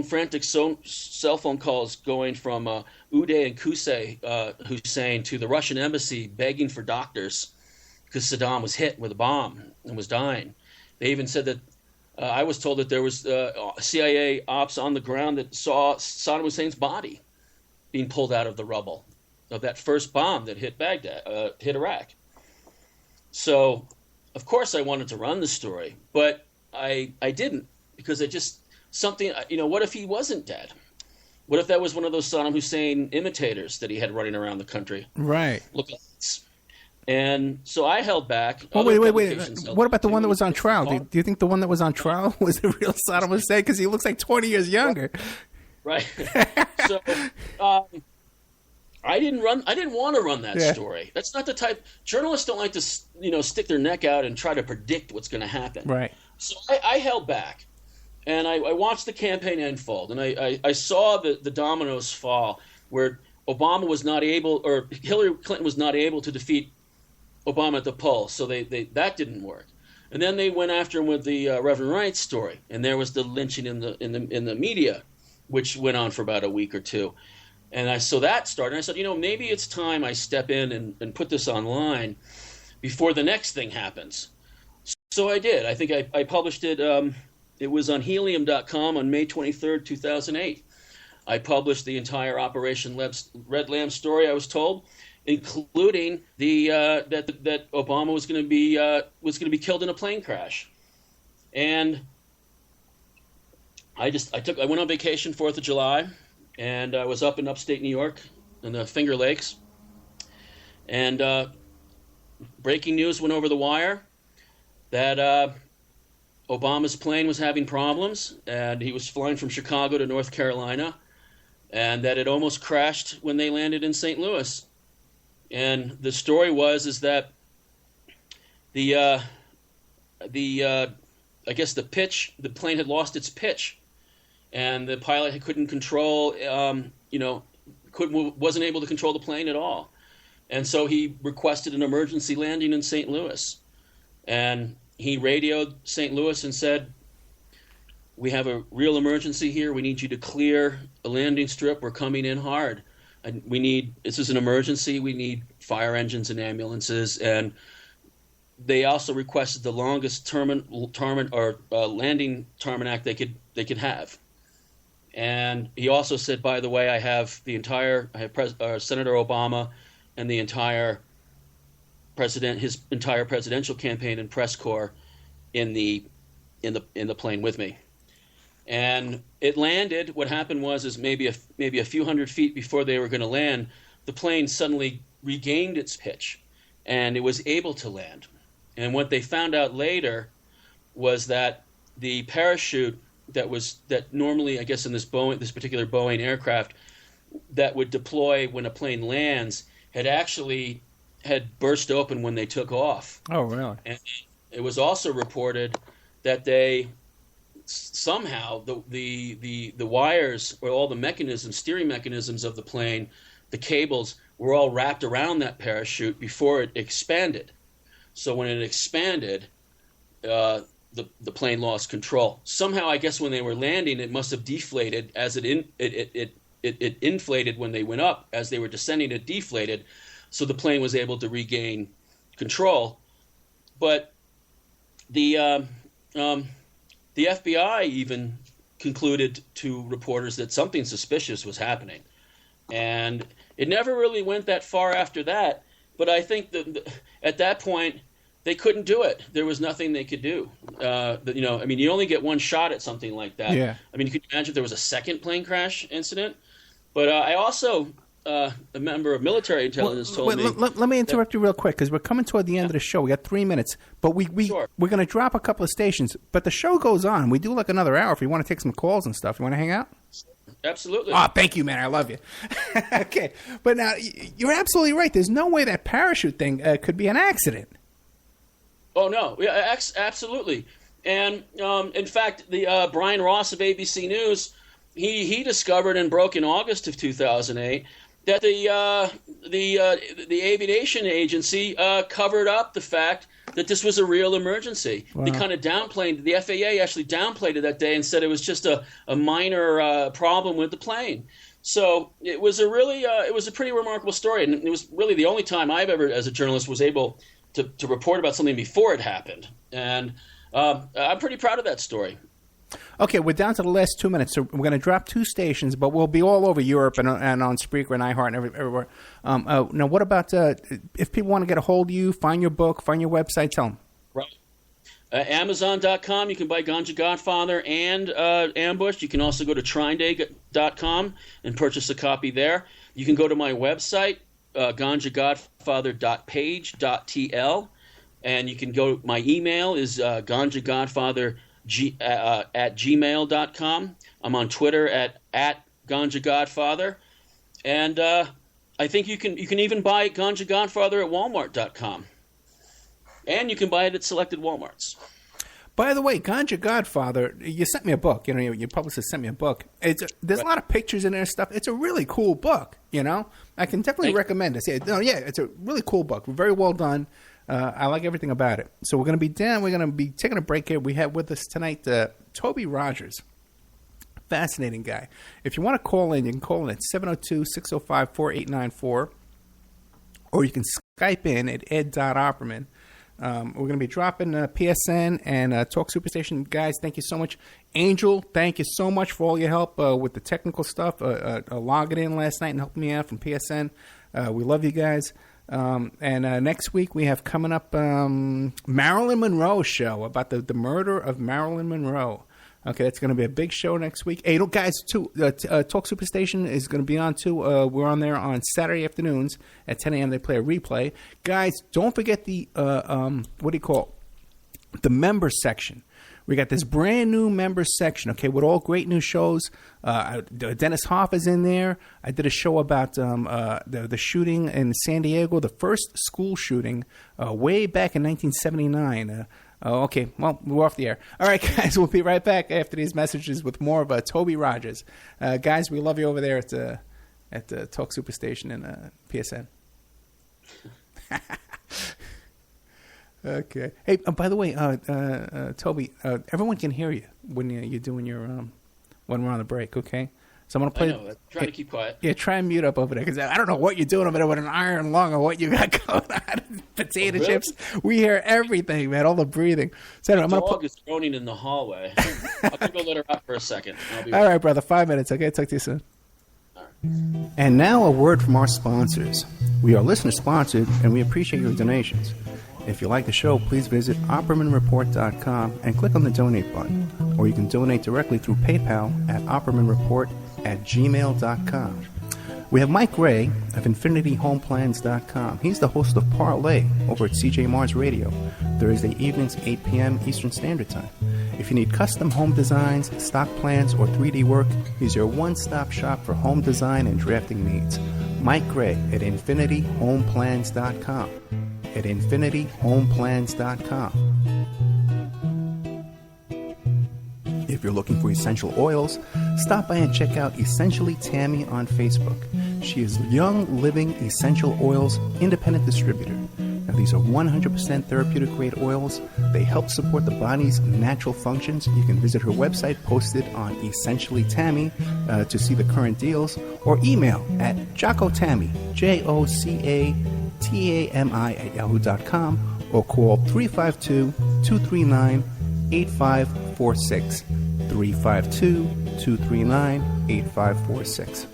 frantic cell phone calls going from Uday and Qusay Hussein to the Russian embassy begging for doctors because Saddam was hit with a bomb and was dying. They even said that I was told that there was CIA ops on the ground that saw Saddam Hussein's body being pulled out of the rubble of that first bomb that hit Baghdad, hit Iraq. So, of course, I wanted to run the story, but I didn't because it just something. What if he wasn't dead? What if that was one of those Saddam Hussein imitators that he had running around the country? Right. And so I held back. Oh, wait. What about the one that was on trial? Do you think the one that was on trial was the real Saddam Hussein? Because he looks like 20 years younger. Right. So I didn't want to run that story. That's not the type. Journalists don't like to, stick their neck out and try to predict what's going to happen. Right. So I held back, and I watched the campaign unfold, and I saw the dominoes fall where Obama was not able, or Hillary Clinton was not able to defeat Obama at the polls. So that didn't work. And then they went after him with the Reverend Wright story, and there was the lynching in the media, which went on for about a week or two. And so that started. And I said, maybe it's time I step in and put this online before the next thing happens. So I did. I think I published it. It was on helium.com on May 23rd, 2008. I published the entire Operation Red Lamb story, I was told, including that Obama was going to be killed in a plane crash. And I went on vacation 4th of July. And I was up in upstate New York in the Finger Lakes. And breaking news went over the wire that Obama's plane was having problems, and he was flying from Chicago to North Carolina, and that it almost crashed when they landed in St. Louis. And the story is that the plane had lost its pitch. And the pilot couldn't control, wasn't able to control the plane at all. And so he requested an emergency landing in St. Louis. And he radioed St. Louis and said, "We have a real emergency here. We need you to clear a landing strip. We're coming in hard. And this is an emergency. We need fire engines and ambulances." And they also requested the longest landing tarmac they could have. And he also said, by the way, I have Senator Obama and his entire presidential campaign and press corps in the plane with me. And it landed. What happened was maybe a few hundred feet before they were going to land, the plane suddenly regained its pitch, and it was able to land. And what they found out later was that the parachute that normally, I guess, in this particular Boeing aircraft that would deploy when a plane lands had burst open when they took off. Oh, really? And it was also reported that they somehow the wires or all the mechanisms, steering mechanisms of the plane, the cables were all wrapped around that parachute before it expanded. So when it expanded, the plane lost control. Somehow, I guess when they were landing, it must have deflated as it inflated when they went up. As they were descending, it deflated, so the plane was able to regain control. But the FBI even concluded to reporters that something suspicious was happening, and it never really went that far after that. But I think that at that point they couldn't do it. There was nothing they could do. You only get one shot at something like that. Yeah. I mean, you could imagine if there was a second plane crash incident. But I also, a member of military intelligence told me. Let me interrupt you real quick because we're coming toward the end of the show. We got 3 minutes, but we're going to drop a couple of stations. But the show goes on. We do like another hour if you want to take some calls and stuff. You want to hang out? Absolutely. Oh, thank you, man. I love you. Okay, but now you're absolutely right. There's no way that parachute thing could be an accident. Oh no, yeah, absolutely. And in fact, the Brian Ross of ABC News, he discovered and broke in August of 2008 that the aviation agency covered up the fact that this was a real emergency. Wow. They kind of downplayed. The FAA actually downplayed it that day and said it was just a minor problem with the plane. So it was a pretty remarkable story, and it was really the only time I've ever, as a journalist, was able to report about something before it happened. And I'm pretty proud of that story. Okay, we're down to the last 2 minutes, so we're going to drop 2 stations, but we'll be all over Europe and on Spreaker and iHeart and everywhere. Now, what about if people want to get a hold of you, find your book, find your website, tell them. Right. Amazon.com, you can buy Ganja Godfather and Ambush. You can also go to Trineday.com and purchase a copy there. You can go to my website, ganjagodfather.page.tl, and you can go. My email is ganjagodfather at gmail.com. I'm on Twitter at ganjagodfather, and I think you can even buy Ganja Godfather at Walmart.com, and you can buy it at selected Walmarts. By the way, Ganja Godfather, you sent me a book. Your publicist sent me a book. There's a lot of pictures in there and stuff. It's a really cool book, I can definitely recommend it. It's a really cool book. Very well done. I like everything about it. So we're going to be down. We're going to be taking a break here. We have with us tonight Toby Rogers. Fascinating guy. If you want to call in, you can call in at 702-605-4894. Or you can Skype in at ed.opperman. We're going to be dropping PSN and Talk Superstation. Guys, thank you so much. Angel, thank you so much for all your help with the technical stuff. Logging in last night and helping me out from PSN. We love you guys. And next week we have coming up Marilyn Monroe show about the murder of Marilyn Monroe. Okay, that's going to be a big show next week. Hey, guys, too, Talk Superstation is going to be on, too. We're on there on Saturday afternoons at 10 a.m. They play a replay. Guys, don't forget the, the members section. We got this brand new members section, okay, with all great new shows. Dennis Hoff is in there. I did a show about the shooting in San Diego, the first school shooting way back in 1979. Okay, well, we're off the air. All right, guys, we'll be right back after these messages with more of Toby Rogers. Guys, we love you over there at Talk Superstation and PSN. Okay. Hey, by the way, Toby, everyone can hear you when you're doing your when we're on the break. Okay. So I'm gonna play. I know. Try to keep quiet. Yeah, try and mute up over there because I don't know what you're doing over there with an iron lung or what you got going on. Potato chips. We hear everything, man. All the breathing. So anyway, the dog is groaning in the hallway. I'll go let her out for a second. All right, brother. 5 minutes. Okay. Talk to you soon. All right. And now a word from our sponsors. We are listener sponsored, and we appreciate your donations. If you like the show, please visit OppermanReport.com and click on the donate button. Or you can donate directly through PayPal at OppermanReport@gmail.com. We have Mike Ray of InfinityHomePlans.com. He's the host of Parlay over at CJ Mars Radio, Thursday evenings, 8 p.m. Eastern Standard Time. If you need custom home designs, stock plans, or 3D work, he's your one-stop shop for home design and drafting needs. Mike Ray at InfinityHomePlans.com. At InfinityHomePlans.com. If you're looking for essential oils, stop by and check out Essentially Tammy on Facebook. She is Young Living Essential Oils Independent Distributor. Now, these are 100% therapeutic grade oils. They help support the body's natural functions. You can visit her website posted on Essentially Tammy to see the current deals, or email at JocoTammy, JoCaTami @yahoo.com, or call 352-239-8546. 352-239-8546.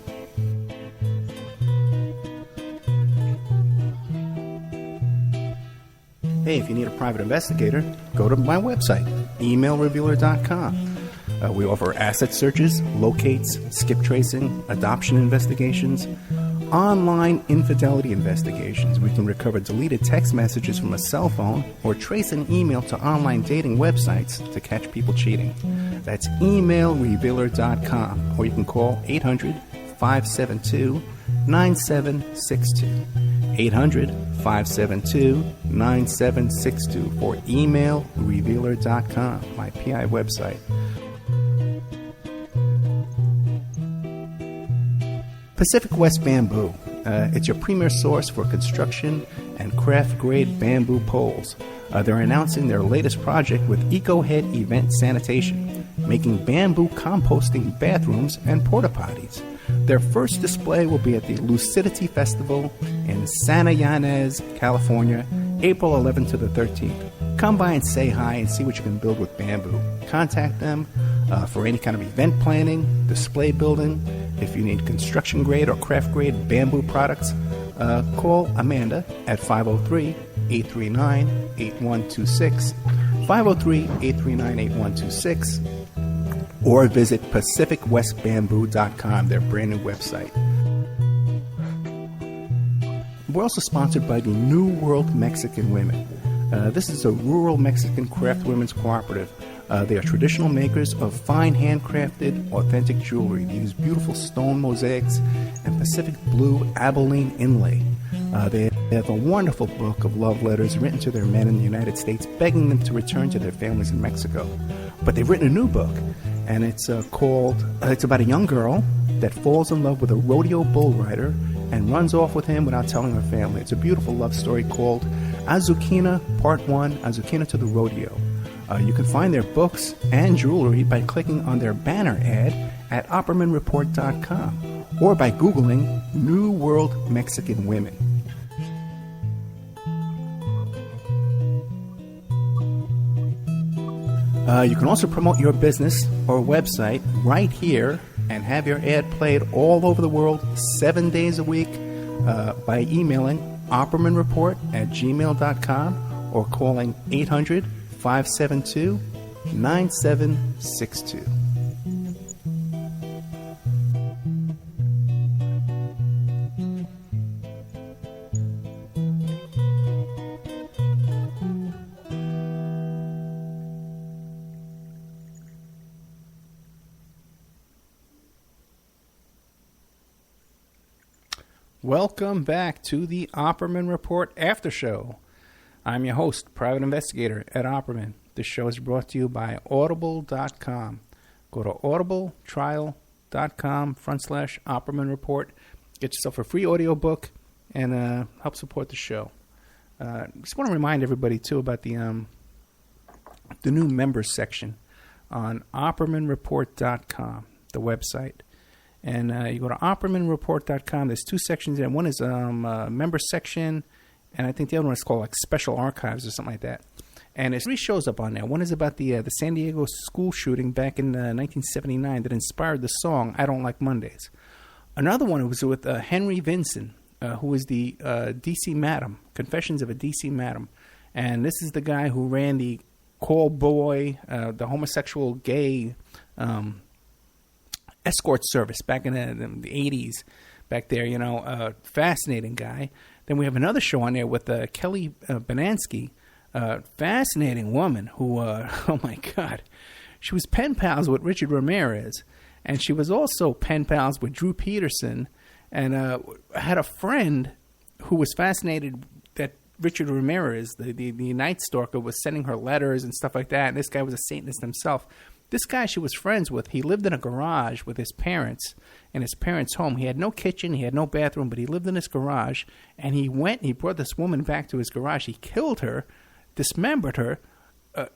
Hey, if you need a private investigator, go to my website, emailrevealer.com. We offer asset searches, locates, skip tracing, adoption investigations, online infidelity investigations. We can recover deleted text messages from a cell phone or trace an email to online dating websites to catch people cheating. That's emailrevealer.com, or you can call 800-572-9762. 800-572-9762 for emailrevealer.com, my PI website. Pacific West Bamboo. It's your premier source for construction and craft-grade bamboo poles. They're announcing their latest project with EcoHead Event Sanitation, making bamboo composting bathrooms and porta-potties. Their first display will be at the Lucidity Festival in Santa Ynez, California, April 11th to the 13th. Come by and say hi and see what you can build with bamboo. Contact them for any kind of event planning, display building. If you need construction-grade or craft-grade bamboo products, call Amanda at 503-839-8126, 503-839-8126, or visit PacificWestBamboo.com, their brand new website. We're also sponsored by the New World Mexican Women. This is a rural Mexican craft women's cooperative. They are traditional makers of fine handcrafted, authentic jewelry. They use beautiful stone mosaics and Pacific blue Abilene inlay. They have a wonderful book of love letters written to their men in the United States, begging them to return to their families in Mexico. But they've written a new book, and it's it's about a young girl that falls in love with a rodeo bull rider and runs off with him without telling her family. It's a beautiful love story called Azucena Part 1, Azucena to the Rodeo. You can find their books and jewelry by clicking on their banner ad at OppermanReport.com or by Googling New World Mexican Women. You can also promote your business or website right here and have your ad played all over the world 7 days a week by emailing OppermanReport@gmail.com or calling 800-572-9762. Welcome back to the Opperman Report After Show. I'm your host, Private Investigator Ed Opperman. This show is brought to you by Audible.com. Go to audibletrial.com/Opperman Report. Get yourself a free audiobook and help support the show. Just want to remind everybody, too, about the new members section on OppermanReport.com, the website. And you go to OppermanReport.com. There's two sections there. One is member section, and I think the other one is called like Special Archives or something like that. And there's 3 shows up on there. One is about the San Diego school shooting back in 1979 that inspired the song I Don't Like Mondays. Another one was with Henry Vinson, who was the D.C. Madam, Confessions of a D.C. Madam. And this is the guy who ran the call boy, the homosexual gay escort service back in the 80s, back there, fascinating guy. Then we have another show on there with Kelly Banansky, fascinating woman who, oh my God, she was pen pals with Richard Ramirez, and she was also pen pals with Drew Peterson, and had a friend who was fascinated that Richard Ramirez, the Night Stalker, was sending her letters and stuff like that, and this guy was a Satanist himself. This guy she was friends with, he lived in a garage with his parents in his parents' home. He had no kitchen, he had no bathroom, but he lived in his garage. And he went and he brought this woman back to his garage. He killed her, dismembered her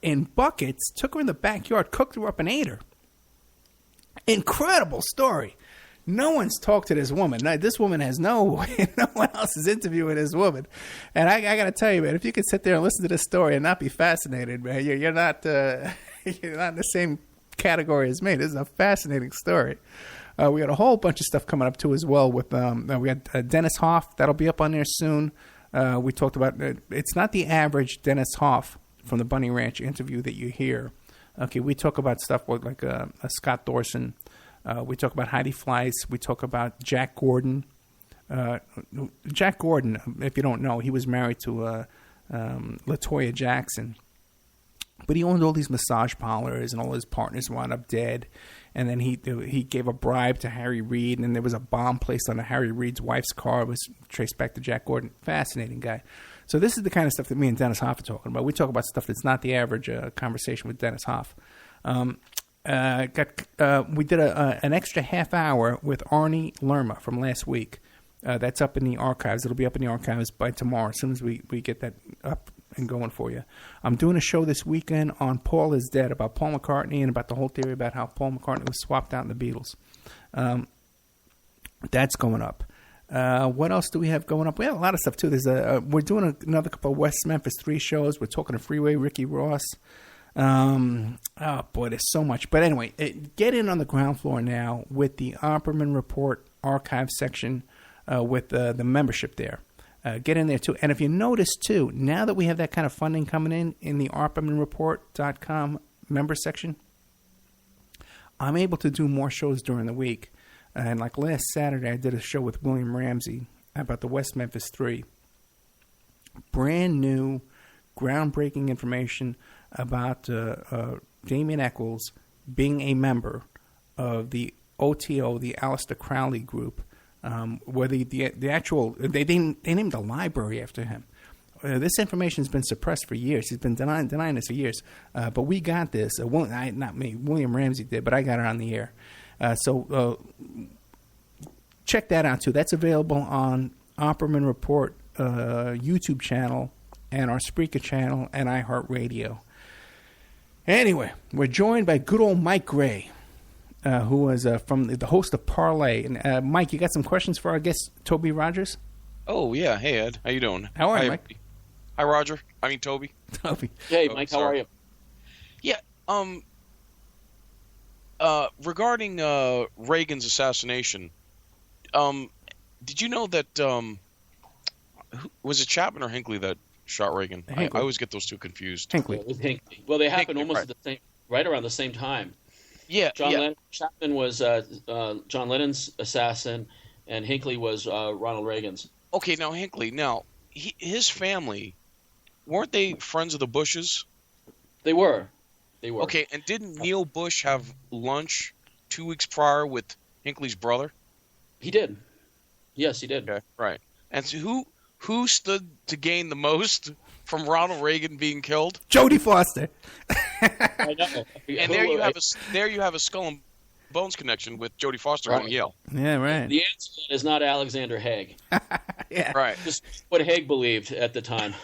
in buckets, took her in the backyard, cooked her up, and ate her. Incredible story. No one's talked to this woman. Now, this woman has no one else is interviewing this woman. And I got to tell you, man, if you could sit there and listen to this story and not be fascinated, man, you're not you're not in the same category as me. This is a fascinating story. We got a whole bunch of stuff coming up too as well. With we got Dennis Hoff that'll be up on there soon. We talked about it's not the average Dennis Hoff from the Bunny Ranch interview that you hear. Okay, we talk about stuff with like Scott Thorson. We talk about Heidi Fleiss. We talk about Jack Gordon. Jack Gordon, if you don't know, he was married to LaToya Jackson. But he owned all these massage parlors, and all his partners wound up dead. And then he gave a bribe to Harry Reid, and then there was a bomb placed on Harry Reid's wife's car. It was traced back to Jack Gordon. Fascinating guy. So this is the kind of stuff that me and Dennis Hoff are talking about. We talk about stuff that's not the average conversation with Dennis Hoff. We did an extra half hour with Arnie Lerma from last week. That's up in the archives. It'll be up in the archives by tomorrow, as soon as we get that up and going for you. I'm doing a show this weekend on Paul is Dead, about Paul McCartney and about the whole theory about how Paul McCartney was swapped out in the Beatles. That's going up. What else do we have going up? We have a lot of stuff, too. We're doing another couple of West Memphis 3 shows. We're talking to Freeway Ricky Ross. Oh, boy, there's so much. But anyway, get in on the ground floor now with the Opperman Report archive section with the membership there. Get in there, too. And if you notice, too, now that we have that kind of funding coming in the OppermanReport.com member section, I'm able to do more shows during the week. And like last Saturday, I did a show with William Ramsey about the West Memphis 3. Brand new, groundbreaking information about Damien Eccles being a member of the OTO, the Aleister Crowley group, where the actual they named a library after him. This information has been suppressed for years. He's been denying this for years. But we got this. Not me. William Ramsey did, but I got it on the air. So check that out, too. That's available on Opperman Report YouTube channel and our Spreaker channel and iHeartRadio. Anyway, we're joined by good old Mike Gray, who was from the host of Parlay. And Mike, you got some questions for our guest, Toby Rogers? Oh, yeah. Hey, Ed. How you doing? How are you, Mike? Hi, Roger. I mean, Toby. Toby. Hey, Mike. How are you? Yeah. Regarding Reagan's assassination, did you know that was it Chapman or Hinckley that shot Reagan? I always get those two confused. Hinckley. Hinckley. Well, they happened almost right around the same time. Yeah. Chapman was John Lennon's assassin, and Hinckley was Ronald Reagan's. Okay, now Hinckley. Now his family, weren't they friends of the Bushes? They were. Okay, and didn't Neil Bush have lunch 2 weeks prior with Hinckley's brother? He did. Yes, he did. Okay, right. And so who stood to gain the most from Ronald Reagan being killed? Jodie Foster. I know. And there you have a skull and bones connection with Jodie Foster going to Yale. Yeah, right. The answer is not Alexander Haig. Yeah. Right. Just what Haig believed at the time.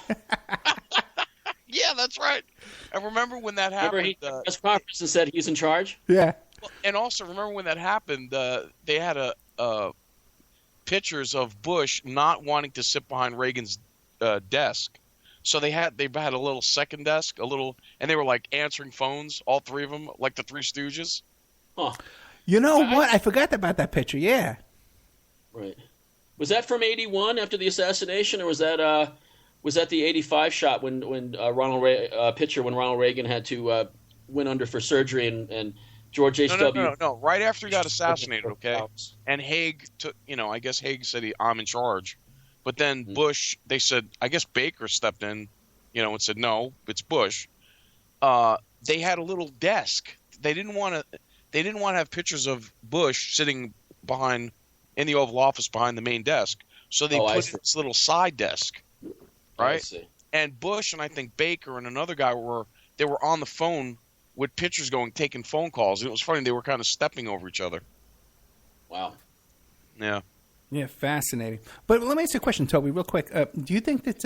Yeah, that's right. And remember when that happened? Remember he press conference and said he's in charge? Yeah. Well, and also remember when that happened? They had pictures of Bush not wanting to sit behind Reagan's desk, so they had a little second desk, and they were like answering phones, all three of them, like the Three Stooges. Huh. You know what? I forgot about that picture. Yeah. Right. Was that from '81 after the assassination, or was that the '85 shot when Ronald Reagan had to went under for surgery and George H.W. No. Right after he got assassinated, okay? And Haig took, I guess Haig said I'm in charge. But then Bush, they said, I guess Baker stepped in, and said, no, it's Bush. They had a little desk. They didn't want to have pictures of Bush sitting in the Oval Office behind the main desk. So they put this little side desk, right? I see. And Bush and I think Baker and another guy were on the phone with pictures going, taking phone calls. And it was funny. They were kind of stepping over each other. Wow. Yeah. Yeah, fascinating. But let me ask you a question, Toby, real quick. Do you think that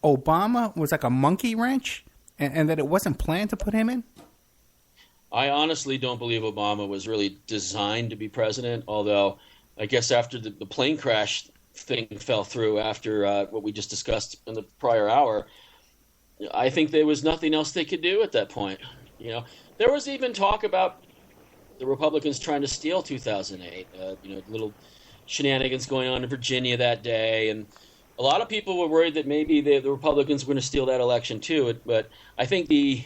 Obama was like a monkey wrench and that it wasn't planned to put him in? I honestly don't believe Obama was really designed to be president, although I guess after the plane crash thing fell through after what we just discussed in the prior hour, I think there was nothing else they could do at that point. You know, there was even talk about the Republicans trying to steal 2008, little shenanigans going on in Virginia that day, and a lot of people were worried that maybe the Republicans were going to steal that election too. But I think the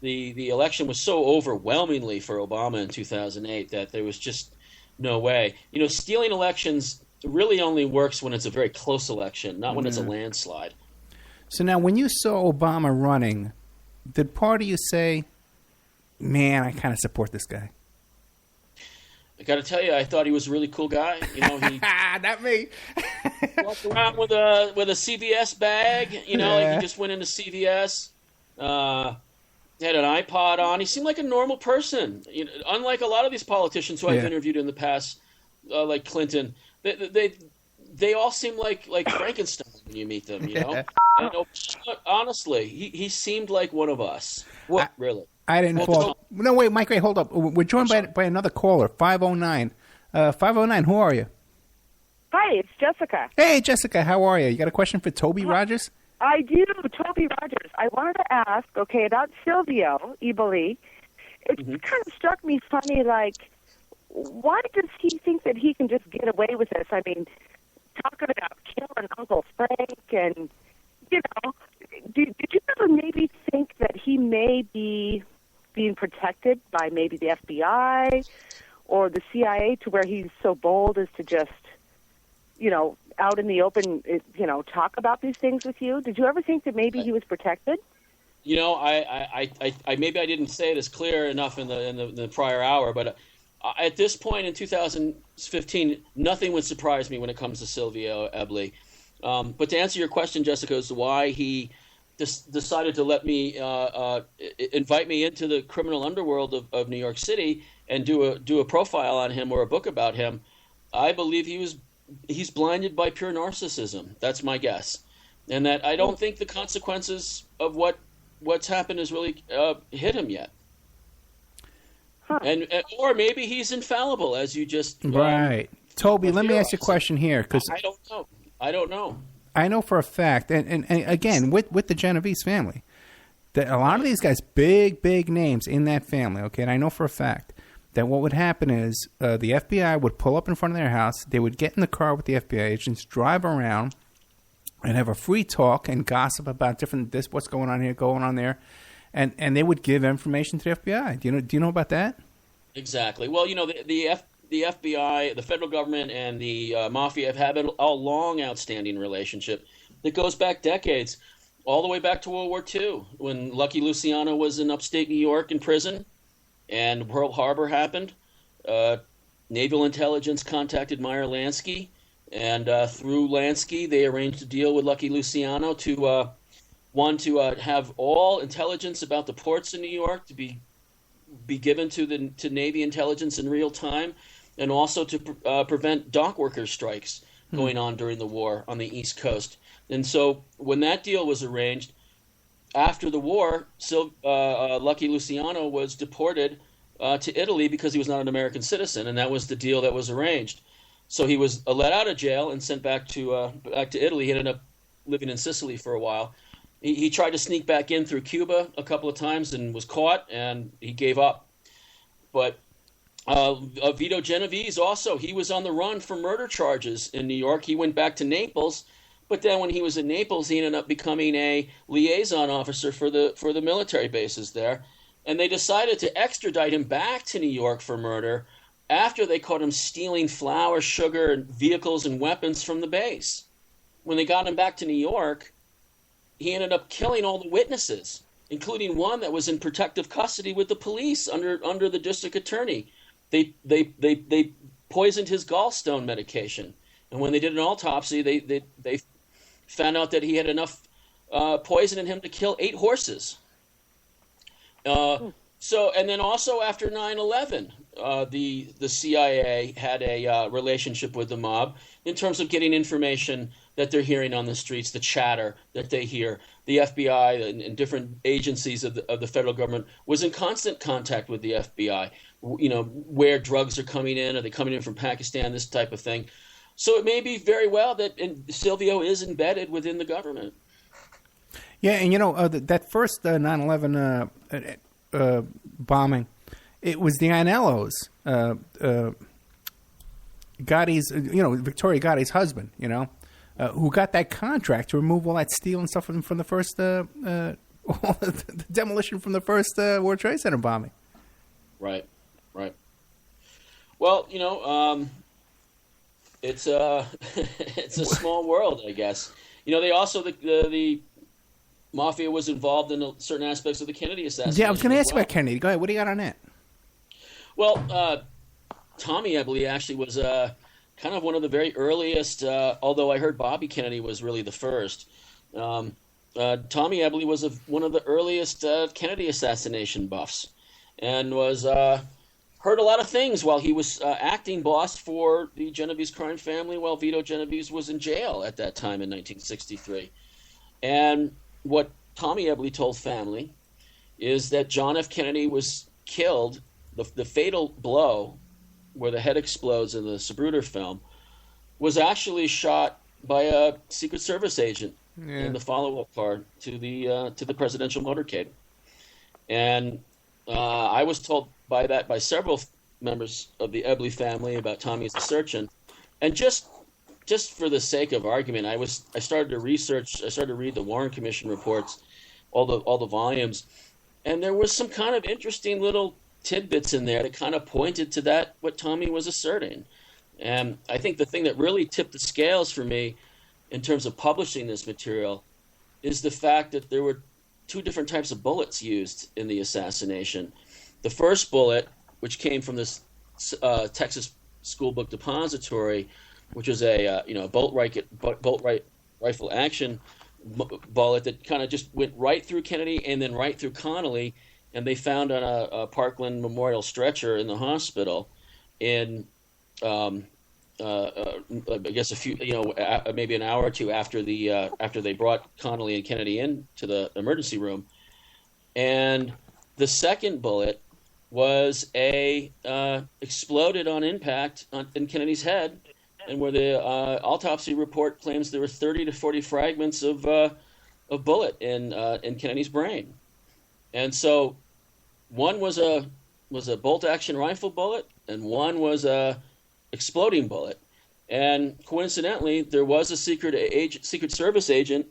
election was so overwhelmingly for Obama in 2008 that there was just no way. You know, stealing elections really only works when it's a very close election, not when it's a landslide. So now when you saw Obama running, did part of you say, man, I kind of support this guy? I got to tell you, I thought he was a really cool guy. You know, he not me. walked around with a CVS bag. You know, like he just went into CVS. Had an iPod on. He seemed like a normal person. You know, unlike a lot of these politicians who I've interviewed in the past, like Clinton, they all seem like Frankenstein when you meet them. You know, and honestly, he seemed like one of us. What really? I didn't fall. No, wait, Mike, wait, hold up. We're joined by another caller, 509. 509, who are you? Hi, it's Jessica. Hey, Jessica, how are you? You got a question for Toby Rogers? I do, Toby Rogers. I wanted to ask, about Silvio Eboli. It kind of struck me funny, like, why does he think that he can just get away with this? I mean, talking about killing Uncle Frank and, did you ever maybe think that he may be being protected by maybe the FBI or the CIA to where he's so bold as to just, out in the open, talk about these things with you? Did you ever think that maybe he was protected? You know, I maybe I didn't say it as clear enough in the prior hour, but at this point in 2015, nothing would surprise me when it comes to Silvio Eboli. But to answer your question, Jessica, as to why he decided to let me invite me into the criminal underworld of New York City and do a profile on him or a book about him, I believe he's blinded by pure narcissism. That's my guess, and that I don't think the consequences of what's happened has really hit him yet. Huh. And or maybe he's infallible, as you just right. Toby, let me ask you a question here, because I don't know. I know for a fact, and again, with the Genovese family, that a lot of these guys, big names in that family, okay, and I know for a fact that what would happen is the FBI would pull up in front of their house, they would get in the car with the FBI agents, drive around, and have a free talk and gossip about what's going on here, going on there, and they would give information to the FBI. Do you know about that? Exactly. Well, the FBI, the federal government, and the mafia have had a long outstanding relationship that goes back decades, all the way back to World War II, when Lucky Luciano was in upstate New York in prison, and Pearl Harbor happened. Naval intelligence contacted Meyer Lansky, and through Lansky, they arranged a deal with Lucky Luciano to have all intelligence about the ports in New York to be given to Navy intelligence in real time, and also to prevent dock workers' strikes going on during the war on the East Coast. And so when that deal was arranged, after the war, Lucky Luciano was deported to Italy because he was not an American citizen, and that was the deal that was arranged. So he was let out of jail and sent back to Italy. He ended up living in Sicily for a while. He tried to sneak back in through Cuba a couple of times and was caught, and he gave up. But Vito Genovese also, he was on the run for murder charges in New York. He went back to Naples, but then when he was in Naples, he ended up becoming a liaison officer for the military bases there. And they decided to extradite him back to New York for murder after they caught him stealing flour, sugar, and vehicles and weapons from the base. When they got him back to New York, he ended up killing all the witnesses, including one that was in protective custody with the police under the district attorney. They poisoned his gallstone medication, and when they did an autopsy, they found out that he had enough poison in him to kill 8 horses. So, and then also after 9/11, the CIA had a relationship with the mob in terms of getting information that they're hearing on the streets, the chatter that they hear. The FBI and different agencies of the federal government was in constant contact with the FBI. You know, where drugs are coming in, are they coming in from Pakistan, this type of thing. So it may be very well that Silvio is embedded within the government. Yeah, and you know, that first 9/11 bombing, it was the Anellos, Gotti's, Victoria Gotti's husband, who got that contract to remove all that steel and stuff from the first all the demolition from the first World Trade Center bombing. Right. Well, it's it's a small world, I guess. They also the mafia was involved in certain aspects of the Kennedy assassination. Yeah, I was going to ask about Kennedy. Go ahead. What do you got on that? Well, Tommy Eboli actually was kind of one of the very earliest, although I heard Bobby Kennedy was really the first. Tommy Eboli was one of the earliest Kennedy assassination buffs and was heard a lot of things while he was acting boss for the Genovese crime family while Vito Genovese was in jail at that time in 1963. And what Tommy Eboli told family is that John F. Kennedy was killed, the fatal blow where the head explodes in the Zapruder film, was actually shot by a Secret Service agent in the follow-up car to the presidential motorcade. And I was told by several members of the Eboli family about Tommy's assertion. And just for the sake of argument, I started to read the Warren Commission reports, all the volumes, and there was some kind of interesting little tidbits in there that kind of pointed to what Tommy was asserting. And I think the thing that really tipped the scales for me in terms of publishing this material is the fact that there were two different types of bullets used in the assassination. The first bullet, which came from this Texas School Book Depository, which was a bolt rifle action bullet that kind of just went right through Kennedy and then right through Connolly, and they found on a Parkland Memorial stretcher in the hospital in I guess a few maybe an hour or two after they brought Connolly and Kennedy into the emergency room. And the second bullet was exploded on impact in Kennedy's head, and where the autopsy report claims there were 30 to 40 fragments of bullet in Kennedy's brain. And so one was a bolt action rifle bullet, and one was a exploding bullet. And coincidentally, there was a Secret Service agent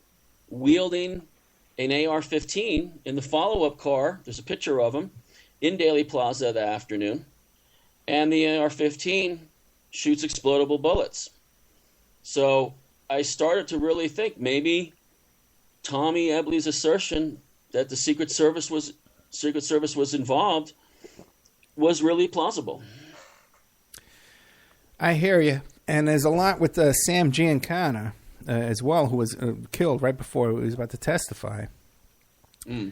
wielding an AR-15 in the follow-up car. There's a picture of him in Daley Plaza that afternoon, and the AR-15 shoots explodable bullets. So I started to really think maybe Tommy Eboli's assertion that the Secret Service was involved was really plausible. I hear you. And there's a lot with Sam Giancana as well, who was killed right before he was about to testify. Mm.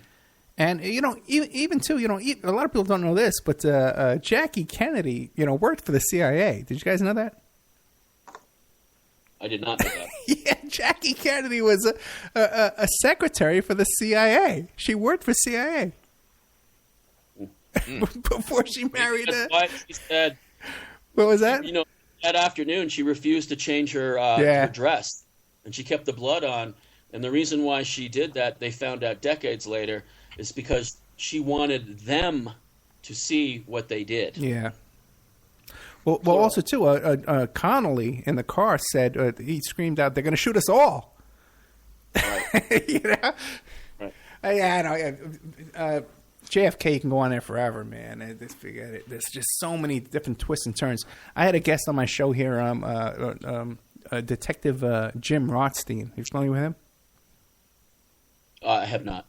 And, even too, a lot of people don't know this, but Jackie Kennedy, worked for the CIA. Did you guys know that? I did not know that. Yeah, Jackie Kennedy was a secretary for the CIA. She worked for CIA. Before she married. Why she said. What was that? That afternoon she refused to change her dress, and she kept the blood on. And the reason why she did that, they found out decades later, is because she wanted them to see what they did. Yeah. Well, also too, Connolly in the car said he screamed out, "They're going to shoot us all." Right. Right. I know. JFK can go on there forever, man. Just forget it. There's just so many different twists and turns. I had a guest on my show here, Detective Jim Rothstein. You familiar with him? I have not.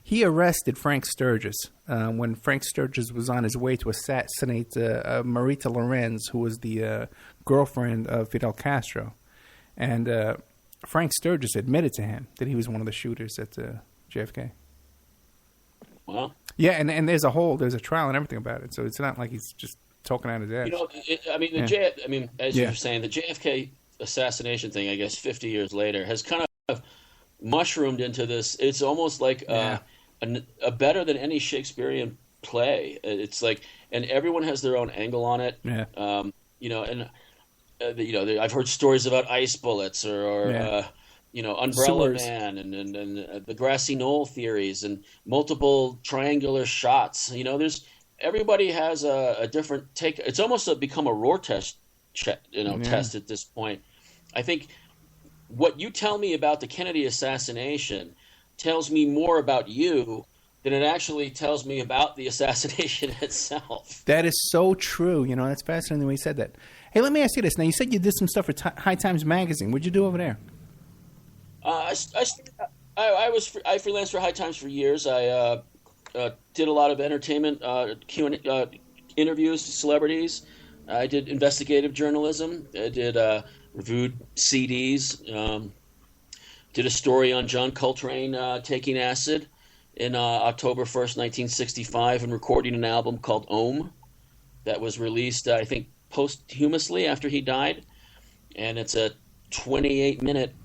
He arrested Frank Sturgis when Frank Sturgis was on his way to assassinate Marita Lorenz, who was the girlfriend of Fidel Castro. And Frank Sturgis admitted to him that he was one of the shooters at JFK. Wow. Yeah, and there's a trial and everything about it, so it's not like he's just talking out his ass. As you were saying, the JFK assassination thing, I guess 50 years later, has kind of mushroomed into this. It's almost like a better than any Shakespearean play. It's like, and everyone has their own angle on it. Yeah. I've heard stories about ice bullets or Umbrella Sewers. Man and the grassy knoll theories and multiple triangular shots. Everybody has a different take. It's almost become a roar test at this point. I think what you tell me about the Kennedy assassination tells me more about you than it actually tells me about the assassination itself. That is so true. That's fascinating the way you said that. Hey, let me ask you this. Now, you said you did some stuff for High Times Magazine. What'd you do over there? I freelanced for High Times for years. I did a lot of entertainment interviews to celebrities. I did investigative journalism. I did reviewed CDs. Did a story on John Coltrane taking acid in October 1st, 1965, and recording an album called Ohm that was released, I think, posthumously after he died. And it's a 28-minute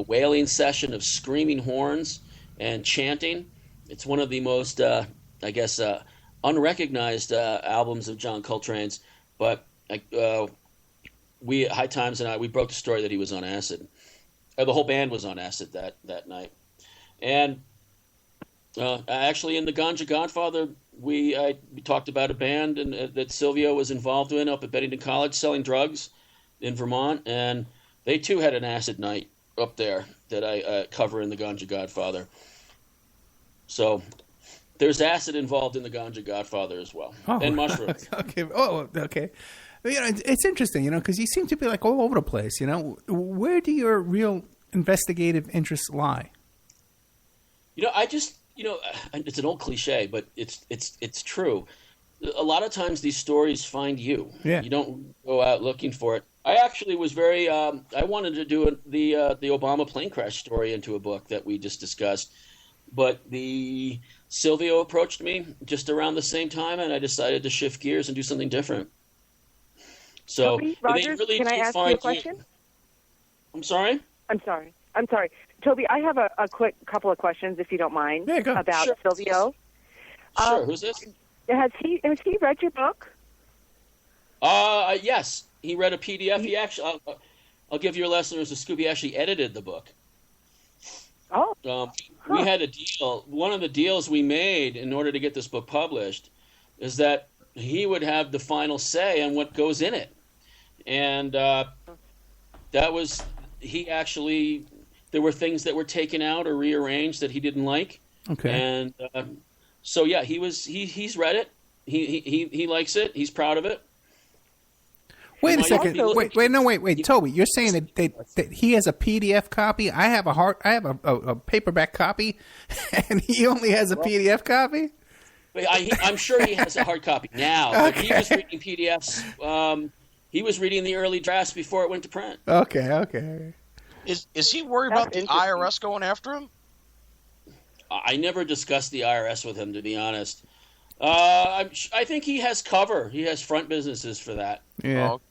wailing session of screaming horns and chanting. It's one of the most, unrecognized albums of John Coltrane's. But we, High Times and I, we broke the story that he was on acid. The whole band was on acid that night. And actually, in the Ganja Godfather, we talked about a band that Silvio was involved in up at Bennington College selling drugs in Vermont, and they too had an acid night up there that I cover in the Ganja Godfather. So there's acid involved in the Ganja Godfather as well, and mushrooms. Okay. Oh, okay. It's interesting, because you seem to be like all over the place. Where do your real investigative interests lie? It's an old cliche, but it's true. A lot of times these stories find you. Yeah. You don't go out looking for it. I actually was very. I wanted to do the Obama plane crash story into a book that we just discussed, but the Silvio approached me just around the same time, and I decided to shift gears and do something different. So, Rogers, can I ask you a question? I'm sorry? I'm sorry. Toby, I have a quick couple of questions, if you don't mind, about Silvio. Sure. Who's this? Has he read your book? Yes. He read a PDF. He actually, I'll give your listeners a scoop. He actually edited the book. Oh. We had a deal. One of the deals we made in order to get this book published is that he would have the final say on what goes in it. And that was, he actually, there were things that were taken out or rearranged that he didn't like. Okay. And so, yeah, he's read it. He likes it. He's proud of it. Wait a second. Wait. Toby, you're saying that he has a PDF copy? I have a paperback copy, and he only has a PDF copy? I'm sure he has a hard copy now, but he was reading PDFs. He was reading the early drafts before it went to print. Okay. Is he worried about the IRS going after him? I never discussed the IRS with him, to be honest. I think he has cover. He has front businesses for that. Yeah. Oh, okay.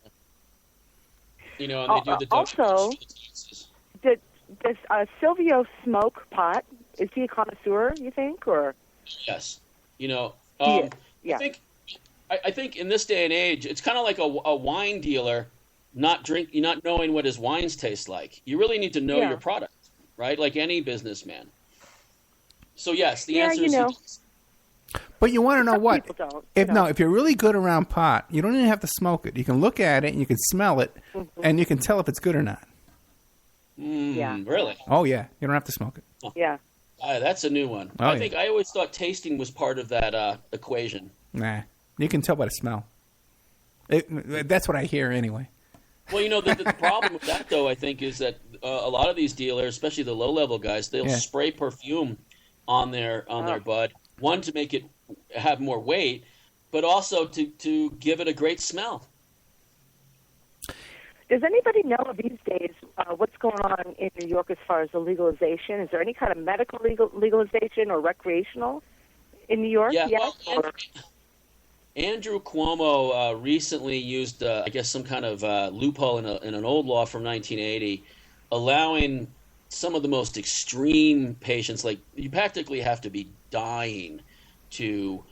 And they do the also, does Silvio smoke pot? Is he a connoisseur, you think, or? Yes. Yeah. I think in this day and age, it's kind of like a wine dealer not knowing what his wines taste like. You really need to know your product, right? Like any businessman. So yes, the answer is. But you want to know what? Don't. If you're really good around pot, you don't even have to smoke it. You can look at it and you can smell it, and you can tell if it's good or not. Really? Oh yeah, you don't have to smoke it. Yeah. That's a new one. I always thought tasting was part of that equation. Nah, you can tell by the smell. That's what I hear anyway. Well, the problem with that, though, I think, is that a lot of these dealers, especially the low-level guys, they'll spray perfume on their bud. One, to make it have more weight, but also to give it a great smell. Does anybody know these days what's going on in New York as far as the legalization? Is there any kind of medical legalization or recreational in New York Yeah, yet? well, Andrew Cuomo recently used, I guess, some kind of loophole in an old law from 1980, allowing some of the most extreme patients, like you practically have to be dying to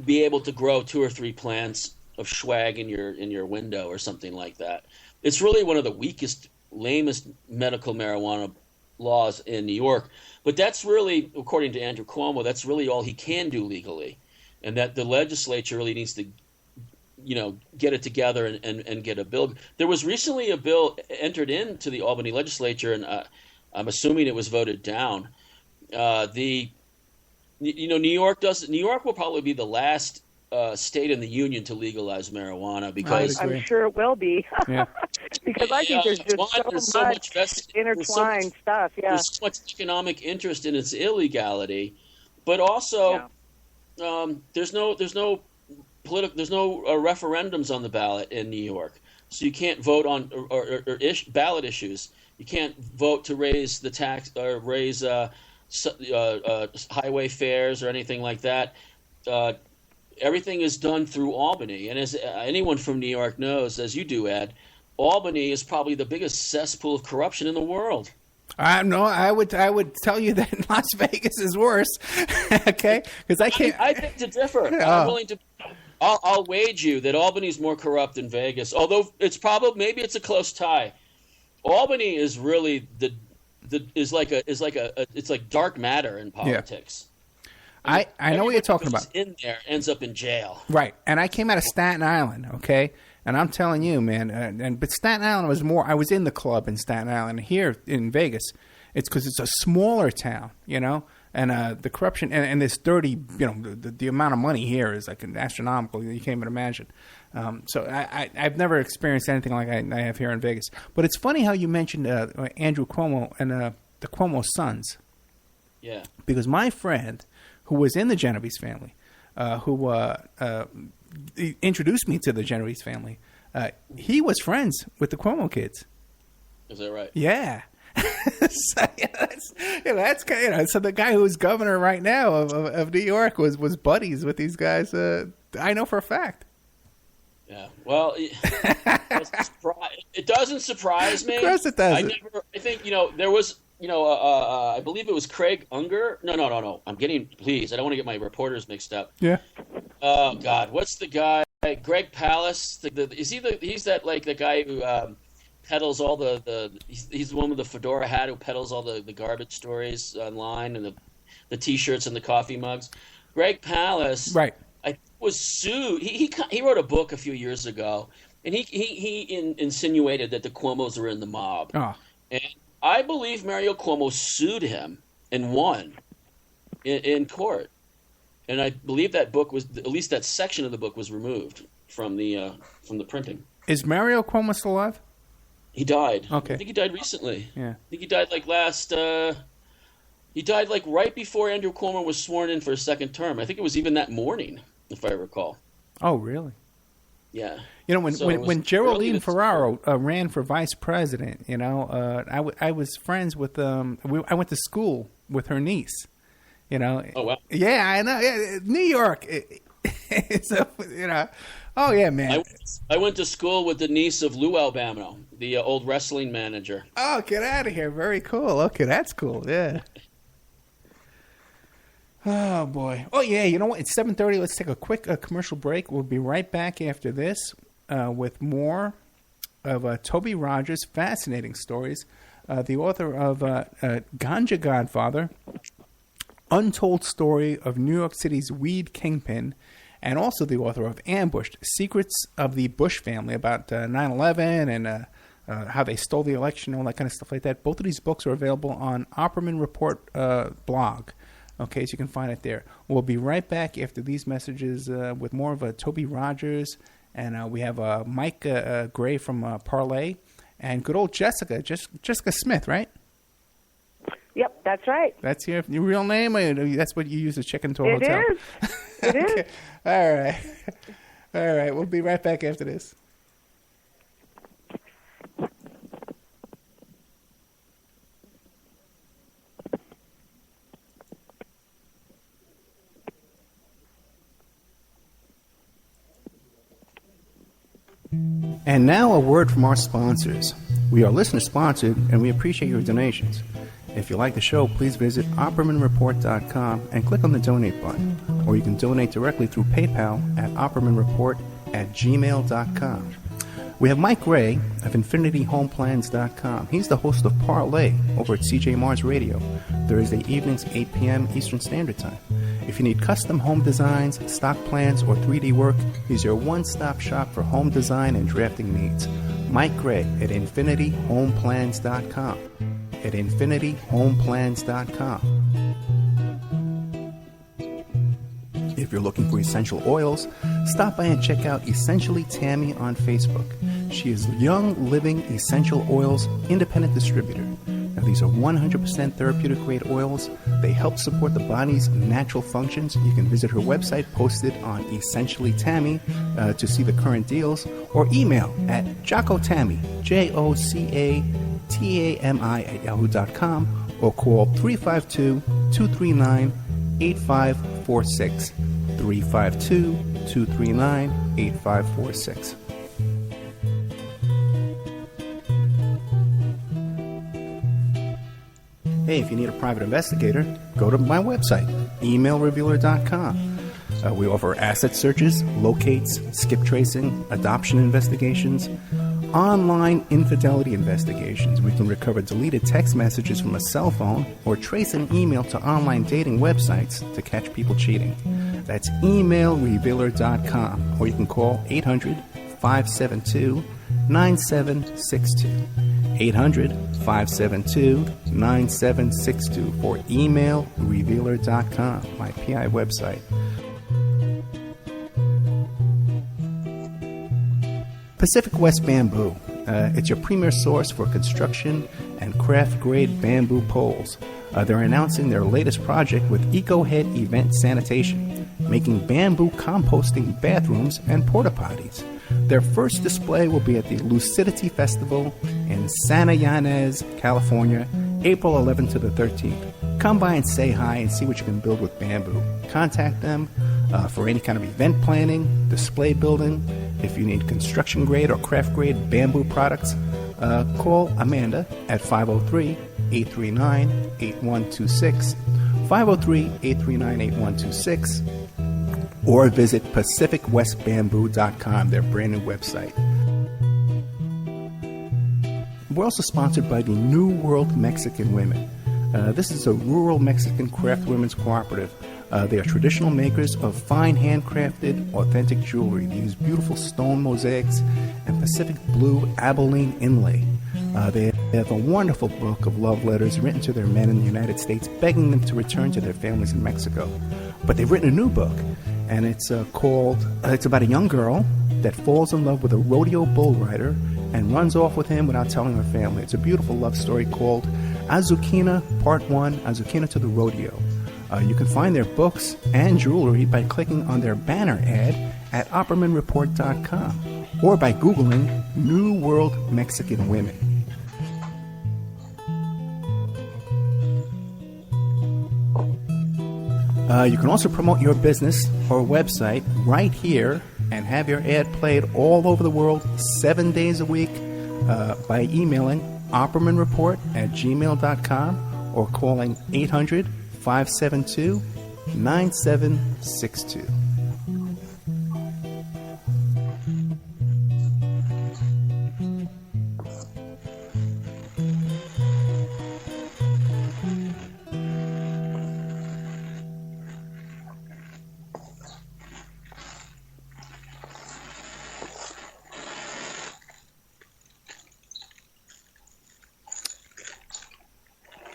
be able to grow 2 or 3 plants of swag in your window or something like that. It's really one of the weakest, lamest medical marijuana laws in New York. But that's really, according to Andrew Cuomo, that's really all he can do legally. And that the legislature really needs to, get it together and get a bill. There was recently a bill entered into the Albany legislature, and I'm assuming it was voted down. New York will probably be the last state in the union to legalize marijuana because I'm sure it will be. Yeah. Because I think there's just so much intertwined stuff. Yeah. There's so much economic interest in its illegality, but also. There's no referendums on the ballot in New York, so you can't vote on ballot issues. You can't vote to raise the tax or raise highway fares or anything like that. Everything is done through Albany, and as anyone from New York knows, as you do, Ed, Albany is probably the biggest cesspool of corruption in the world. No, I would tell you that Las Vegas is worse. Okay, because I can't. I think to differ. Oh. I'm willing to. I'll wage you that Albany's more corrupt than Vegas. Although maybe it's a close tie. Albany is really it's like dark matter in politics. Yeah. I know what you're talking about. In there ends up in jail. Right, and I came out of Staten Island. Okay. And I'm telling you, man, but Staten Island was more. I was in the club in Staten Island. Here in Vegas, it's because it's a smaller town, and the corruption and this dirty, the amount of money here is like astronomical. You can't even imagine. So I've never experienced anything like I have here in Vegas. But it's funny how you mentioned Andrew Cuomo and the Cuomo sons. Yeah. Because my friend, who was in the Genovese family, who introduced me to the Genovese family. He was friends with the Cuomo kids. Is that right? Yeah. That's so the guy who's governor right now of New York was buddies with these guys. I know for a fact. Yeah. Well, it doesn't surprise me. Of course it doesn't. I think there was. I believe it was Craig Unger. No. Please, I don't want to get my reporters mixed up. Yeah. Oh God, what's the guy? Greg Palast. He's the guy who peddles all he's the one with the fedora hat who peddles all the garbage stories online and the T-shirts and the coffee mugs. Greg Palast, right? Was sued. He wrote a book a few years ago, and he insinuated that the Cuomos were in the mob. Oh. And I believe Mario Cuomo sued him and won in court. And I believe that book was, at least that section of the book was removed from the printing. Is Mario Cuomo still alive? He died. Okay. I think he died recently. Yeah. I think he died he died like right before Andrew Cuomo was sworn in for a second term. I think it was even that morning, if I recall. Oh, really? Yeah. When Geraldine Ferraro ran for vice president, I was friends with I went to school with her niece. Oh wow. Yeah, I know. Yeah, New York. Oh yeah, man. I went to school with the niece of Lou Albano, the old wrestling manager. Oh, get out of here! Very cool. Okay, that's cool. Yeah. Oh boy. Oh yeah. You know what? It's 7:30. Let's take a quick commercial break. We'll be right back after this with more of Toby Rogers' fascinating stories. The author of Ganja-Godfather, Untold Story of New York City's Weed Kingpin, and also the author of Ambushed, Secrets of the Bush Family, about 9/11 and how they stole the election, all that kind of stuff like that. Both of these books are available on Opperman Report blog. Okay, so you can find it there. We'll be right back after these messages with more of Toby Rogers, and we have Mike Gray from Parlay, and good old Jessica Smith, right? Yep, that's right. That's your real name? That's what you use to check into a hotel? It is. It okay. is. All right. All right. We'll be right back after this. And now a word from our sponsors. We are listener-sponsored, and we appreciate your donations. If you like the show, please visit oppermanreport.com and click on the donate button. Or you can donate directly through PayPal at oppermanreport@gmail.com. We have Mike Ray of infinityhomeplans.com. He's the host of Parlay over at CJ Mars Radio, Thursday evenings, 8 p.m. Eastern Standard Time. If you need custom home designs, stock plans, or 3D work, he's your one-stop shop for home design and drafting needs. Mike Ray at infinityhomeplans.com. At infinityhomeplans.com. If you're looking for essential oils, stop by and check out Essentially Tammy on Facebook. She is Young Living Essential Oils independent distributor. Now, these are 100% therapeutic grade oils. They help support the body's natural functions. You can visit her website posted on Essentially Tammy to see the current deals, or email at Jocotami, JOCATAMI @yahoo.com, or call 352-239-8546. 352-239-8546. Hey, if you need a private investigator, go to my website, emailrevealer.com. We offer asset searches, locates, skip tracing, adoption investigations, online infidelity investigations. We can recover deleted text messages from a cell phone or trace an email to online dating websites to catch people cheating. That's emailrevealer.com, or you can call 800-572-9762. 800-572-9762 for emailrevealer.com, my PI website. Pacific West Bamboo. It's your premier source for construction and craft-grade bamboo poles. They're announcing their latest project with EcoHead Event Sanitation, making bamboo composting bathrooms and porta-potties. Their first display will be at the Lucidity Festival in Santa Ynez, California, April 11th to the 13th. Come by and say hi and see what you can build with bamboo. Contact them for any kind of event planning, display building. If you need construction grade or craft grade bamboo products, call Amanda at 503-839-8126, 503-839-8126, or visit PacificWestBamboo.com, their brand new website. We're also sponsored by the New World Mexican Women. This is a rural Mexican craft women's cooperative. They are traditional makers of fine handcrafted, authentic jewelry. They use beautiful stone mosaics and Pacific blue Abilene inlay. They have a wonderful book of love letters written to their men in the United States, begging them to return to their families in Mexico. But they've written a new book, and it's it's about a young girl that falls in love with a rodeo bull rider and runs off with him without telling her family. It's a beautiful love story called Azucena Part 1, Azucena to the Rodeo. You can find their books and jewelry by clicking on their banner ad at OppermanReport.com or by Googling New World Mexican Women. You can also promote your business or website right here and have your ad played all over the world 7 days a week by emailing oppermanreport@gmail.com or calling 800-572-9762.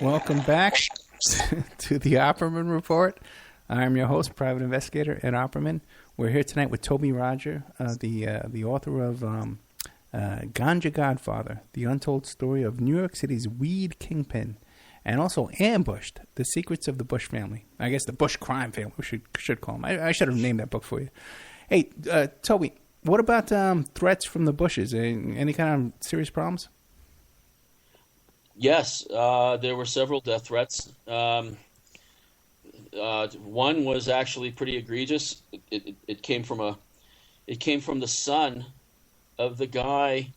Welcome back to the Opperman Report. I'm your host, Private Investigator Ed Opperman. We're here tonight with Toby Roger, the author of Ganja-Godfather, the untold story of New York City's weed kingpin, and also Ambushed, the secrets of the Bush family. I guess the Bush crime family, we should call them. I should have named that book for you. Hey, Toby, what about threats from the Bushes? Any kind of serious problems? Yes, there were several death threats. One was actually pretty egregious. It came from the son of the guy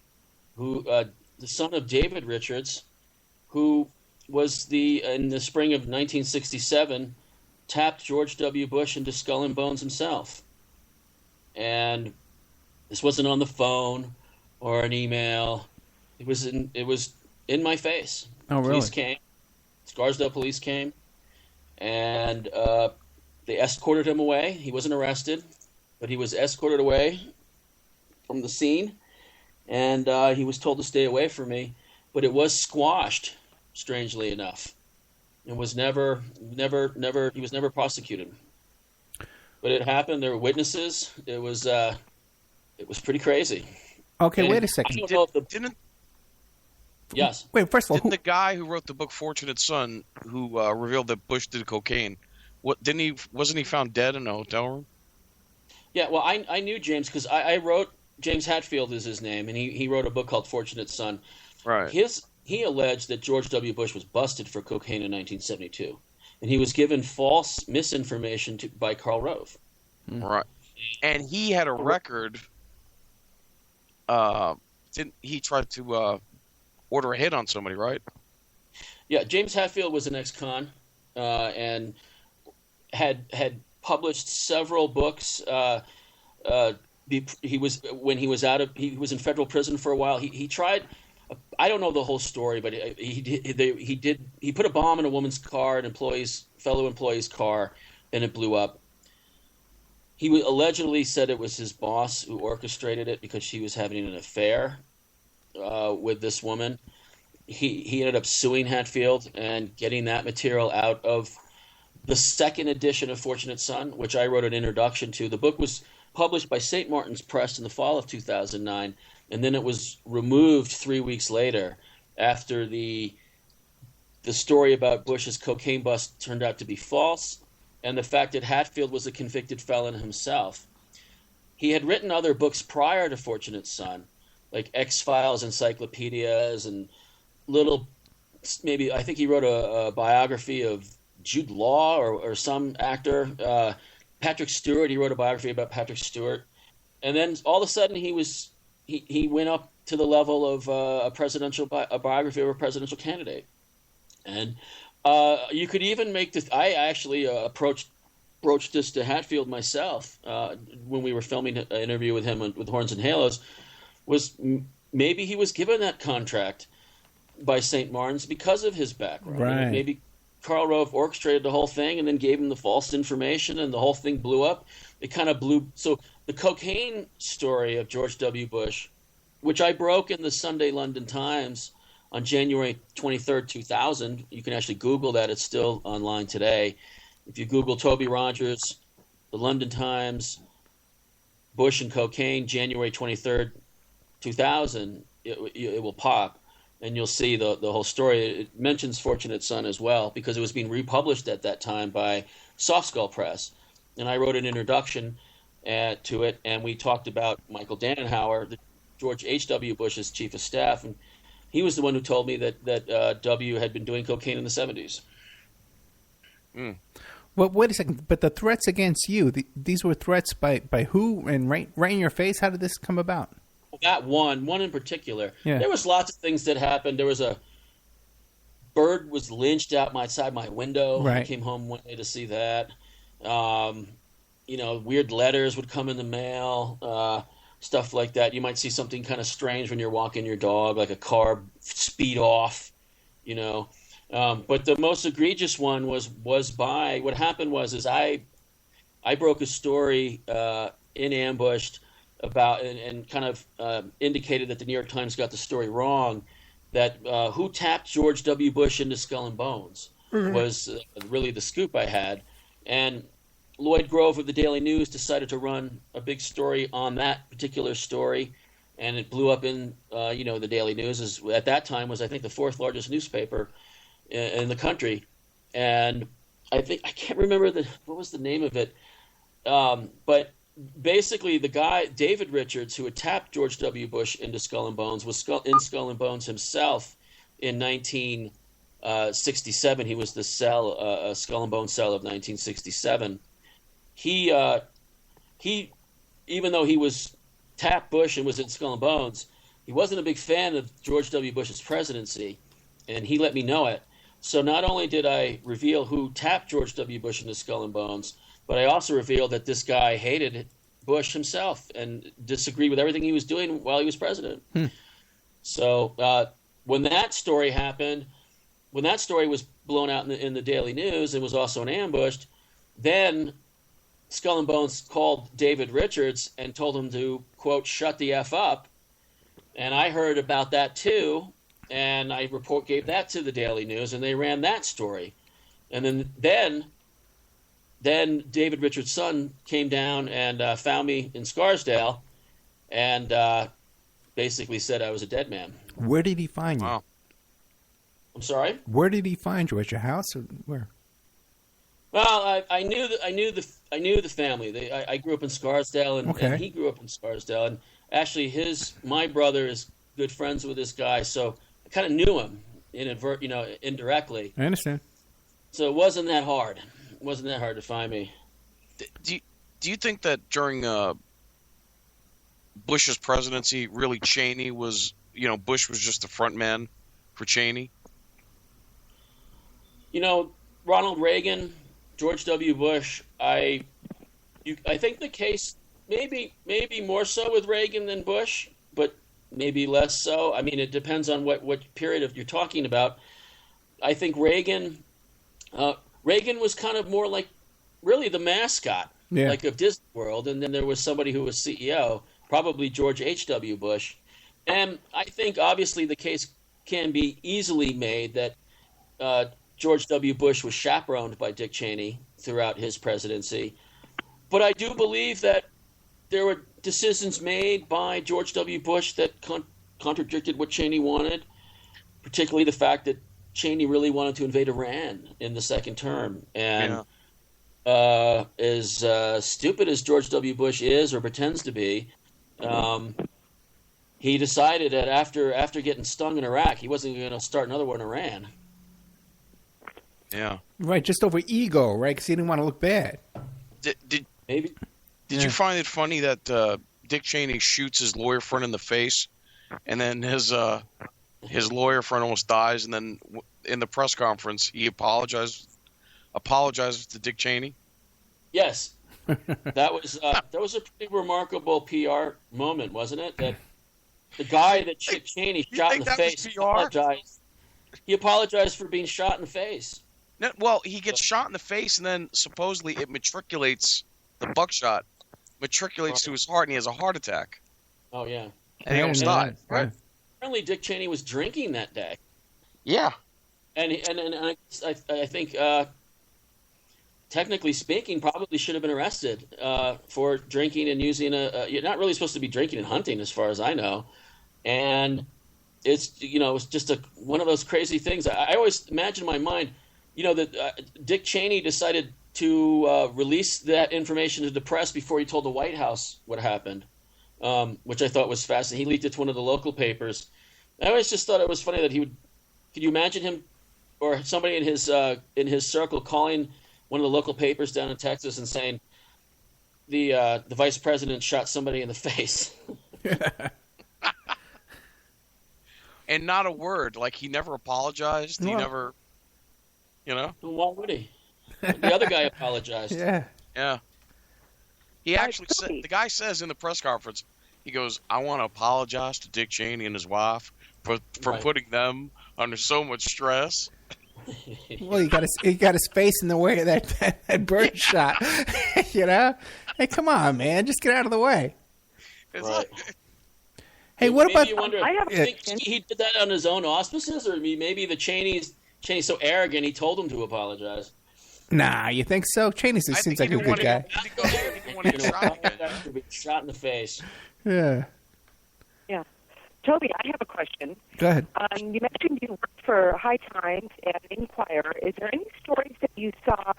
who, the son of David Richards, who was in the spring of 1967, tapped George W. Bush into Skull and Bones himself. And this wasn't on the phone or an email. It was in my face. Oh, really? Police came. Scarsdale police came, and they escorted him away. He wasn't arrested, but he was escorted away from the scene, and he was told to stay away from me. But it was squashed, strangely enough. It was never. He was never prosecuted. But it happened. There were witnesses. It was pretty crazy. Okay, And wait a second. I don't know if Yes. Wait, first of all, Didn't the guy who wrote the book Fortunate Son, who revealed that Bush did cocaine, wasn't he found dead in a hotel room? Yeah, well, I knew James because I wrote, James Hatfield is his name, and he wrote a book called Fortunate Son. Right. He alleged that George W. Bush was busted for cocaine in 1972, and he was given false misinformation by Karl Rove. Right. And he had a record. He tried to order a hit on somebody, right? Yeah, James Hatfield was an ex-con and had published several books. He was in federal prison for a while. He tried. I don't know the whole story, but he put a bomb in a woman's car, fellow employee's car, and it blew up. He allegedly said it was his boss who orchestrated it because she was having an affair with this woman. He ended up suing Hatfield and getting that material out of the second edition of Fortunate Son, which I wrote an introduction to. The book was published by St. Martin's Press in the fall of 2009, and then it was removed 3 weeks later after the story about Bush's cocaine bust turned out to be false, and the fact that Hatfield was a convicted felon himself. He had written other books prior to Fortunate Son, like X-Files encyclopedias and I think he wrote a biography of Jude Law or some actor. Patrick Stewart, he wrote a biography about Patrick Stewart. And then all of a sudden he went up to the level of a biography of a presidential candidate. And you could even make this. I actually broached this to Hatfield myself when we were filming an interview with him with Horns and Halos. Was maybe he was given that contract by St. Martin's because of his background. Right. Maybe Karl Rove orchestrated the whole thing and then gave him the false information, and the whole thing blew up. It kind of blew. So the cocaine story of George W. Bush, which I broke in the Sunday London Times on January 23rd, 2000. You can actually Google that. It's still online today. If you Google Toby Rogers, the London Times, Bush and cocaine, January 23rd, 2000, it will pop, and you'll see the whole story. It mentions Fortunate Son as well because it was being republished at that time by Soft Skull Press. And I wrote an introduction to it, and we talked about Michael Dannenhauer, George H.W. Bush's chief of staff, and he was the one who told me that W had been doing cocaine in the 70s. Mm. Well, wait a second. But the threats against you, these were threats by who? And right in your face? How did this come about? That one in particular. Yeah. There was lots of things that happened. There was a bird was lynched outside my window. Right. I came home one day to see that. Weird letters would come in the mail, stuff like that. You might see something kind of strange when you're walking your dog, like a car speed off, But the most egregious one was what happened was I broke a story in Ambushed about and kind of indicated that the New York Times got the story wrong, that who tapped George W. Bush into Skull and Bones was really the scoop I had. And Lloyd Grove of the Daily News decided to run a big story on that particular story, and it blew up in the Daily News at that time was, I think, the fourth largest newspaper in the country. And I can't remember what was the name of it, but basically the guy David Richards, who had tapped George W. Bush into Skull and Bones, was in Skull and Bones himself in 1967. He was the Skull and Bones cell of 1967. He even though he was tapped Bush and was in Skull and Bones, he wasn't a big fan of George W. Bush's presidency, and he let me know it. So not only did I reveal who tapped George W. Bush into Skull and Bones, but I also revealed that this guy hated Bush himself and disagreed with everything he was doing while he was president. So when that story happened, when that story was blown out in the Daily News and was also an ambush, then Skull and Bones called David Richards and told him to, quote, shut the F up. And I heard about that too, and I gave that to the Daily News, and they ran that story. And then David Richards' son came down and found me in Scarsdale and basically said I was a dead man. Where did he find you? Wow. I'm sorry? Where did he find you? At your house or where? Well, I knew the family. I grew up in Scarsdale, and he grew up in Scarsdale. And actually, my brother is good friends with this guy, so I kind of knew him indirectly. I understand. So it wasn't that hard. It wasn't that hard to find me. Do you think that during Bush's presidency, really Cheney was, Bush was just the front man for Cheney? Ronald Reagan, George W. Bush, I think the case maybe more so with Reagan than Bush, but maybe less so. I mean, it depends on what period you're talking about. I think Reagan was kind of more like really the mascot, like of Disney World, and then there was somebody who was CEO, probably George H.W. Bush. And I think obviously the case can be easily made that George W. Bush was chaperoned by Dick Cheney throughout his presidency. But I do believe that there were decisions made by George W. Bush that contradicted what Cheney wanted, particularly the fact that Cheney really wanted to invade Iran in the second term. And as stupid as George W. Bush is or pretends to be, he decided that after getting stung in Iraq, he wasn't going to start another one in Iran. Yeah. Right, just over ego, right? Because he didn't want to look bad. Did Maybe. you find it funny that Dick Cheney shoots his lawyer friend in the face, and then his lawyer friend almost dies, and then in the press conference he apologizes to Dick Cheney? Yes. That was a pretty remarkable PR moment, wasn't it? That the guy that Cheney shot in the face apologized. He apologized for being shot in the face. No, well, he gets shot in the face, and then supposedly it matriculates, the buckshot matriculates to his heart, and he has a heart attack. Oh, yeah. And he almost died. Right? Apparently, Dick Cheney was drinking that day. Yeah. And I think, technically speaking, probably should have been arrested for drinking and using you're not really supposed to be drinking and hunting, as far as I know. And it's just one of those crazy things. I always imagine in my mind, that Dick Cheney decided to release that information to the press before he told the White House what happened, which I thought was fascinating. He leaked it to one of the local papers. I always just thought it was funny that he would. Could you imagine him or somebody in his circle calling one of the local papers down in Texas and saying the vice president shot somebody in the face? And not a word. Like, he never apologized. He never, Why would he? The other guy apologized. Yeah. He actually said, the guy says in the press conference, he goes, I want to apologize to Dick Cheney and his wife for putting them under so much stress. Well, he got his face in the way of that bird shot. Hey, come on, man, just get out of the way. Right. Hey, what about? You wonder, think he did that on his own auspices, or maybe the Cheney's so arrogant he told him to apologize. Nah, you think so? Cheney seems like a good guy. He didn't want to get shot in the face. Yeah. Yeah. Toby, I have a question. Go ahead. You mentioned you worked for High Times and Inquirer. Is there any stories that you saw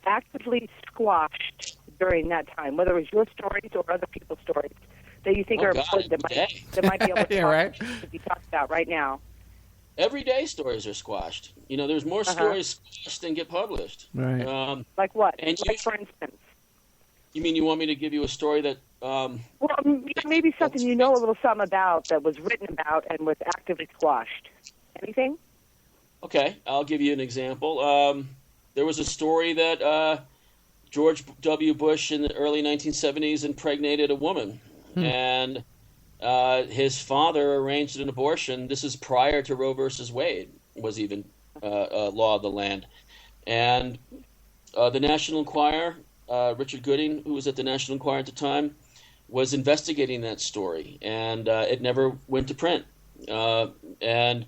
actively squashed during that time, whether it was your stories or other people's stories, that you think are important that might be able to be talked about right now? Everyday stories are squashed. There's more stories squashed than get published. Right. Like what? And for instance? You mean you want me to give you a story that Um, Well, maybe something you know a little something about that was written about and was actively squashed. Anything? Okay, I'll give you an example. There was a story that George W. Bush in the early 1970s impregnated a woman, and his father arranged an abortion. This is prior to Roe versus Wade was even law of the land. And the National Enquirer, Richard Gooding, who was at the National Enquirer at the time, was investigating that story, and it never went to print. And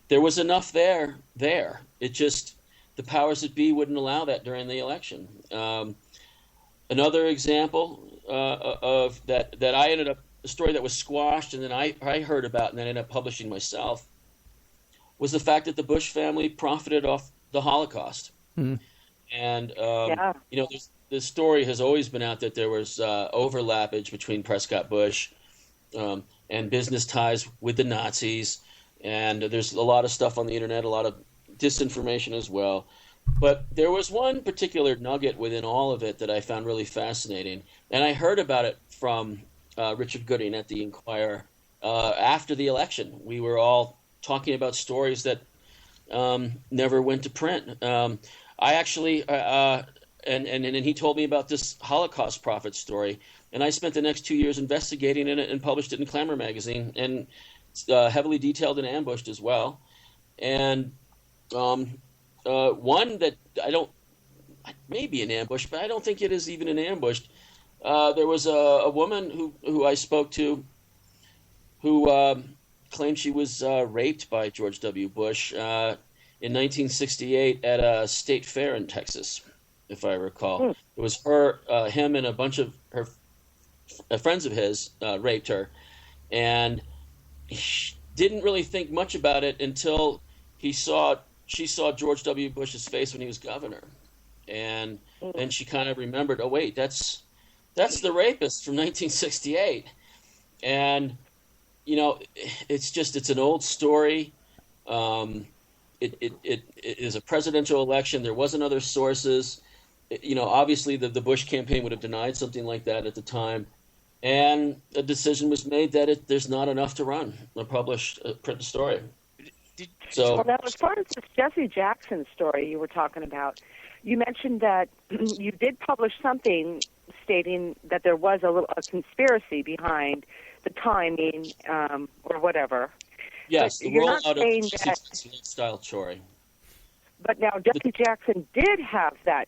there was enough there. It just, the powers that be wouldn't allow that during the election. Another example of that I ended up, a story that was squashed and then I heard about and then ended up publishing myself, was the fact that the Bush family profited off the Holocaust. And, you know, the story has always been out that there was overlappage between Prescott Bush and business ties with the Nazis. And there's a lot of stuff on the internet, a lot of disinformation as well. But there was one particular nugget within all of it that I found really fascinating. And I heard about it from Richard Gooding at the Enquirer after the election. We were all talking about stories that never went to print. I actually, and he told me about this Holocaust prophet story. And I spent the next 2 years investigating it and published it in Clamor magazine. And heavily detailed and ambushed as well. And one that may be an ambush, but I don't think it is even an ambush. There was a woman who I spoke to who claimed she was raped by George W. Bush in 1968 at a state fair in Texas, if I recall. It was him and a bunch of her friends of his raped her. And he didn't really think much about it until she saw George W. Bush's face when he was governor, and then she kind of remembered, oh wait, that's the rapist from 1968, and you know, it's an old story. It is a presidential election. There wasn't other sources. You know, obviously the Bush campaign would have denied something like that at the time. And a decision was made that there's not enough to run or print the story. Well, now, as far as this Jesse Jackson story you were talking about, you mentioned that you did publish something stating that there was a conspiracy behind the timing or whatever. Yes, but the rollout of the style story. But now Jesse Jackson did have that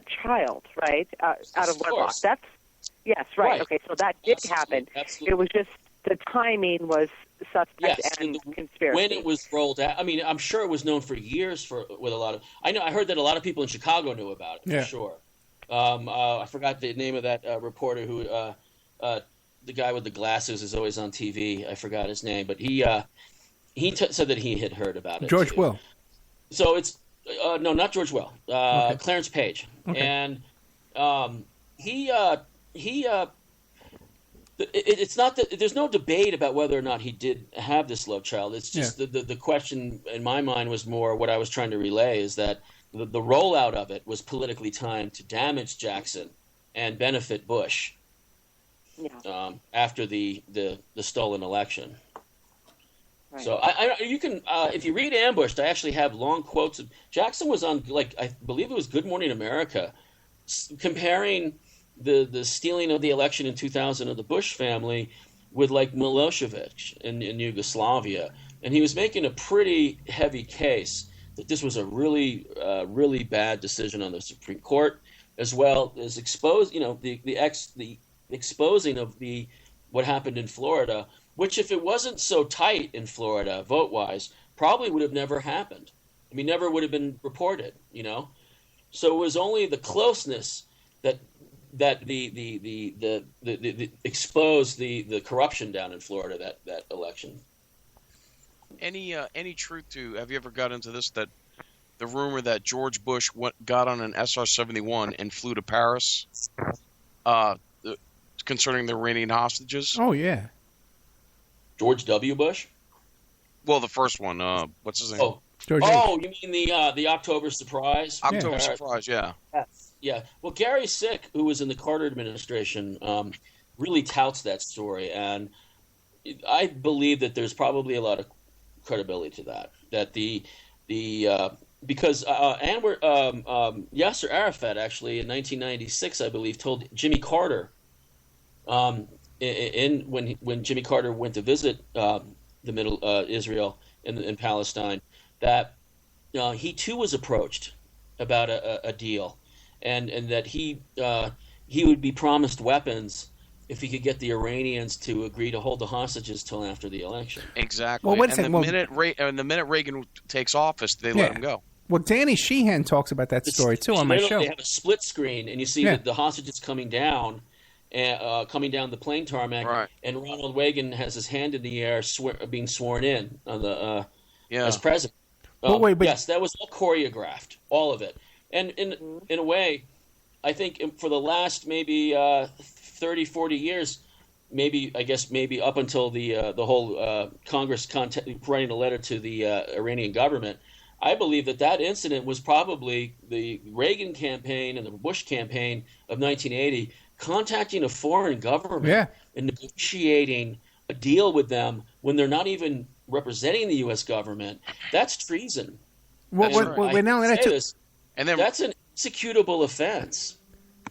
child, right, out of wedlock. Yes, right. Okay, so that did happen. Absolutely. It was just the timing was suspect and conspiracy. When it was rolled out, I mean, I'm sure it was known for years with a lot of. I heard that a lot of people in Chicago knew about it. For sure. I forgot the name of that reporter who, the guy with the glasses, is always on TV. I forgot his name, but he said that he had heard about it. George Will. So it's no, not George Will. Clarence Page, and it's not that there's no debate about whether or not he did have this love child. It's just the question in my mind was more what I was trying to relay is that the rollout of it was politically timed to damage Jackson and benefit Bush after the stolen election. Right. So you can if you read Ambushed, I actually have long quotes of Jackson was on, like, I believe it was Good Morning America, comparing the stealing of the election in 2000 of the Bush family with, like, Milosevic in Yugoslavia, and he was making a pretty heavy case that this was a really really bad decision on the Supreme Court, as well as the exposing of what happened in Florida, which, if it wasn't so tight in Florida vote-wise, probably would have never happened. I mean, never would have been reported, you know. So it was only the closeness that the exposed the corruption down in Florida, that election. Any truth to? Have you ever got into this? That the rumor that George Bush got on an SR-71 and flew to Paris, concerning the Iranian hostages. Oh yeah. George W. Bush? Well, the first one. What's his name? You mean the October surprise? Surprise, yeah. Yes. Yeah. Well, Gary Sick, who was in the Carter administration, really touts that story, and I believe that there's probably a lot of credibility to that. That because Yasser Arafat actually in 1996, I believe, told Jimmy Carter, when Jimmy Carter went to visit the Middle Israel in Palestine, that he too was approached about a deal, and that he would be promised weapons if he could get the Iranians to agree to hold the hostages till after the election. Exactly. Well, the minute Reagan takes office, they let him go. Well, Danny Sheehan talks about that story too on my show. They have a split screen, and you see the hostages coming down the plane tarmac, right. And Ronald Reagan has his hand in the air, being sworn in on the as president. Yes, that was all choreographed, all of it. And in a way, I think for the last maybe 30, 40 years, maybe up until the whole Congress writing a letter to the Iranian government, I believe that incident was probably the Reagan campaign and the Bush campaign of 1980 contacting a foreign government and negotiating a deal with them when they're not even representing the U.S. government. That's treason. That's an executable offense.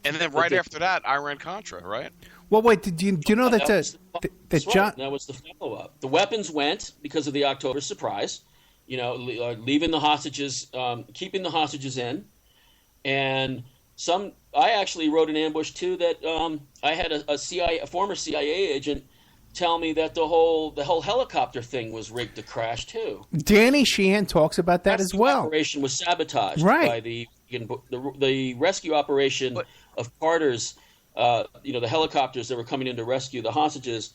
And then right after that, Iran-Contra, right? Well, wait. Do you know that that was the follow-up? The weapons went because of the October surprise. Leaving the hostages, keeping the hostages in, and I actually wrote an ambush too. That I had a former CIA agent tell me that the whole helicopter thing was rigged to crash too. Danny Sheehan talks about that as well. The operation was sabotaged by the rescue operation of Carter's. The helicopters that were coming in to rescue the hostages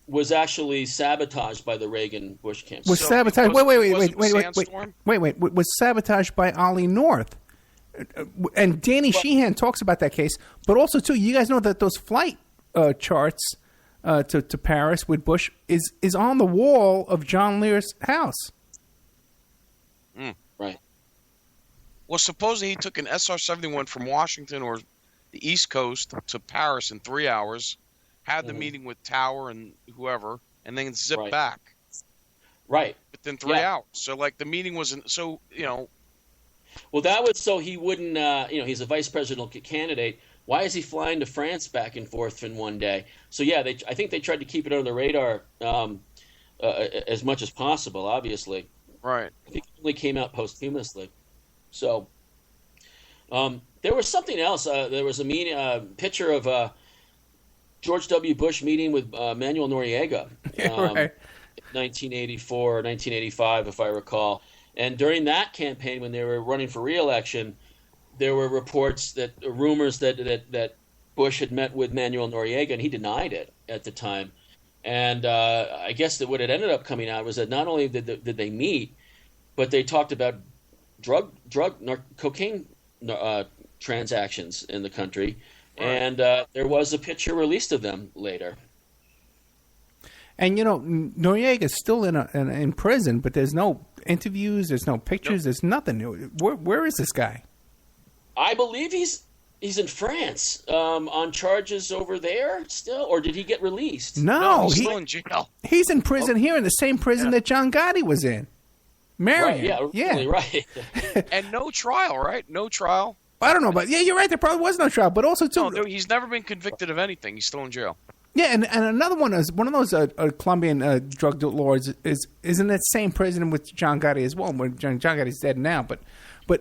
was actually sabotaged by the Reagan Bush campaign. Was sabotaged? Wait. Was sabotaged by Ollie North. And Danny Sheehan talks about that case, but also too, you guys know that those flight charts to Paris with Bush is on the wall of John Lear's house. Right. Well, supposedly he took an SR-71 from Washington or the East Coast to Paris in 3 hours, had the meeting with Tower and whoever, and then zipped back. Right. Within 3 hours. So, the meeting wasn't so, Well, that was so he wouldn't, he's a vice presidential candidate. Why is he flying to France back and forth in one day? So, I think they tried to keep it under the radar as much as possible, obviously. Right. I think it only came out posthumously. So, there was something else. There was a picture of George W. Bush meeting with Manuel Noriega, 1984 or 1985, if I recall. And during that campaign, when they were running for re-election, there were rumors that Bush had met with Manuel Noriega, and he denied it at the time. And I guess that what it ended up coming out was that not only did they meet, but they talked about cocaine transactions in the country. Right. And there was a picture released of them later. And Noriega's still in prison, but there's no interviews, there's no pictures, there's nothing. Where is this guy? I believe he's in France on charges over there still, or did he get released? No, he's still in jail. He's in prison here, in the same prison that John Gotti was in. Marion. Right, really, right. And no trial, right? No trial. I don't know, but you're right. There probably was no trial, but also too. No, he's never been convicted of anything. He's still in jail. Yeah, and another one is one of those Colombian drug lords is in that same prison with John Gotti as well. Where John Gotti's dead now, but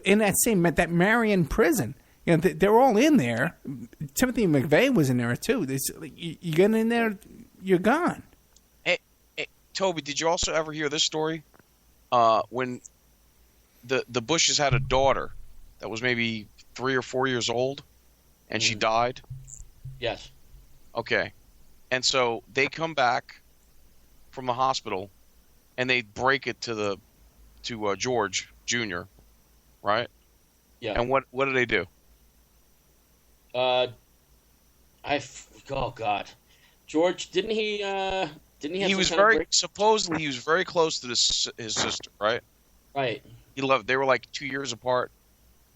in that Marion prison, they're all in there. Timothy McVeigh was in there too. You get in there, you're gone. Hey, Toby, did you also ever hear this story? When the Bushes had a daughter that was maybe 3 or 4 years old, and she died? Yes. Okay. And so they come back from the hospital, and they break it to George Jr., right? Yeah. And what do they do? Oh God, George, didn't he have supposedly he was very close to his sister, right? Right. They were like 2 years apart.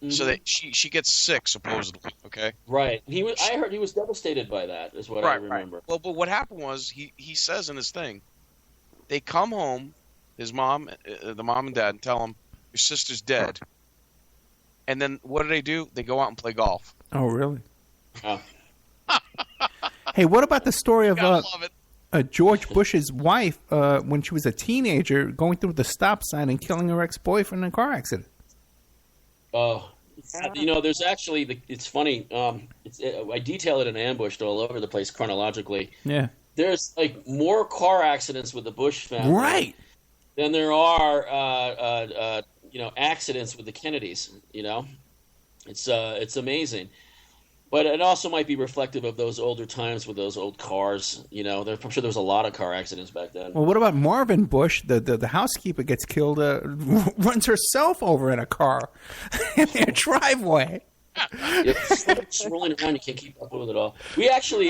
so that she gets sick supposedly. Okay, right. I heard he was devastated by that. Is what I remember. Right. Well, but what happened was he says in his thing, they come home, his mom, the mom and dad, and tell him your sister's dead, and then what do? They go out and play golf. Oh, really? Oh. Hey, what about the story of Love it. George Bush's wife when she was a teenager going through the stop sign and killing her ex-boyfriend in a car accident? Oh, there's actually it's funny. I detail it in Ambushed all over the place chronologically. Yeah. There's like more car accidents with the Bush family, right, than there are accidents with the Kennedys. It's amazing. But it also might be reflective of those older times with those old cars. I'm sure there was a lot of car accidents back then. Well, what about Marvin Bush? The housekeeper gets killed, runs herself over in a car in their driveway. It's rolling around. You can't keep up with it all. I actually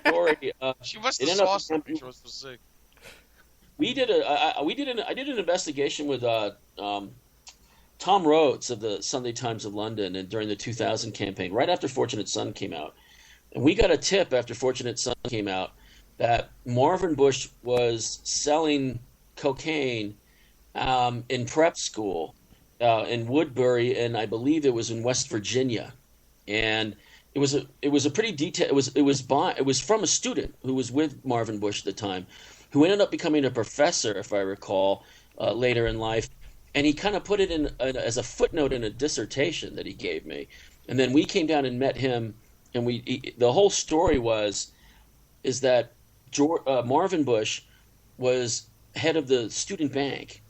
story. She must have saw something. She was so sick. I did an investigation with Tom Rhodes of the Sunday Times of London, and during the 2000 campaign, right after Fortunate Son came out. And we got a tip after Fortunate Son came out that Marvin Bush was selling cocaine in prep school in Woodbury, and I believe it was in West Virginia. And it was a pretty detailed. It was from a student who was with Marvin Bush at the time, who ended up becoming a professor, if I recall, later in life. And he kind of put it in as a footnote in a dissertation that he gave me. And then we came down and met him, and the whole story is that Marvin Bush was head of the student bank,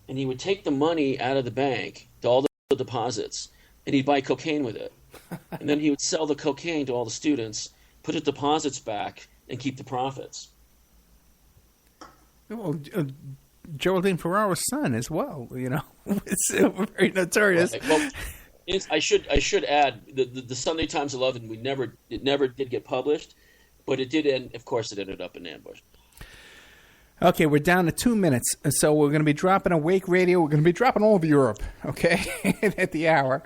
and he would take the money out of the bank, to all the deposits, and he'd buy cocaine with it. And then he would sell the cocaine to all the students, put the deposits back, and keep the profits. Well, Geraldine Ferraro's son as well, it's very notorious. Right. Well, I should add the Sunday Times of London. It never did get published, but it did end. Of course, it ended up in Ambush. Okay, we're down to 2 minutes, so we're going to be dropping Awake Radio. We're going to be dropping all of Europe, okay, at the hour.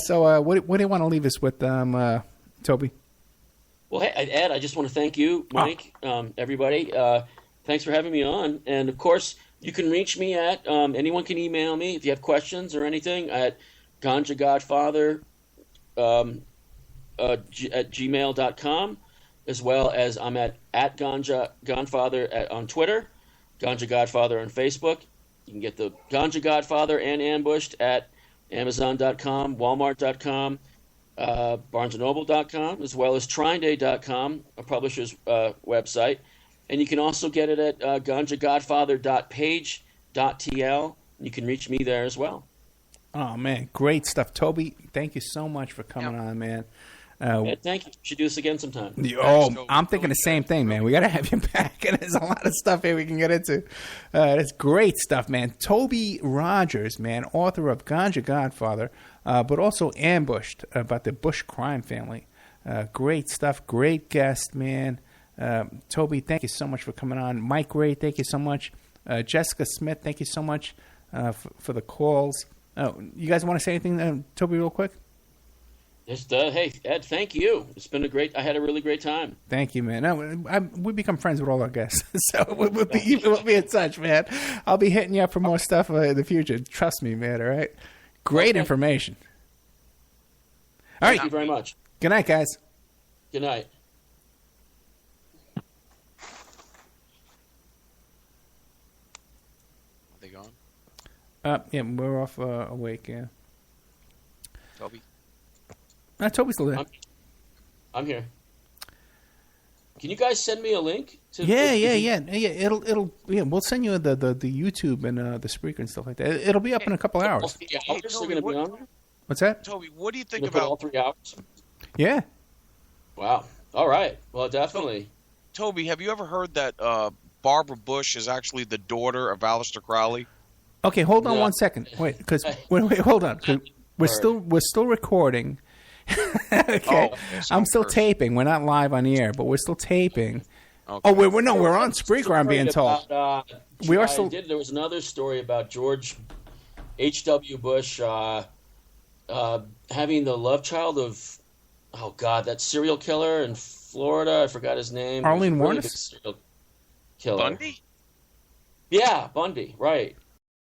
So what do you want to leave us with, Toby? Well, hey, Ed, I just want to thank you, Mike, everybody. Thanks for having me on, and of course. You can reach me at, anyone can email me if you have questions or anything at ganja-godfather at gmail.com, as well as I'm at ganja-godfather on Twitter, ganja-godfather on Facebook. You can get the Ganja-Godfather and Ambushed at amazon.com, walmart.com, barnesandnoble.com, as well as Trineday.com, a publisher's website. And you can also get it at ganjagodfather.page.tl. You can reach me there as well. Oh, man. Great stuff. Toby, thank you so much for coming on, man. Thank you. We should do this again sometime. I'm thinking the same thing, man. We got to have you back. And there's a lot of stuff here we can get into. That's great stuff, man. Toby Rogers, man, author of Ganja Godfather, but also Ambushed, about the Bush crime family. Great stuff. Great guest, man. Toby, thank you so much for coming on. Mike Ray, thank you so much. Jessica Smith, thank you so much for the calls. You guys want to say anything, Toby, real quick? Just, hey, Ed, thank you. It's been I had a really great time. Thank you, man. We become friends with all our guests, so we'll be in touch, man. I'll be hitting you up for more stuff in the future. Trust me, man, all right? Great information. All right. Thank you very much. Good night, guys. Good night. Yeah, we're off Awake, yeah. Toby? Toby's still there. I'm here. Can you guys send me a link? Yeah. We'll send you the YouTube and the Spreaker and stuff like that. It'll be up in a couple hours. Hey, Toby, what's that? Toby, what do you think about all 3 hours? Yeah. Wow. All right. Well, definitely. Toby, have you ever heard that Barbara Bush is actually the daughter of Aleister Crowley? Okay, hold on 1 second. Wait, because wait, hold on. We're still recording. Okay, I'm still taping. We're not live on the air, but we're still taping. Okay. Oh, we're on Spreaker. I'm being told. We are still. There was another story about George H.W. Bush having the love child of, oh God, that serial killer in Florida. I forgot his name. Arlene Really Warnes? big serial killer. Bundy? Yeah, Bundy. Right.